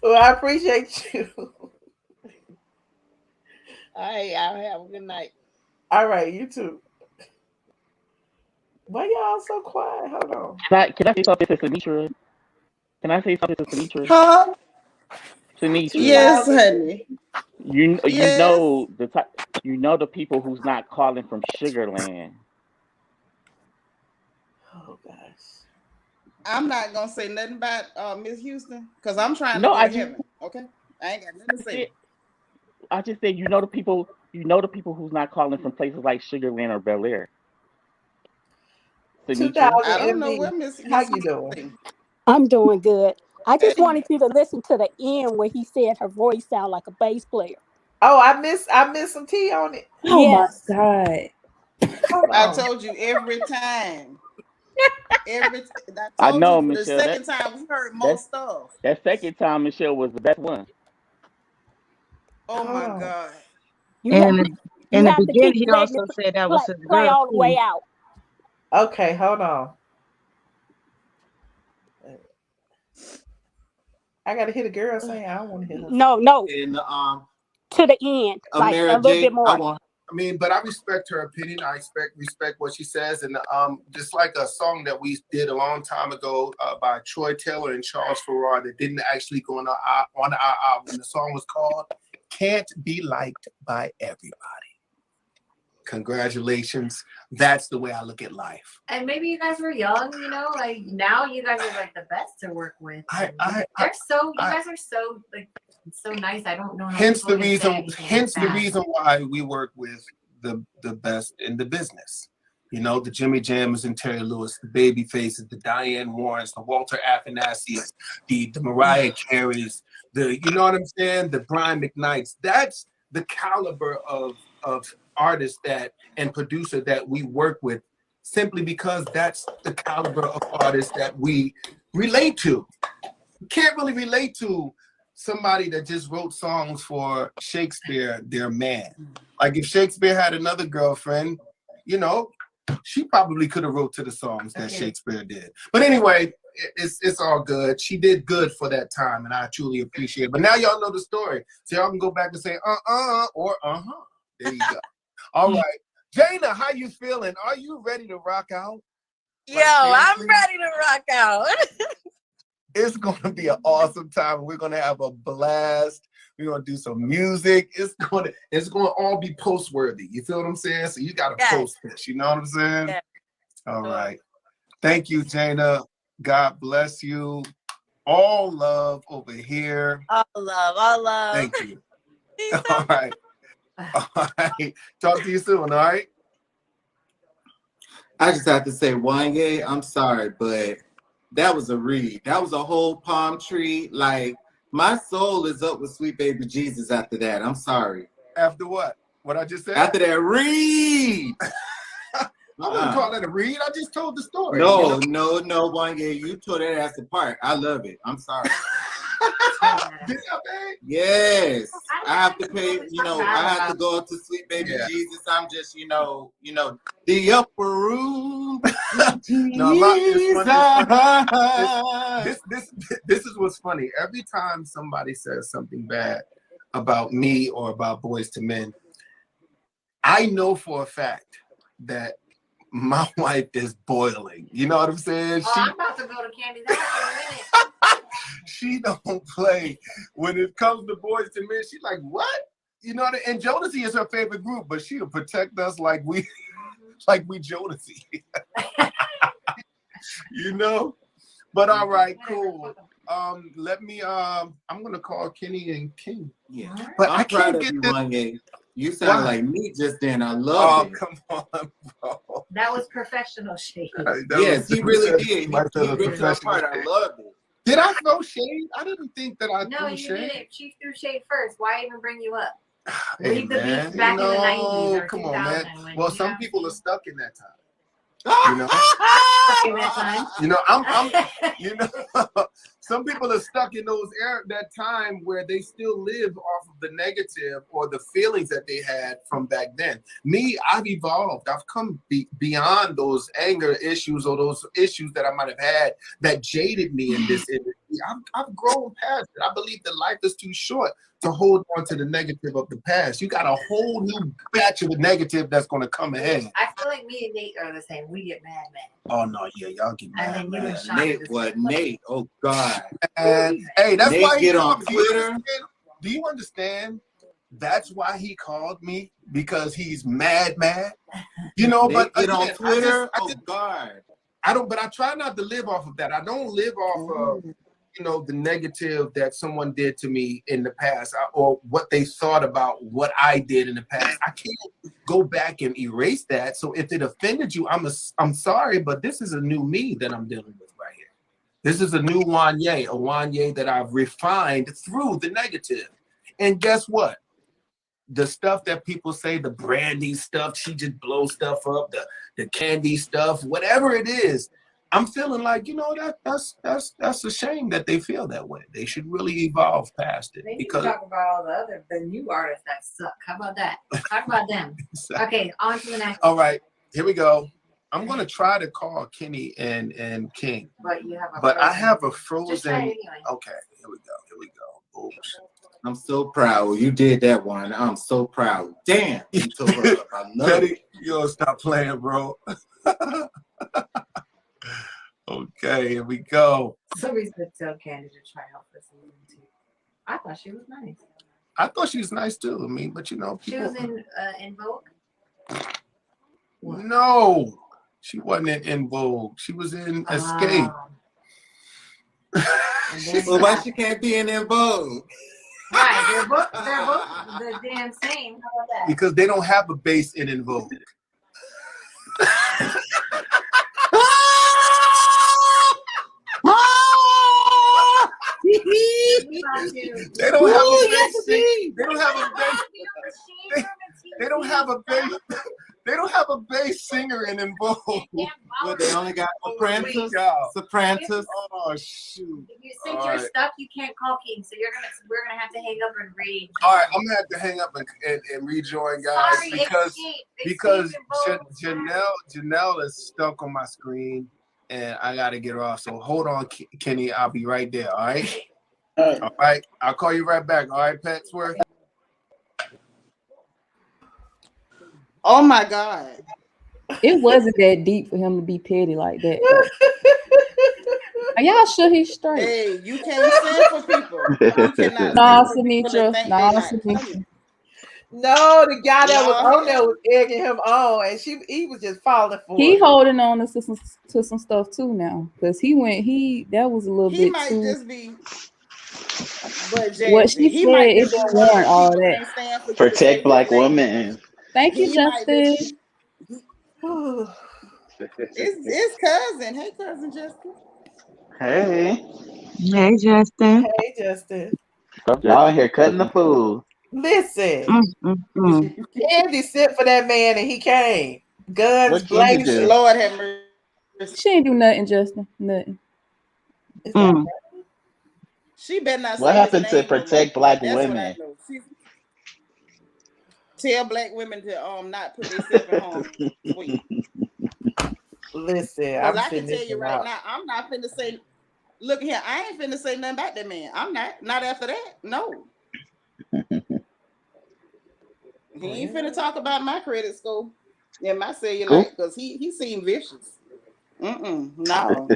A: Well, I appreciate you.
S: All right, y'all have a good night.
A: All right, you too. Why y'all so quiet? Hold on.
R: Can I say something to Sinitra? Can I say something to Sinitra?
J: Huh?
A: Too
R: Sinitra,
J: Yes,
A: loud.
J: honey.
R: you
J: Yes.
R: know the type, you know the people who's not calling from Sugarland.
A: Oh gosh.
J: I'm not gonna say nothing about Miss Houston because I'm trying to
R: No,
J: go to heaven. Okay, I ain't got nothing to say.
R: I just said you know the people. You know the people who's not calling from places like Sugarland or Bel Air. Sinitra.
A: 2000
J: I don't know
A: MD.
J: where Miss
A: How you doing?
J: Houston.
T: I'm doing good. I just wanted you to listen to the end where he said her voice sound like a bass player.
A: Oh, I missed some tea on it.
K: Oh my
T: Yes.
K: God.
A: Hold
J: I
A: on.
J: told you every time. I
R: I
J: told
R: know,
J: you the
R: Michelle.
J: second time we heard more stuff.
R: That second time, Michelle was the best one.
J: Oh
A: Hold
J: my
A: on.
J: God.
T: You have,
Q: In the
T: to
Q: beginning,
T: keep
Q: he
T: letting
Q: also
T: it
Q: said that was his
T: play
Q: girl
T: all the way
Q: too.
T: out.
A: Okay, hold on. I gotta hear the girl saying. I don't want to hear her.
T: No.
N: In
T: To the end, like a little bit more.
L: I mean, but I respect her opinion. I respect what she says, and just like a song that we did a long time ago by Troy Taylor and Charles Farrar that didn't actually go on our album. The song was called "Can't Be Liked by Everybody." Congratulations. That's the way I look at life.
O: And maybe you guys were young, you know, like now you guys are like the best to work with. You guys are so like so nice. I don't know how
L: Hence the
O: people can say anything bad.
L: reason why we work with the best in the business. You know, the Jimmy Jammers and Terry Lewis, the Baby Faces, the Diane Warrens, the Walter Afanasius, the Mariah Careys, you know what I'm saying? The Brian McKnights. the caliber of artists that and producer that we work with, simply because that's the caliber of artists that we relate to. You can't really relate to somebody that just wrote songs for Shakespeare, their man. Like if Shakespeare had another girlfriend, you know, she probably could have wrote to the songs that Shakespeare did. But anyway, it's all good. She did good for that time, and I truly appreciate it. But now y'all know the story, so y'all can go back and say or There you go. All right, Jana, how you feeling? Are you ready to rock out?
F: Yo, I'm ready to rock out.
L: It's gonna be an awesome time. We're gonna have a blast. We're gonna do some music. It's gonna all be post worthy. You feel what I'm saying? So you gotta post this. You know what I'm saying?
F: Yes.
L: All right. Thank you, Jana. God bless you. All love over here.
F: All love, all love.
L: Thank you. All right. All right. Talk to you soon. All right.
N: I just have to say, Wanya, I'm sorry, but that was a read. That was a whole palm tree. Like, my soul is up with Sweet Baby Jesus after that. I'm sorry.
L: After what? What I just said?
N: After that read.
L: I wouldn't call that a read. I just told the story.
N: No, Wanya, you tore that ass apart. I love it. I'm sorry. Yes, I have to pay. I have to go up to Sweet Baby Jesus. I'm just, the upper room.
L: This is what's funny. Every time somebody says something bad about me or about Boyz II Men, I know for a fact that my wife is boiling. You know what I'm saying?
O: I'm about to go to Candy's house in a minute.
L: She don't play. When it comes to Boyz II Men, she's like, what? You know, and Jodeci is her favorite group, but she'll protect us like we Jodeci. You know? But all right, cool. Let me I'm gonna call Kenny and King.
N: Yeah.
L: But
N: I'm
L: I
N: proud
L: can't
N: of
L: get
N: you,
L: this.
N: Wanya. You sound like me just then. I love it.
L: Come on, bro.
O: That was professional shade.
N: Yes, he really did. He ripped it apart. I loved it.
L: Did I throw shade? I didn't think that I
O: No,
L: threw
O: you
L: shade.
O: didn't. She threw shade first. Why even bring you up?
L: Hey,
O: Leave the
L: man,
O: beef back in the 90s or
L: come
O: 2000.
L: on, man. Well, some people are stuck in that time.
O: You know, stuck in that time.
L: You know, I'm you know, some people are stuck in that time where they still live off of the negative or the feelings that they had from back then. Me, I've evolved. I've come beyond those anger issues or those issues that I might have had that jaded me in this industry. I've grown past it. I believe that life is too short to hold on to the negative of the past. You got a whole new batch of the negative that's going to come ahead.
O: I feel like me and Nate are the same. We get mad.
L: Oh no, yeah, y'all get mad.
O: And then you and Sean
N: Nate, oh God.
L: And hey, that's
N: Nate
L: why he
N: get on
L: called me.
N: Twitter.
L: Do you understand? That's why he called me, because he's mad. You know,
N: Nate
L: but
N: get
L: again,
N: on Twitter.
L: I try not to live off of that. I don't live off of, you know, the negative that someone did to me in the past or what they thought about what I did in the past. I can't go back and erase that. So if it offended you, I'm sorry, but this is a new me that I'm dealing with right here. This is a new Wanya, a Wanya that I've refined through the negative. And guess what? The stuff that people say, the Brandy stuff, she just blows stuff up, the Kandi stuff, whatever it is, I'm feeling like, you know, that's a shame that they feel that way. They should really evolve past it.
O: They need
L: Because
O: to talk about all the new artists that suck. How about that? Talk about them. Okay, on to the next.
L: All right, here we go. I'm gonna try to call Kenny and King.
O: But you have
L: I have a frozen.
O: Just try it anyway.
L: Okay, here we go. Oops.
N: I'm so proud. You did that one. I'm so proud. Damn. You took her up. I love it.
L: You don't stop playing, bro. Okay, here we go.
O: Somebody's gonna tell Kandi to try out for season 2. I thought she was nice.
L: I thought she was nice too. I mean, but you know, people...
O: She was in Vogue.
L: No, she wasn't in Vogue. She was in Escape.
N: Well, why she can't be in Vogue?
O: Right, they're both the damn same. How about that?
L: Because they don't have a base in Vogue. They don't have a bass singer. They don't have a bass. They don't have a bass. They don't have a bass singer in them both.
N: But they only got sopranos.
L: Oh shoot!
O: If you think you're stuck, you can't call King. So we're gonna have to hang up and read.
L: All right, I'm gonna have to hang up and rejoin, guys, because Janelle is stuck on my screen, and I gotta get her off. So hold on, Kenny. I'll be right there. All right. All right. I'll call you right back. All right, Patsworth.
J: Oh my God.
K: It wasn't that deep for him to be petty like that. Are y'all sure he's straight?
J: Hey, you can't stand for people. You cannot
K: Nah,
J: stand for people that think
K: Nah,
J: they not
K: Sinitra.
A: No, the guy that was on there was egging him on, and he was just falling for
K: He
A: it.
K: holding on to some stuff too now, because that was a little
J: He
K: bit
J: might
K: too.
J: just be. But Jazzy,
K: What she
J: he
K: said,
J: might
K: it
J: just be
K: didn't
J: one of
K: warrant
J: them
K: all
J: people
K: that.
J: can't stand for you to
R: Protect
J: say
R: black
J: his name.
R: women.
K: Thank you,
J: He might
K: Justin.
J: It's cousin. Hey, cousin Justin.
R: Hey.
Q: Hey, Justin.
A: Hey, Justin.
R: Y'all here cutting the food.
A: Listen, Kandi sent for that man, and he came. Guns
R: What Kandi
A: blazing.
R: do?
J: Lord have mercy.
K: She ain't do nothing, Justin. Nothing.
J: She better not say
R: What
J: his
R: happened to
J: name no
R: protect
J: more.
R: black
J: That's what I
R: women?
J: know. Tell black women to not put themselves in harm's way.
A: Listen,
J: Because
A: I'm
J: I can
A: sitting
J: tell
A: this
J: you
A: one
J: right
A: out.
J: now, I'm not finna say. Look here, I ain't finna say nothing about that man. I'm not after that. No. He ain't finna talk about my credit score and my cellulite because he seemed vicious. No.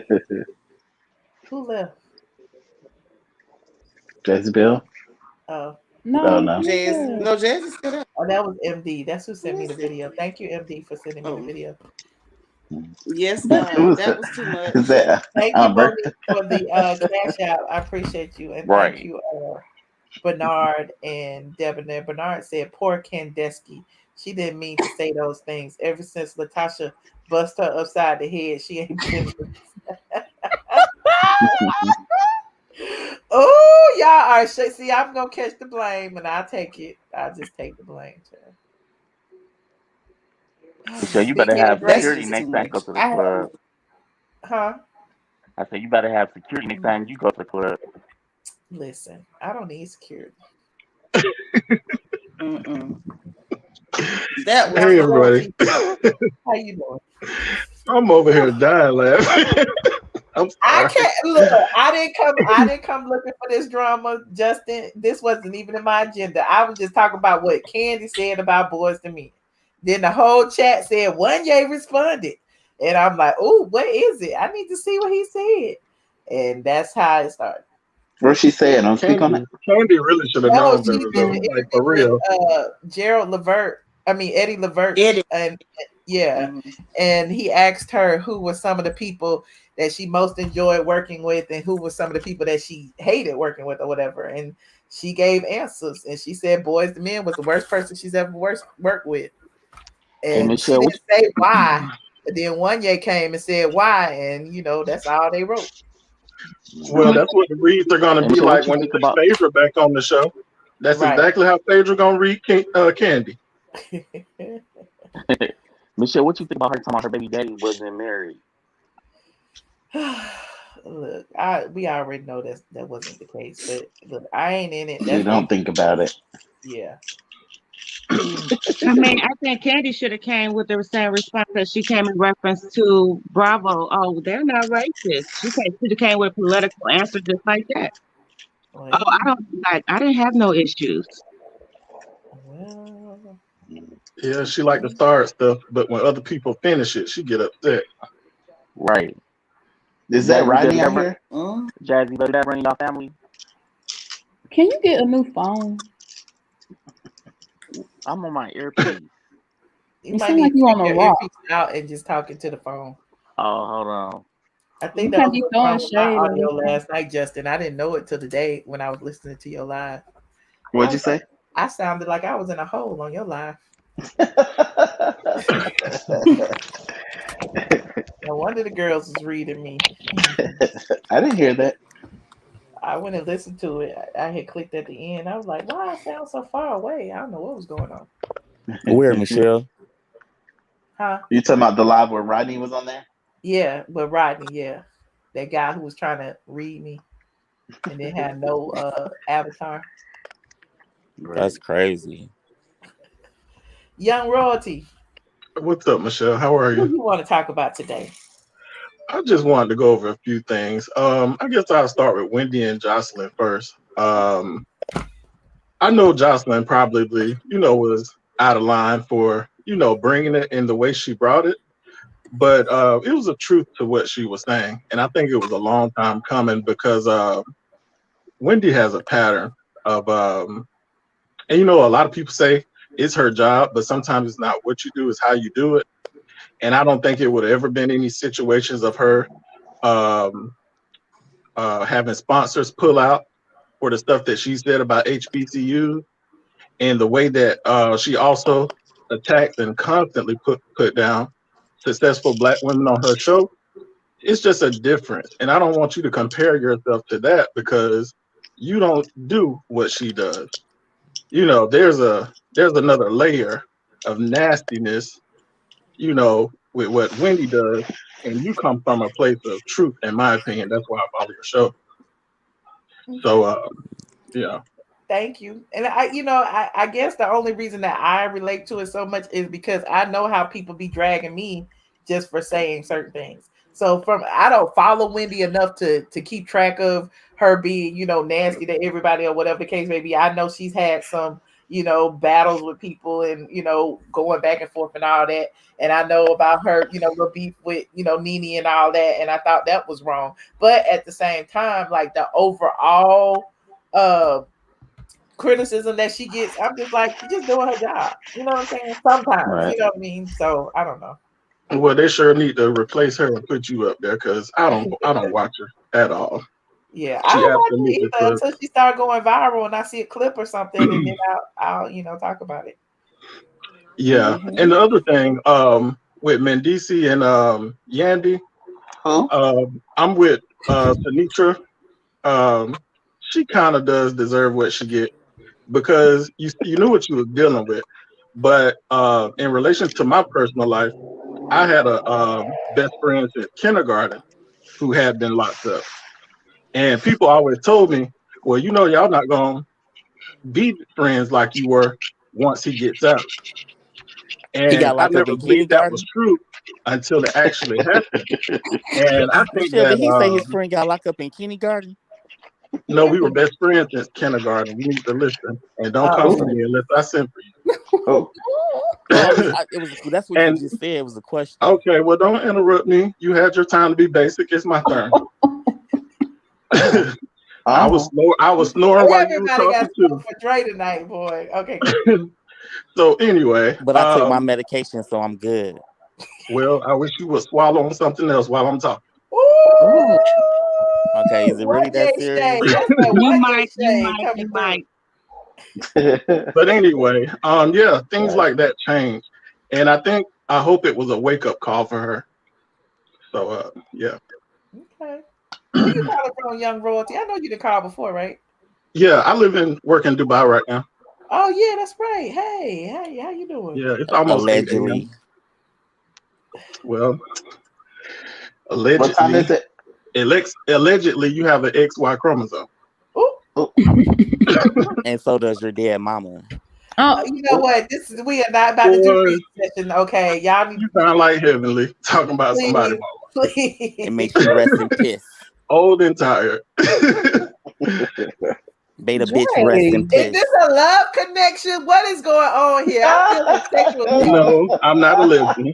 A: Who left?
R: Jezebel?
A: Oh.
R: No.
J: Jazz is still there.
A: Oh, that was MD. That's who sent me the video. Thank you, MD, for sending me the video.
J: Yes, God, that was too much.
A: Thank you, Monique, for the cash out. I appreciate you. And
R: Right.
A: thank you, Bernard and Debonair. Bernard said, poor Kandeski. She didn't mean to say those things. Ever since Latasha bust her upside the head, she ain't been. Oh, y'all are. See, I'm going to catch the blame, and I'll take it. I'll just take the blame, child.
R: So you better have security next time you go to the club.
A: Huh?
R: I said you better have security next time you go to the club.
A: Listen, I don't need security.
J: That was
U: hey everybody.
A: How you doing?
U: I'm over here dying laughing. I'm sorry.
A: I can't look. I didn't come looking for this drama, Justin. This wasn't even in my agenda. I was just talking about what Kandi said about Boyz II Men. Then the whole chat said Wanya responded, and I'm like, "Oh, what is it? I need to see what he said." And that's how it started.
R: What's she saying? Don't speak on it.
U: Candy really should have known better, though. Like for real.
A: Gerald Levert. Eddie Levert. And and he asked her who were some of the people that she most enjoyed working with, and who were some of the people that she hated working with, or whatever. And she gave answers, and she said Boyz II Men was the worst person she's ever worked with. And
R: Michelle,
A: she didn't say why. But then Wanya came and said why, and that's all they wrote.
U: Well, that's what the reads are going to be like when they get Phaedra back on the show. That's exactly how Phaedra going to read Kandi.
R: Michelle, what you think about her talking about her baby daddy wasn't married?
A: Look, we already know that wasn't the case, but look, I ain't in it.
R: You don't think about it.
A: Yeah.
Q: I mean, I think Kandi should have came with the same response that she came in reference to Bravo. Oh, they're not racist. She should have came with a political answer just like that.
A: Well,
Q: I didn't have no issues.
A: Well,
U: yeah, she like to start stuff, but when other people finish it, she get upset.
R: Right. Is that Rodney out here? Jazzy, does that run in your family?
K: Can you get a new phone?
R: I'm on my earpiece.
A: You might need to take your earpiece out and just talking to the phone.
R: Oh, hold on.
A: I think that was what's wrong with my audio last night, Justin. I didn't know it till today when I was listening to your live.
R: What'd you say?
A: I sounded like I was in a hole on your live. No wonder the girls was reading me.
R: I didn't hear that.
A: I went and listened to it. I had clicked at the end. I was like, why I sound so far away? I don't know what was going on.
R: Where, Michelle?
A: Huh?
B: You talking about the live where Rodney was on there?
A: Yeah, but Rodney, yeah. That guy who was trying to read me and then had no avatar.
R: That's crazy.
A: Young Royalty.
U: What's up, Michelle? How are
A: What do
U: you?
A: you want to talk about today?
U: I just wanted to go over a few things. I guess I'll start with Wendy and Joseline first. I know Joseline probably, was out of line for, bringing it in the way she brought it. But it was a truth to what she was saying. And I think it was a long time coming because Wendy has a pattern of, and a lot of people say it's her job, but sometimes it's not what you do, it's how you do it. And I don't think it would have ever been any situations of her having sponsors pull out for the stuff that she said about HBCUs and the way that she also attacks and constantly put down successful Black women on her show. It's just a difference. And I don't want you to compare yourself to that because you don't do what she does. There's another layer of nastiness, with what Wendy does, and you come from a place of truth, in my opinion. That's why I follow your show. So, yeah.
A: Thank you. And I guess the only reason that I relate to it so much is because I know how people be dragging me just for saying certain things. So I don't follow Wendy enough to keep track of her being, nasty to everybody or whatever the case may be. I know she's had some, battles with people and, going back and forth and all that. And I know about her, the beef with, Nene and all that. And I thought that was wrong. But at the same time, like the overall criticism that she gets, I'm just like, she's just doing her job. You know what I'm saying? Sometimes,
B: Right.
A: you know what I mean? So I don't know.
U: Well, they sure need to replace her and put you up there because I don't watch her at all.
A: Yeah, I don't watch it either until she started going viral and I see a clip or something and then I'll talk about it.
U: Yeah. And the other thing, with Mendici and Yandy, I'm with Tanitra. She kind of does deserve what she get because you knew what you was dealing with. But in relation to my personal life, I had a best friend since kindergarten who had been locked up. And people always told me, well, y'all not going to be friends like you were once he gets out. And I never believed that was true until it actually happened. And I think
R: Michelle,
U: that
R: did he say his friend got locked up in kindergarten?
U: No, we were best friends since kindergarten. You need to listen and don't come for me unless I send for you.
R: That's what you just said. It was a question.
U: Okay, well, don't interrupt me. You had your time to be basic. It's my turn. I was snoring while you were talking too.
A: For Dre tonight, boy. Okay.
U: So anyway,
R: but I took my medication, so I'm good.
U: Well, I wish you would swallow on something else while I'm talking.
A: Ooh.
R: Okay, is it really that serious?
Q: You might.
U: But anyway, yeah, things like that change, and I hope it was a wake up call for her. So, yeah.
A: Okay. Where you calling from, Young Royalty? I know you did call before, right?
U: Yeah, I work in Dubai right now.
A: Oh yeah, that's right. Hey, how you doing?
U: Yeah, it's almost
R: allegedly.
U: Well, allegedly.
B: What time is it?
U: Allegedly, you have an XY chromosome.
R: And so does your dead mama.
A: Oh, you know what? We are not about to do read session. Okay, y'all need.
U: You sound like Heavenly talking about somebody.
A: Please.
R: It makes you rest in piss.
U: Old and tired.
R: Beta bitch rest in piss.
A: Is this a love connection? What is going on here? I'm feeling sexual.
U: No, I'm not a lesbian.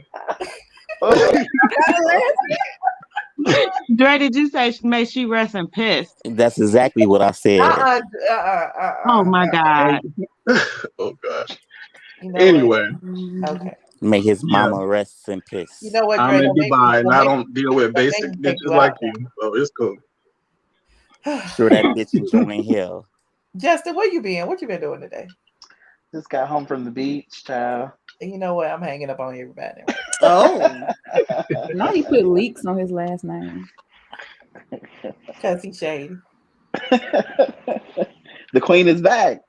Q: Dre, did you say make she rest in piss?
R: That's exactly what I said.
Q: Oh my God.
U: Oh gosh. Anyway.
A: Okay.
R: May his mama rest in piss.
A: You know what, Dre?
U: I'm in Dubai and I don't deal with basic bitches like you, so it's cool.
R: Sure, that bitch enjoying hell.
A: Justin, where you been? What you been doing today?
B: Just got home from the beach, child.
A: You know what? I'm hanging up on everybody.
K: Oh. Now he put Leakes on his last name.
A: Because he's shady.
B: The queen is back.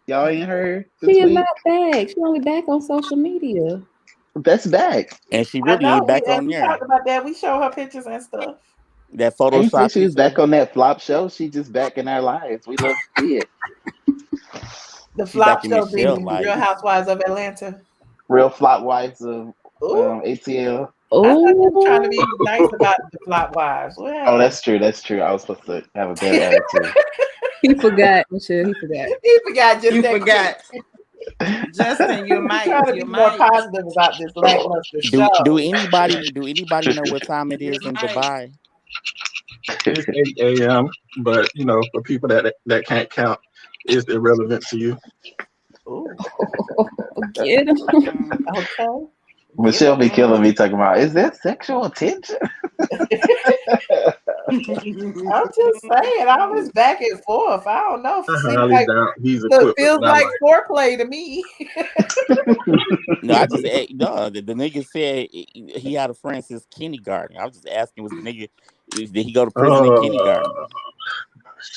B: Y'all ain't heard this
K: She is
B: week?
K: not back. She only back on social media.
B: That's back.
R: And she
A: I
R: really
A: know
R: ain't back
A: and
R: on
A: we
R: there.
A: talked about that. We show her pictures and stuff.
R: That
B: I ain't say
R: Photoshop
B: she was
R: picture.
B: back on that flop show. She just back in our lives. We love to see it.
A: The
R: She back
A: flop
R: in
A: show
R: Michelle
A: being
R: life.
A: Real Housewives of Atlanta.
B: Real flop wives of
A: Ooh.
B: ATL.
A: I thought they were trying to
K: Oh,
A: be nice about the flop wives. What
B: Oh,
A: happened?
B: that's true. That's true. I was supposed to have a better attitude.
K: he forgot, Michelle. He forgot.
A: He forgot just
J: You
A: that
J: forgot.
A: quick.
J: Justin, you
A: He's
J: might.
A: trying to
J: You
A: be more
J: might.
A: positive about this lackluster
R: Do
A: show.
R: anybody know what time it
J: You
R: is in
J: might.
R: Dubai?
U: It's 8 a.m. But for people that can't count, it's irrelevant to you.
A: Ooh.
K: Get him.
A: Okay.
B: Michelle be killing me talking about, is that sexual tension?
A: I'm just saying, I was back and forth. I don't know.
U: I
A: Seems
U: highly
A: like
U: doubt he's
A: it
U: equipped
A: feels
U: with that.
A: like foreplay to me.
R: No, I just no. The nigga said he had a friend since kindergarten. I was just asking, was the nigga did he go to prison in kindergarten?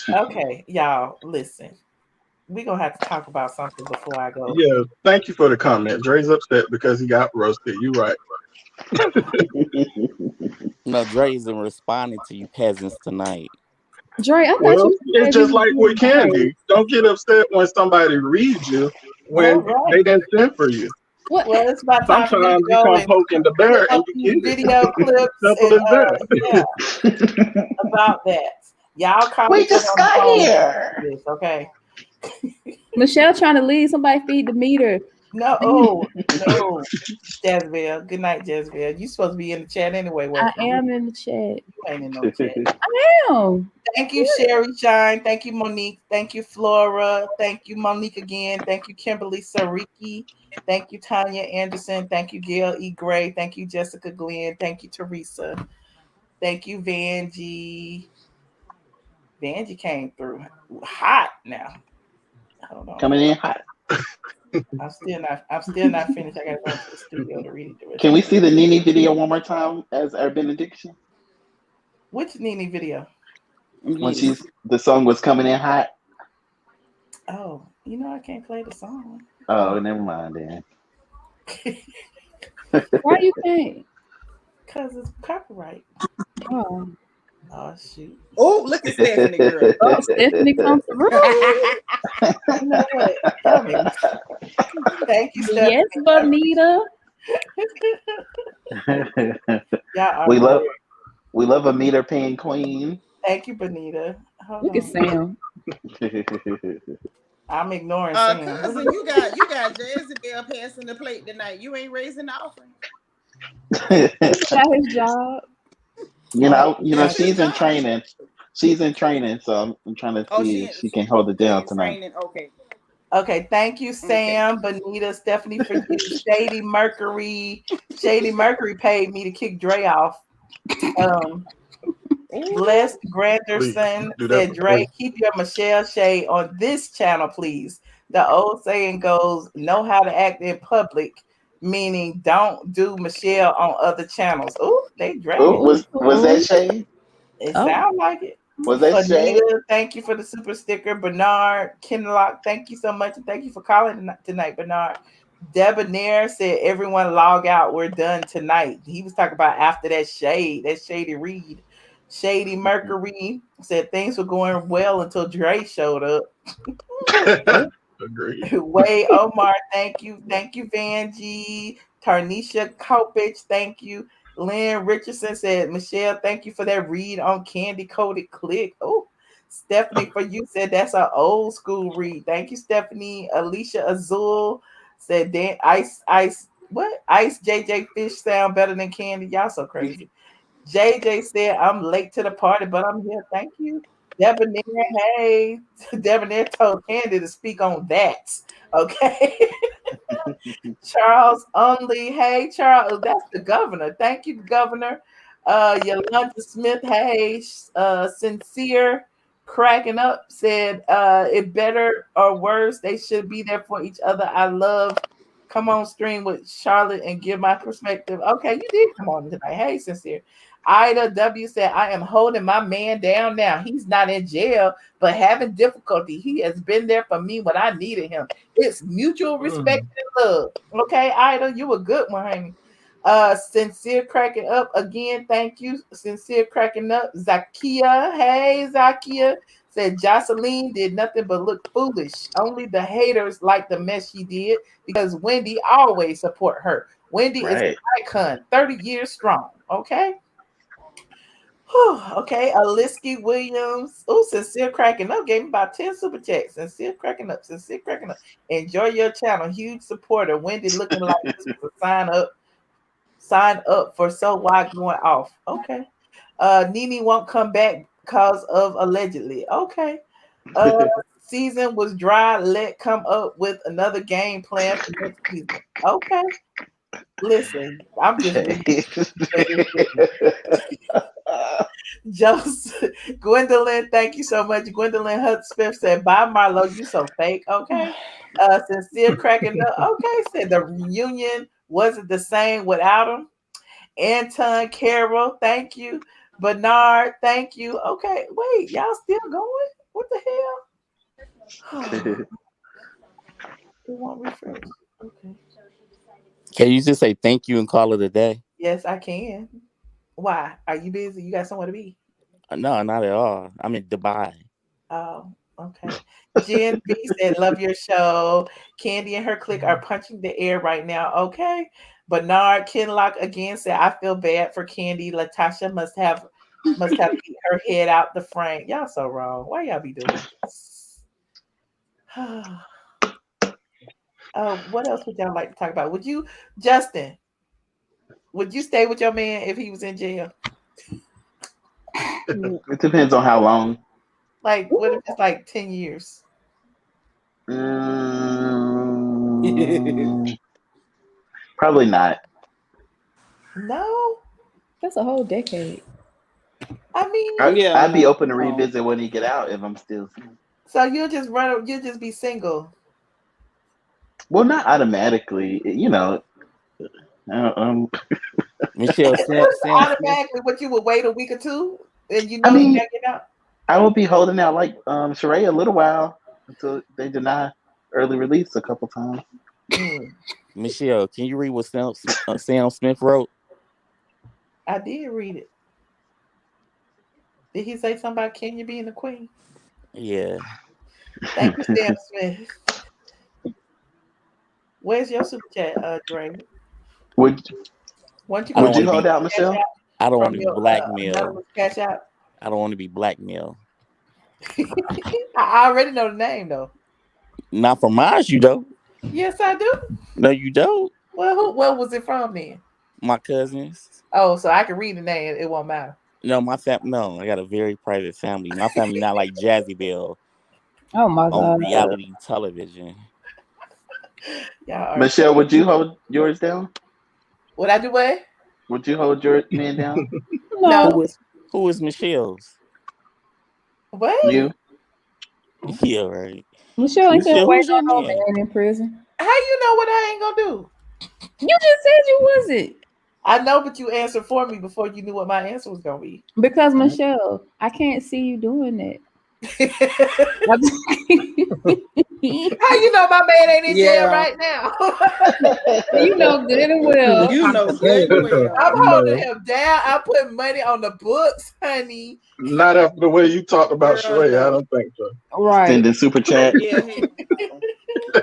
A: Okay, y'all, listen. We're gonna have to talk about something before I go.
U: Yeah, thank you for the comment. Dre's upset because he got roasted. You right.
R: No, Dre isn't responding to you peasants tonight.
K: Dre, I thought
U: Well,
K: you
U: it's
K: said
U: just
K: you
U: like
K: was
U: with
K: being
U: Kandi.
K: nice.
U: Don't get upset when somebody reads you when
A: All right.
U: they didn't send for you.
K: What?
A: Well, it's about time for me to
U: Sometimes you
A: go
U: come
A: and
U: poking the
A: put
U: bear and
A: up
U: you
A: these
U: get it.
A: video clips
U: Simple
A: and
U: as that.
A: yeah, about that. Y'all
B: We
A: commented
B: just
A: on the
B: got
A: phone
B: here.
A: this, okay?
K: Michelle trying to leave. Somebody feed the meter.
A: No, oh no, Jezebel. Good night, Jezebel. You supposed to be in the chat anyway.
K: I am in the chat.
A: You ain't in no chat.
K: I am.
A: Thank you, Sherry Shine. Thank you, Monique. Thank you, Flora. Thank you, Monique again. Thank you, Kimberly Sariki. Thank you, Tanya Anderson. Thank you, Gail E. Gray. Thank you, Jessica Glenn. Thank you, Teresa. Thank you, Vanjie. Vanjie came through hot now. Hold on.
B: Coming in hot.
A: I'm still not finished. I gotta go into the studio to read it.
B: Can we see the Nene video one more time as our benediction?
A: Which Nene video?
B: When the song was coming in hot.
A: Oh, I can't play the song.
B: Oh, never mind then.
K: Why you can't?
A: Because it's copyright.
K: Oh.
A: Oh shoot.
J: Oh, look at Stephanie, girl.
K: Oh, Stephanie comes through.
A: You know what? Thank you, Stephanie.
K: Yes, Bonita.
B: We love a meter paying queen.
A: Thank you, Bonita.
K: Look at Sam.
A: I'm ignoring Sam.
J: Cousin, you got Jezebel passing the plate tonight. You ain't raising the offering.
K: Got his job.
B: She's in training. She's in training, so I'm trying to see if she can hold it down tonight.
J: Okay.
A: Okay, thank you, Sam, Bonita, Stephanie, for you. Shady Mercury. Shady Mercury paid me to kick Dre off. Blessed Granderson said, Dre, keep your Michelle shade on this channel, please. The old saying goes, know how to act in public, meaning don't do Michelle on other channels. Oh, they dragged it.
B: Was that shade?
A: It sounds like it.
B: Was that shade?
A: Thank you for the super sticker. Bernard Kinlock, thank you so much. And thank you for calling tonight, Bernard. Debonair said, everyone log out. We're done tonight. He was talking about after that shady read. Shady Mercury said things were going well until Dre showed up.
U: Agreed.
A: Way Omar, thank you. Thank you, Vanjie. Tarnisha Kopich, thank you. Lynn Richardson said, Michelle, thank you for that read on Candy Coated Click. Oh, Stephanie, for you said that's an old school read. Thank you, Stephanie. Alicia Azul said, Ice JJ Fish sound better than Candy. Y'all so crazy. JJ said, I'm late to the party, but I'm here. Thank you. Debonair, hey. Debonair told Candy to speak on that. Okay. Charles Only, hey, Charles. That's the governor. Thank you, governor. Yolanda Smith, hey. Sincere cracking up said, if better or worse, they should be there for each other. I love come on stream with Charlotte and give my perspective. Okay, you did come on tonight. Hey, Sincere. Ida W said, I am holding my man down now. He's not in jail, but having difficulty. He has been there for me when I needed him. It's mutual respect and love. Okay, Ida, you a good one, honey. Sincere cracking up again. Thank you. Sincere cracking up. Zakia. Hey, Zakia. Said Joseline did nothing but look foolish. Only the haters like the mess she did because Wendy always support her. Wendy is an icon, 30 years strong. Okay. Whew, okay, Aliski Williams. Oh, sincere cracking up. Gave me about 10 super checks. Sincere cracking up. Sincere cracking up. Enjoy your channel. Huge supporter. Wendy looking like this was a sign up for so why going off. Okay. Nene won't come back because of allegedly. Okay. Season was dry. Let come up with another game plan for next season. Okay. Listen, I'm just Gwendolyn, thank you so much. Gwendolyn Hudspeth said, bye, Marlo. You so fake. Okay. Sincere cracking up. Okay. Said the reunion wasn't the same without him. Anton Carroll, thank you. Bernard, thank you. Okay. Wait, y'all still going? What the hell? It won't refresh. Okay.
R: Can you just say thank you and call it a day?
A: Yes, I can. Why? Are you busy? You got somewhere to be?
R: No, not at all. I'm in Dubai.
A: Oh, okay. Jen B said, love your show. Kandi and her clique are punching the air right now. Okay. Bernard Kinlock again said, I feel bad for Kandi. Latasha must have beat her head out the frame. Y'all so wrong. Why y'all be doing this? What else would y'all like to talk about? Would you, Justin, would you stay with your man if he was in jail?
B: It depends on how long.
A: Like, what if it's like 10 years?
B: Probably not.
A: No?
K: That's a whole decade.
A: I mean,
B: I'd be open to revisit when he get out if I'm still single.
A: So you'll just be single.
B: Well, not automatically, you know.
R: Michelle,
A: automatically, but you would wait a week or two, and you know
B: I mean,
A: you can't get out.
B: I will be holding out like Sheree a little while until they deny early release a couple times.
R: Michelle, can you read what Sam Smith wrote?
A: I did read it. Did he say something about Kenya being the queen?
R: Yeah.
A: Thank you, Sam Smith. Where's your super chat, Dre?
B: Would you hold out, Michelle?
R: I don't want to be blackmailed.
A: Cash out.
R: I don't want to be blackmailed.
A: I already know the name though.
R: Not from mine, you don't.
A: Yes, I do.
R: No, you don't.
A: Well, what was it from then?
R: My cousins.
A: Oh, so I can read the name. It won't matter.
R: No, no, I got a very private family. My family not like Jazzy Belle.
K: Oh my God.
R: On reality television.
B: Michelle, would you hold yours down?
A: Would I do what?
B: Would you hold your man down?
A: No.
R: Who is Michelle's?
A: What?
B: You?
R: Yeah, right.
K: Michelle ain't gonna wait
R: who's your
K: on no
R: man?
K: man in prison.
A: How you know what I ain't gonna do?
K: You just said you wasn't.
A: I know, but you answered for me before you knew what my answer was gonna be.
K: Because Michelle, I can't see you doing that.
A: How you know my man ain't in jail right now?
K: You know good and well.
J: You know good and well.
A: I'm holding him down. I put money on the books, honey.
U: Not after the way you talked about Sheree. I don't think so.
K: Right.
B: Send a super chat.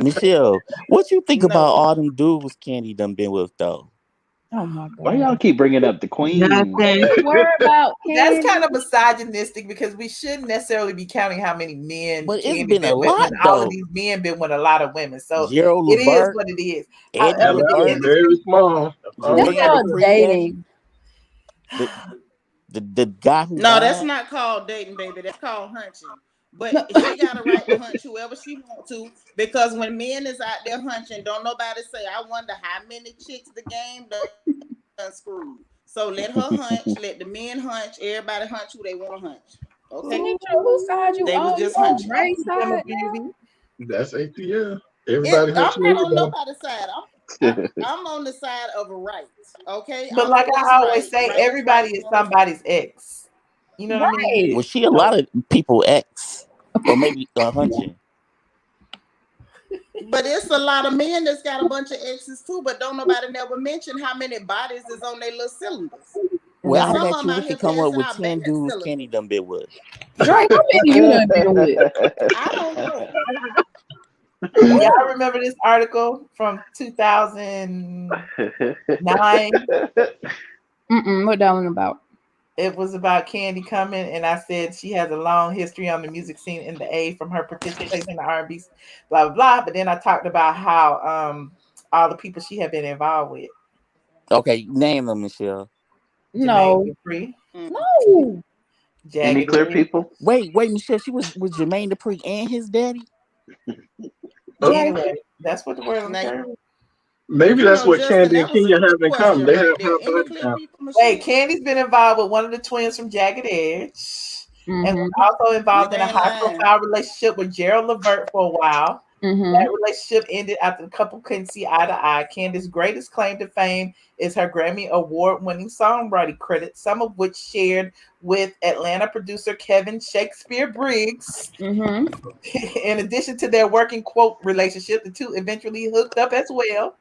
R: Michelle, what you think about all them dudes Kandi done been with though?
K: Oh my God.
B: Why y'all keep bringing up the queen?
K: Worry about
A: That's kind of misogynistic because we shouldn't necessarily be counting how many men.
R: But it's
A: Kandi
R: been a
A: with,
R: lot,
A: when all
R: though.
A: of these men been with a lot of women, so
R: Gerald
A: it is
R: Levert,
A: what it is.
R: Eddie Levert,
U: very small.
K: That's called dating.
R: The guy who
J: No,
R: died?
J: that's not called dating, baby. That's called hunching. But she got a right to hunch whoever she want to, because when men is out there hunching, don't nobody say, I wonder how many chicks the game done screwed. So let her hunch, let the men hunch, everybody hunch who they want to hunch. Okay?
K: Whose side you
J: They was
K: on?
J: just
K: You on
J: hunching.
K: Ray's side now?
U: That's ATL. Everybody
J: I'm not on nobody's side. I'm on the side of a right. Okay.
A: But
J: I'm
A: like
J: always
A: I always
J: right.
A: say,
J: Right is
A: everybody
J: right.
A: is somebody's ex. You know what I mean?
R: Well, she a lot of people ex, or maybe 100.
J: But it's a lot of men that's got a bunch of exes too, but don't nobody never mention how many bodies is on their little cylinders.
R: Well,
J: And
R: I
J: some
R: bet
J: of them
R: you
J: out
R: we
J: here
R: could come up
J: passing
R: with
J: out
R: 10
J: bad
R: dudes
J: cylinders.
R: Kenny done been with.
K: Drake, how many you done been with?
J: I don't know.
A: Y'all remember this article from 2009?
K: What that one about?
A: It was about Kandi coming, and I said she has a long history on the music scene in the A from her participation in the R&B, blah blah blah. But then I talked about how all the people she had been involved with.
R: Okay, name them, Michelle.
K: No.
A: Jermaine Dupri.
K: No.
B: Any clear people?
R: Wait, Michelle. She was with Jermaine Dupri and his daddy.
A: Anyway, that's what the word on the curve.
U: Maybe that's what
J: Justin,
U: Kandi
J: that
U: and
J: was a
U: Kenya
J: good
U: have in
J: question
U: common. They
J: right
U: have
J: there.
U: high
J: Any
U: body
J: clear
U: count.
J: people, Michelle?
A: Wait, Candy's been involved with one of the twins from Jagged Edge, and was
K: Mm-hmm.
A: also involved
J: You
A: in a
J: ain't lying.
A: high-profile relationship with Gerald Levert for a while.
K: Mm-hmm.
A: That relationship ended after the couple couldn't see eye to eye. Candace's greatest claim to fame is her Grammy Award-winning songwriting credits, some of which shared with Atlanta producer Kevin Shakespeare Briggs.
K: Mm-hmm.
A: In addition to their working quote relationship, the two eventually hooked up as well.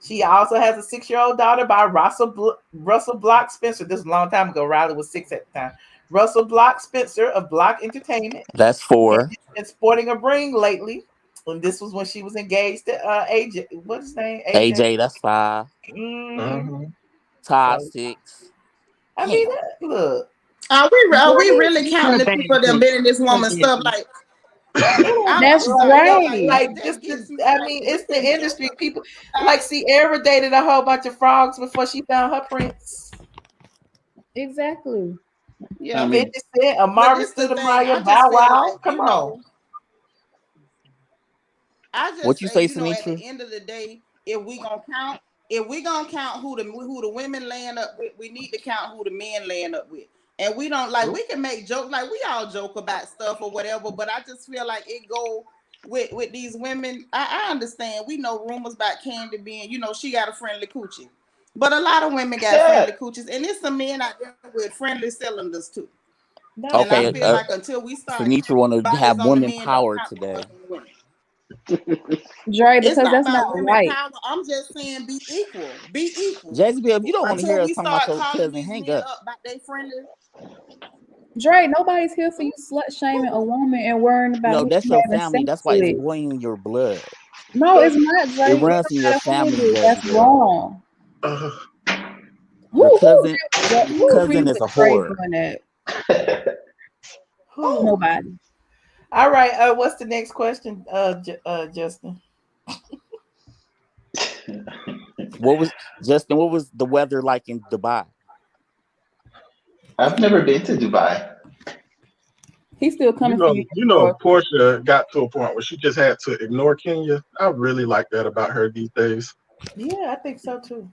A: She also has a 6-year-old daughter by Russell Block Spencer. This was a long time ago. Riley was 6 at the time. Russell Block Spencer of Block Entertainment.
R: That's 4.
A: She's been sporting a ring lately. And this was when she was engaged to AJ. What's his name?
R: AJ, that's 5. Todd, 6.
A: I mean, look.
J: Are we really counting the people that been in this woman's stuff? Like,
K: That's
A: right.
K: right.
A: I mean, it's the industry. People like Sierra dated a whole bunch of frogs before she found her prince.
K: Exactly.
J: Yeah,
A: 50 Cent, Amari Stoudemire, Bow Wow. Come on.
J: I just
R: What you say,
J: at
R: Sinitra?
J: the end of the day, if we gonna count who the women laying up with, we need to count who the men laying up with. And we don't we can make jokes, like we all joke about stuff or whatever, but I just feel like it go with these women. I understand. We know rumors about Kandi being, she got a friendly coochie. But a lot of women got friendly coochies, and there's some men out there with friendly cylinders too.
R: Okay,
J: and I feel like until we start
R: Sinitra want to
J: bodies
R: have
J: on the
R: women
J: men,
R: power
J: don't count
R: today.
J: women.
K: Dre,
J: It's
K: because
J: not
K: that's
J: about
K: not
J: women
K: right.
J: power. I'm just saying be equal. Be equal.
R: Jazzy, if you don't want to hear
J: Until
R: us
J: we
R: talking about
J: start
R: your
J: calling
R: cousin,
J: these
R: hang
J: men
R: up.
J: up about they friendly.
K: Dre, nobody's here for you slut shaming a woman and worrying about
R: No,
K: who
R: that's
K: she
R: your
K: having
R: family.
K: sex
R: That's why it's
K: with.
R: boiling your blood.
K: No, it's not, Dre.
R: It
K: It
R: runs
K: don't
R: in your
K: matter who
R: family,
K: it is. That's
R: Jazzy.
K: wrong.
R: Your cousin,
K: Who agrees
R: cousin is
K: with
R: a
K: Dre
R: whore.
K: doing that? Nobody.
A: All right. What's the next question, Justin?
R: What was the weather like in Dubai?
B: I've never been to Dubai.
K: He's still coming for you.
U: Portia got to a point where she just had to ignore Kenya. I really like that about her these days.
A: Yeah, I think so too.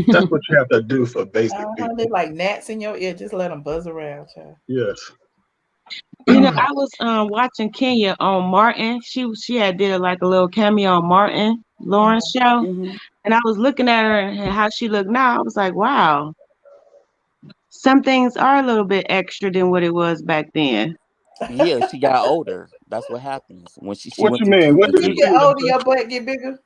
U: That's what you have to do for basic people.
A: They like gnats in your ear. Just let them buzz around, child.
U: Yes.
Q: I was watching Kenya on Martin. She had did like a little cameo on Martin Lawrence show, and I was looking at her and how she looked now. I was like, wow, some things are a little bit extra than what it was back then.
R: Yeah, she got older. That's what happens when she
U: What
R: went
U: you
R: to.
U: mean? What
A: When you get older, your butt get bigger.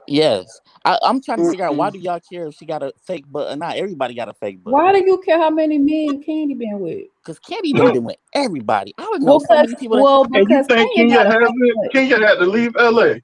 R: Yes, I'm trying to figure out, why do y'all care if she got a fake butt or not? Everybody got a fake butt.
K: Why do you care how many men Kandi been with?
R: Because Kandi done been with everybody. I don't know so many people.
U: And you think Kenya hasn't? Kenya had to leave LA.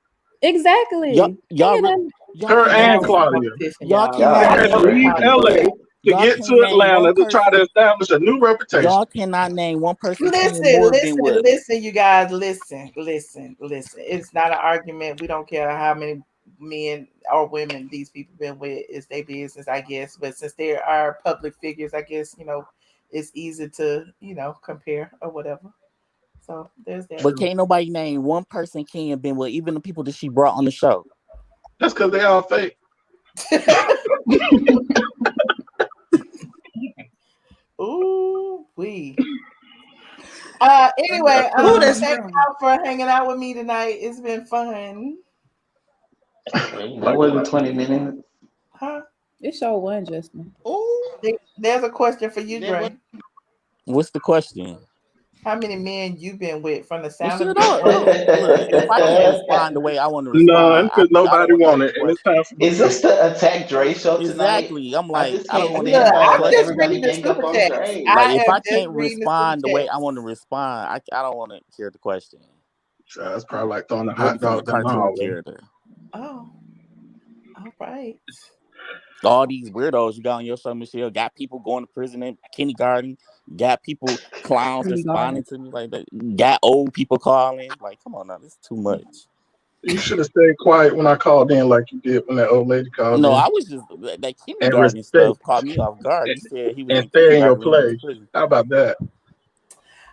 K: Exactly.
U: Her and Claudia.
R: Y'all
U: They had to leave LA to get to Atlanta to try to establish a new reputation.
R: Y'all cannot name one person Kenya Moore been with.
A: Listen, you guys, listen. It's not an argument. We don't care how many men or women these people been with. It's their business, I guess. But since they are public figures, I guess, it's easy to, compare or whatever. So there's that.
R: But can't nobody name one person Kenya been with, even the people that she brought on the show.
U: That's because they all fake.
A: Ooh, wee. Anyway, thank y'all for hanging out with me tonight. It's been fun.
B: What was it, 20 minutes?
A: Huh?
K: It sure wasn't, Justin.
J: Oh,
A: there's a question for you, Dre.
R: What's the question?
A: How many men you been with from the
R: Well,
A: sound
R: shit,
A: of your voice?
R: look, if I can't respond the way I want to
U: None,
R: respond,
U: because
R: I
U: nobody
R: don't want to hear
U: want
R: the
U: it, and it's
R: question.
U: time for
B: Is this the Attack Dre show tonight?
R: Exactly. I'm
B: I
R: like,
B: just
R: I don't
B: can't
R: want to hear
A: Look,
R: the
B: understand
A: I'm
B: why
A: just
R: question.
B: everybody
A: reading the
B: gang up
A: super
B: on
A: chats.
B: Dre.
R: Like,
A: I
R: if
A: am
R: I
A: just
R: can't
A: reading the super
R: respond the way I
A: chats.
R: want to respond, I don't want to hear the question.
U: So that's probably like throwing a
R: You'll
U: hot
R: be finna
U: dog in
R: turn
U: my
R: into a
U: hallway.
R: character.
A: Oh, all right.
R: All these weirdos you got on your show, Michelle, got people going to prison in kindergarten, got people, clowns responding to me like that, got old people calling. Like, come on now, this is too much.
U: You should have stayed quiet when I called in like you did when that old lady called
R: No,
U: in.
R: I was just, that
U: And
R: kindergarten
U: respect.
R: stuff caught me off guard. You said he was
U: And
R: in
U: stay in your
R: kindergarten when he went to
U: place.
R: prison.
U: How about that?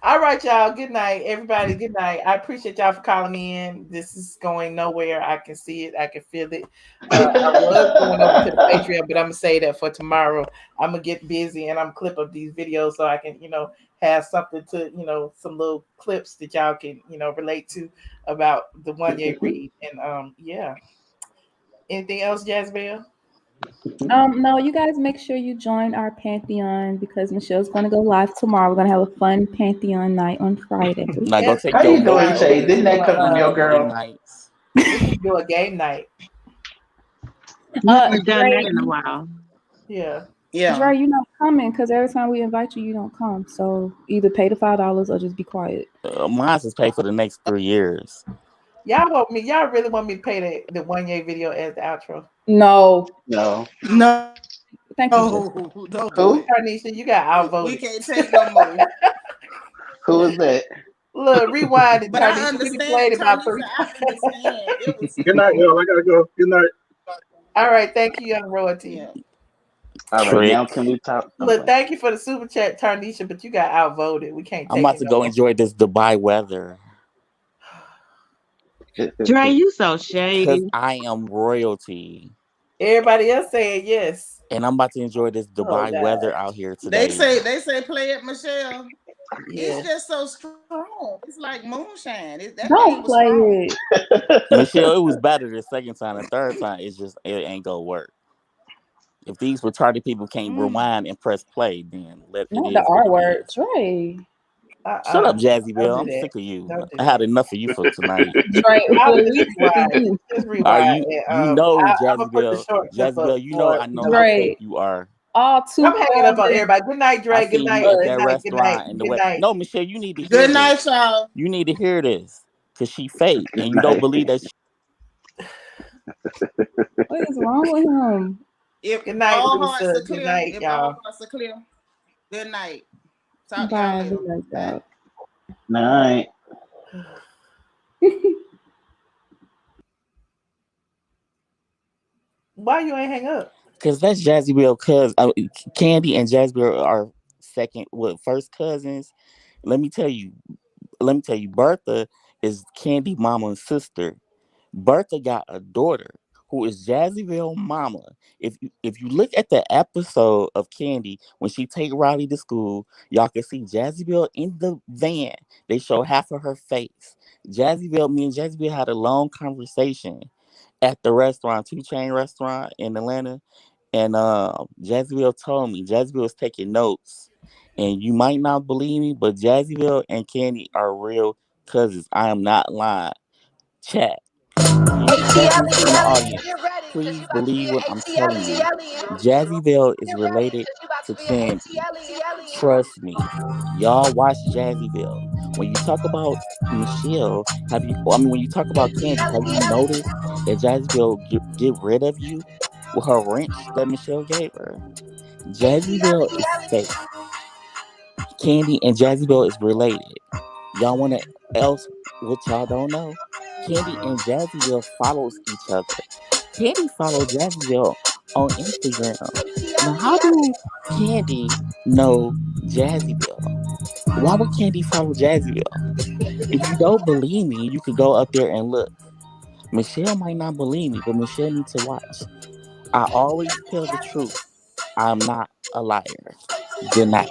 A: All right, y'all. Good night, everybody. Good night. I appreciate y'all for calling in. This is going nowhere. I can see it. I can feel it. I was going over to the Patreon, but I'm gonna say that for tomorrow. I'm gonna get busy and I'm clip up these videos so I can, have something to, some little clips that y'all can, relate to about the Wanya read. And yeah. Anything else, Jazbel?
K: No, you guys make sure you join our Pantheon because Michelle's going to go live tomorrow. We're going to have a fun Pantheon night on Friday.
R: Now go take
B: How
R: your
B: you doing, Shay?
R: emotional
B: Didn't that come from your girl?
R: nights.
A: We can do a game night.
Q: We haven't done
K: Dre,
Q: that in a while.
A: Yeah.
K: Dre, you're not coming because every time we invite you, you don't come. So either pay the $5 or just be quiet.
R: Mine is paid for the next 3 years.
A: Y'all really want me to pay the Wanya video as the outro?
K: No.
A: Thank you.
J: Don't
B: Who?
A: Tarnisha, you got outvoted.
J: We can't take no more.
B: Who is that?
A: Look, rewind it,
J: But I
A: Tarnisha. We
J: understand,
A: played about
J: Tarnisha,
A: 3
J: I understand. It was
U: Good night, y'all. I gotta go. Good night.
A: All right, thank you, Young Royalty.
B: All right, now can we talk?
A: Look, thank you for the super chat, Tarnisha, but you got outvoted. We can't
R: I'm
A: take
R: about
A: it
R: to
A: no
R: go
A: more.
R: enjoy this Dubai weather.
Q: Dre, you so
R: Because
Q: shady.
R: I am royalty.
A: Everybody else saying yes.
R: And I'm about to enjoy this Dubai weather out here today.
J: They say play it, Michelle.
A: Yes.
J: It's just so strong. It's like moonshine. That
K: Don't
J: thing was
K: play
J: strong.
K: it.
R: Michelle, it was better the second time. The third time, it ain't gonna work. If these retarded people can't rewind and press play, then it
K: Not the
R: is what
K: R
R: it
K: word.
R: is.
K: Dre.
R: Shut up, Jazzy
A: Don't
R: Bill.
A: do
R: I'm
A: that.
R: sick of you.
A: Don't do
R: I had
A: that.
R: enough of you for tonight.
K: Dre,
A: I'll
K: well,
A: just
K: we
A: rewind. Just
R: Are
A: rewind.
R: you?
A: And,
R: You know,
A: I'm
R: Jazzy
A: gonna put the
R: Bill.
A: short clip
R: Jazzy Bill,
A: up
R: you know
A: for
R: I know how
K: Dre.
R: fake you are.
K: All
A: I'm hanging up on
K: 2,000.
A: everybody. Good night,
R: I
A: Dre. Good
R: seen
A: night.
R: you at
A: Good
R: that
A: night. Good night.
R: restaurant and the
A: Good
R: way.
A: night.
R: No, Michelle, you need to hear
J: Good
R: this.
J: night, y'all.
R: You need to hear this because she fake and you don't believe that.
K: What is wrong with him?
J: If
A: Good night,
J: all
A: Lisa.
J: hearts are
A: Good
J: clear,
A: night,
J: if
A: y'all.
J: all hearts are clear, good night. Talk to
K: Bye.
J: y'all
K: Good
J: later.
K: night, y'all.
B: Night.
A: Why you ain't hang up?
R: Because that's Jazzy Bill. Cause Kandi and Jazzy Bill are first cousins. Let me tell you, Bertha is Kandi mama's sister. Bertha got a daughter who is Jazzyville mama. If you look at the episode of Kandi when she take Riley to school, y'all can see Jazzyville in the van. They show half of her face. Me and Jazzyville had a long conversation at the restaurant, 2 Chain restaurant in Atlanta. And Jazzyville told me, Jazzyville was taking notes. And you might not believe me, but Jazzyville and Kandi are real cousins. I am not lying. Chat. You cousins in the audience, please believe what I'm telling you. Jazzyville is related to Kandi. Trust me. Y'all watch Jazzyville. When you talk about Michelle, when you talk about Kandi, have you noticed that Jazzyville get rid of you with her wrench that Michelle gave her? Jazzyville is fake. Kandi and Jazzyville is related. Y'all want to else what y'all don't know? Kandi and Jazzyville follows each other. Kandi followed Jazzyville on Instagram. Now, how do Kandi know Jazzyville? Why would Kandi follow Jazzyville? If you don't believe me, you could go up there and look. Michelle might not believe me, but Michelle needs to watch. I always tell the truth. I'm not a liar. Good night.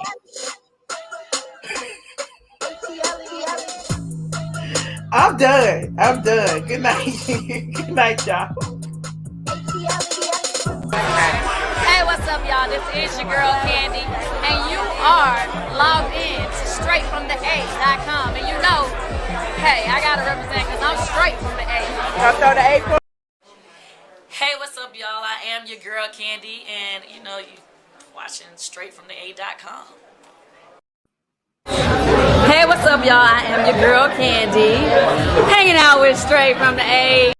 A: I'm done. Good night. Good night, y'all.
C: Hey, what's up, y'all? This is your girl, Kandi, and you are logged in to straightfromthe8.com. And you know, hey, I gotta represent because I'm straight from the A.
A: Throw the A.
C: Hey, what's up, y'all? I am your girl, Kandi, and you know, you watching straightfromthe8.com. Hey, what's up, y'all? I am your girl, Kandi, hanging out with Straight from the A.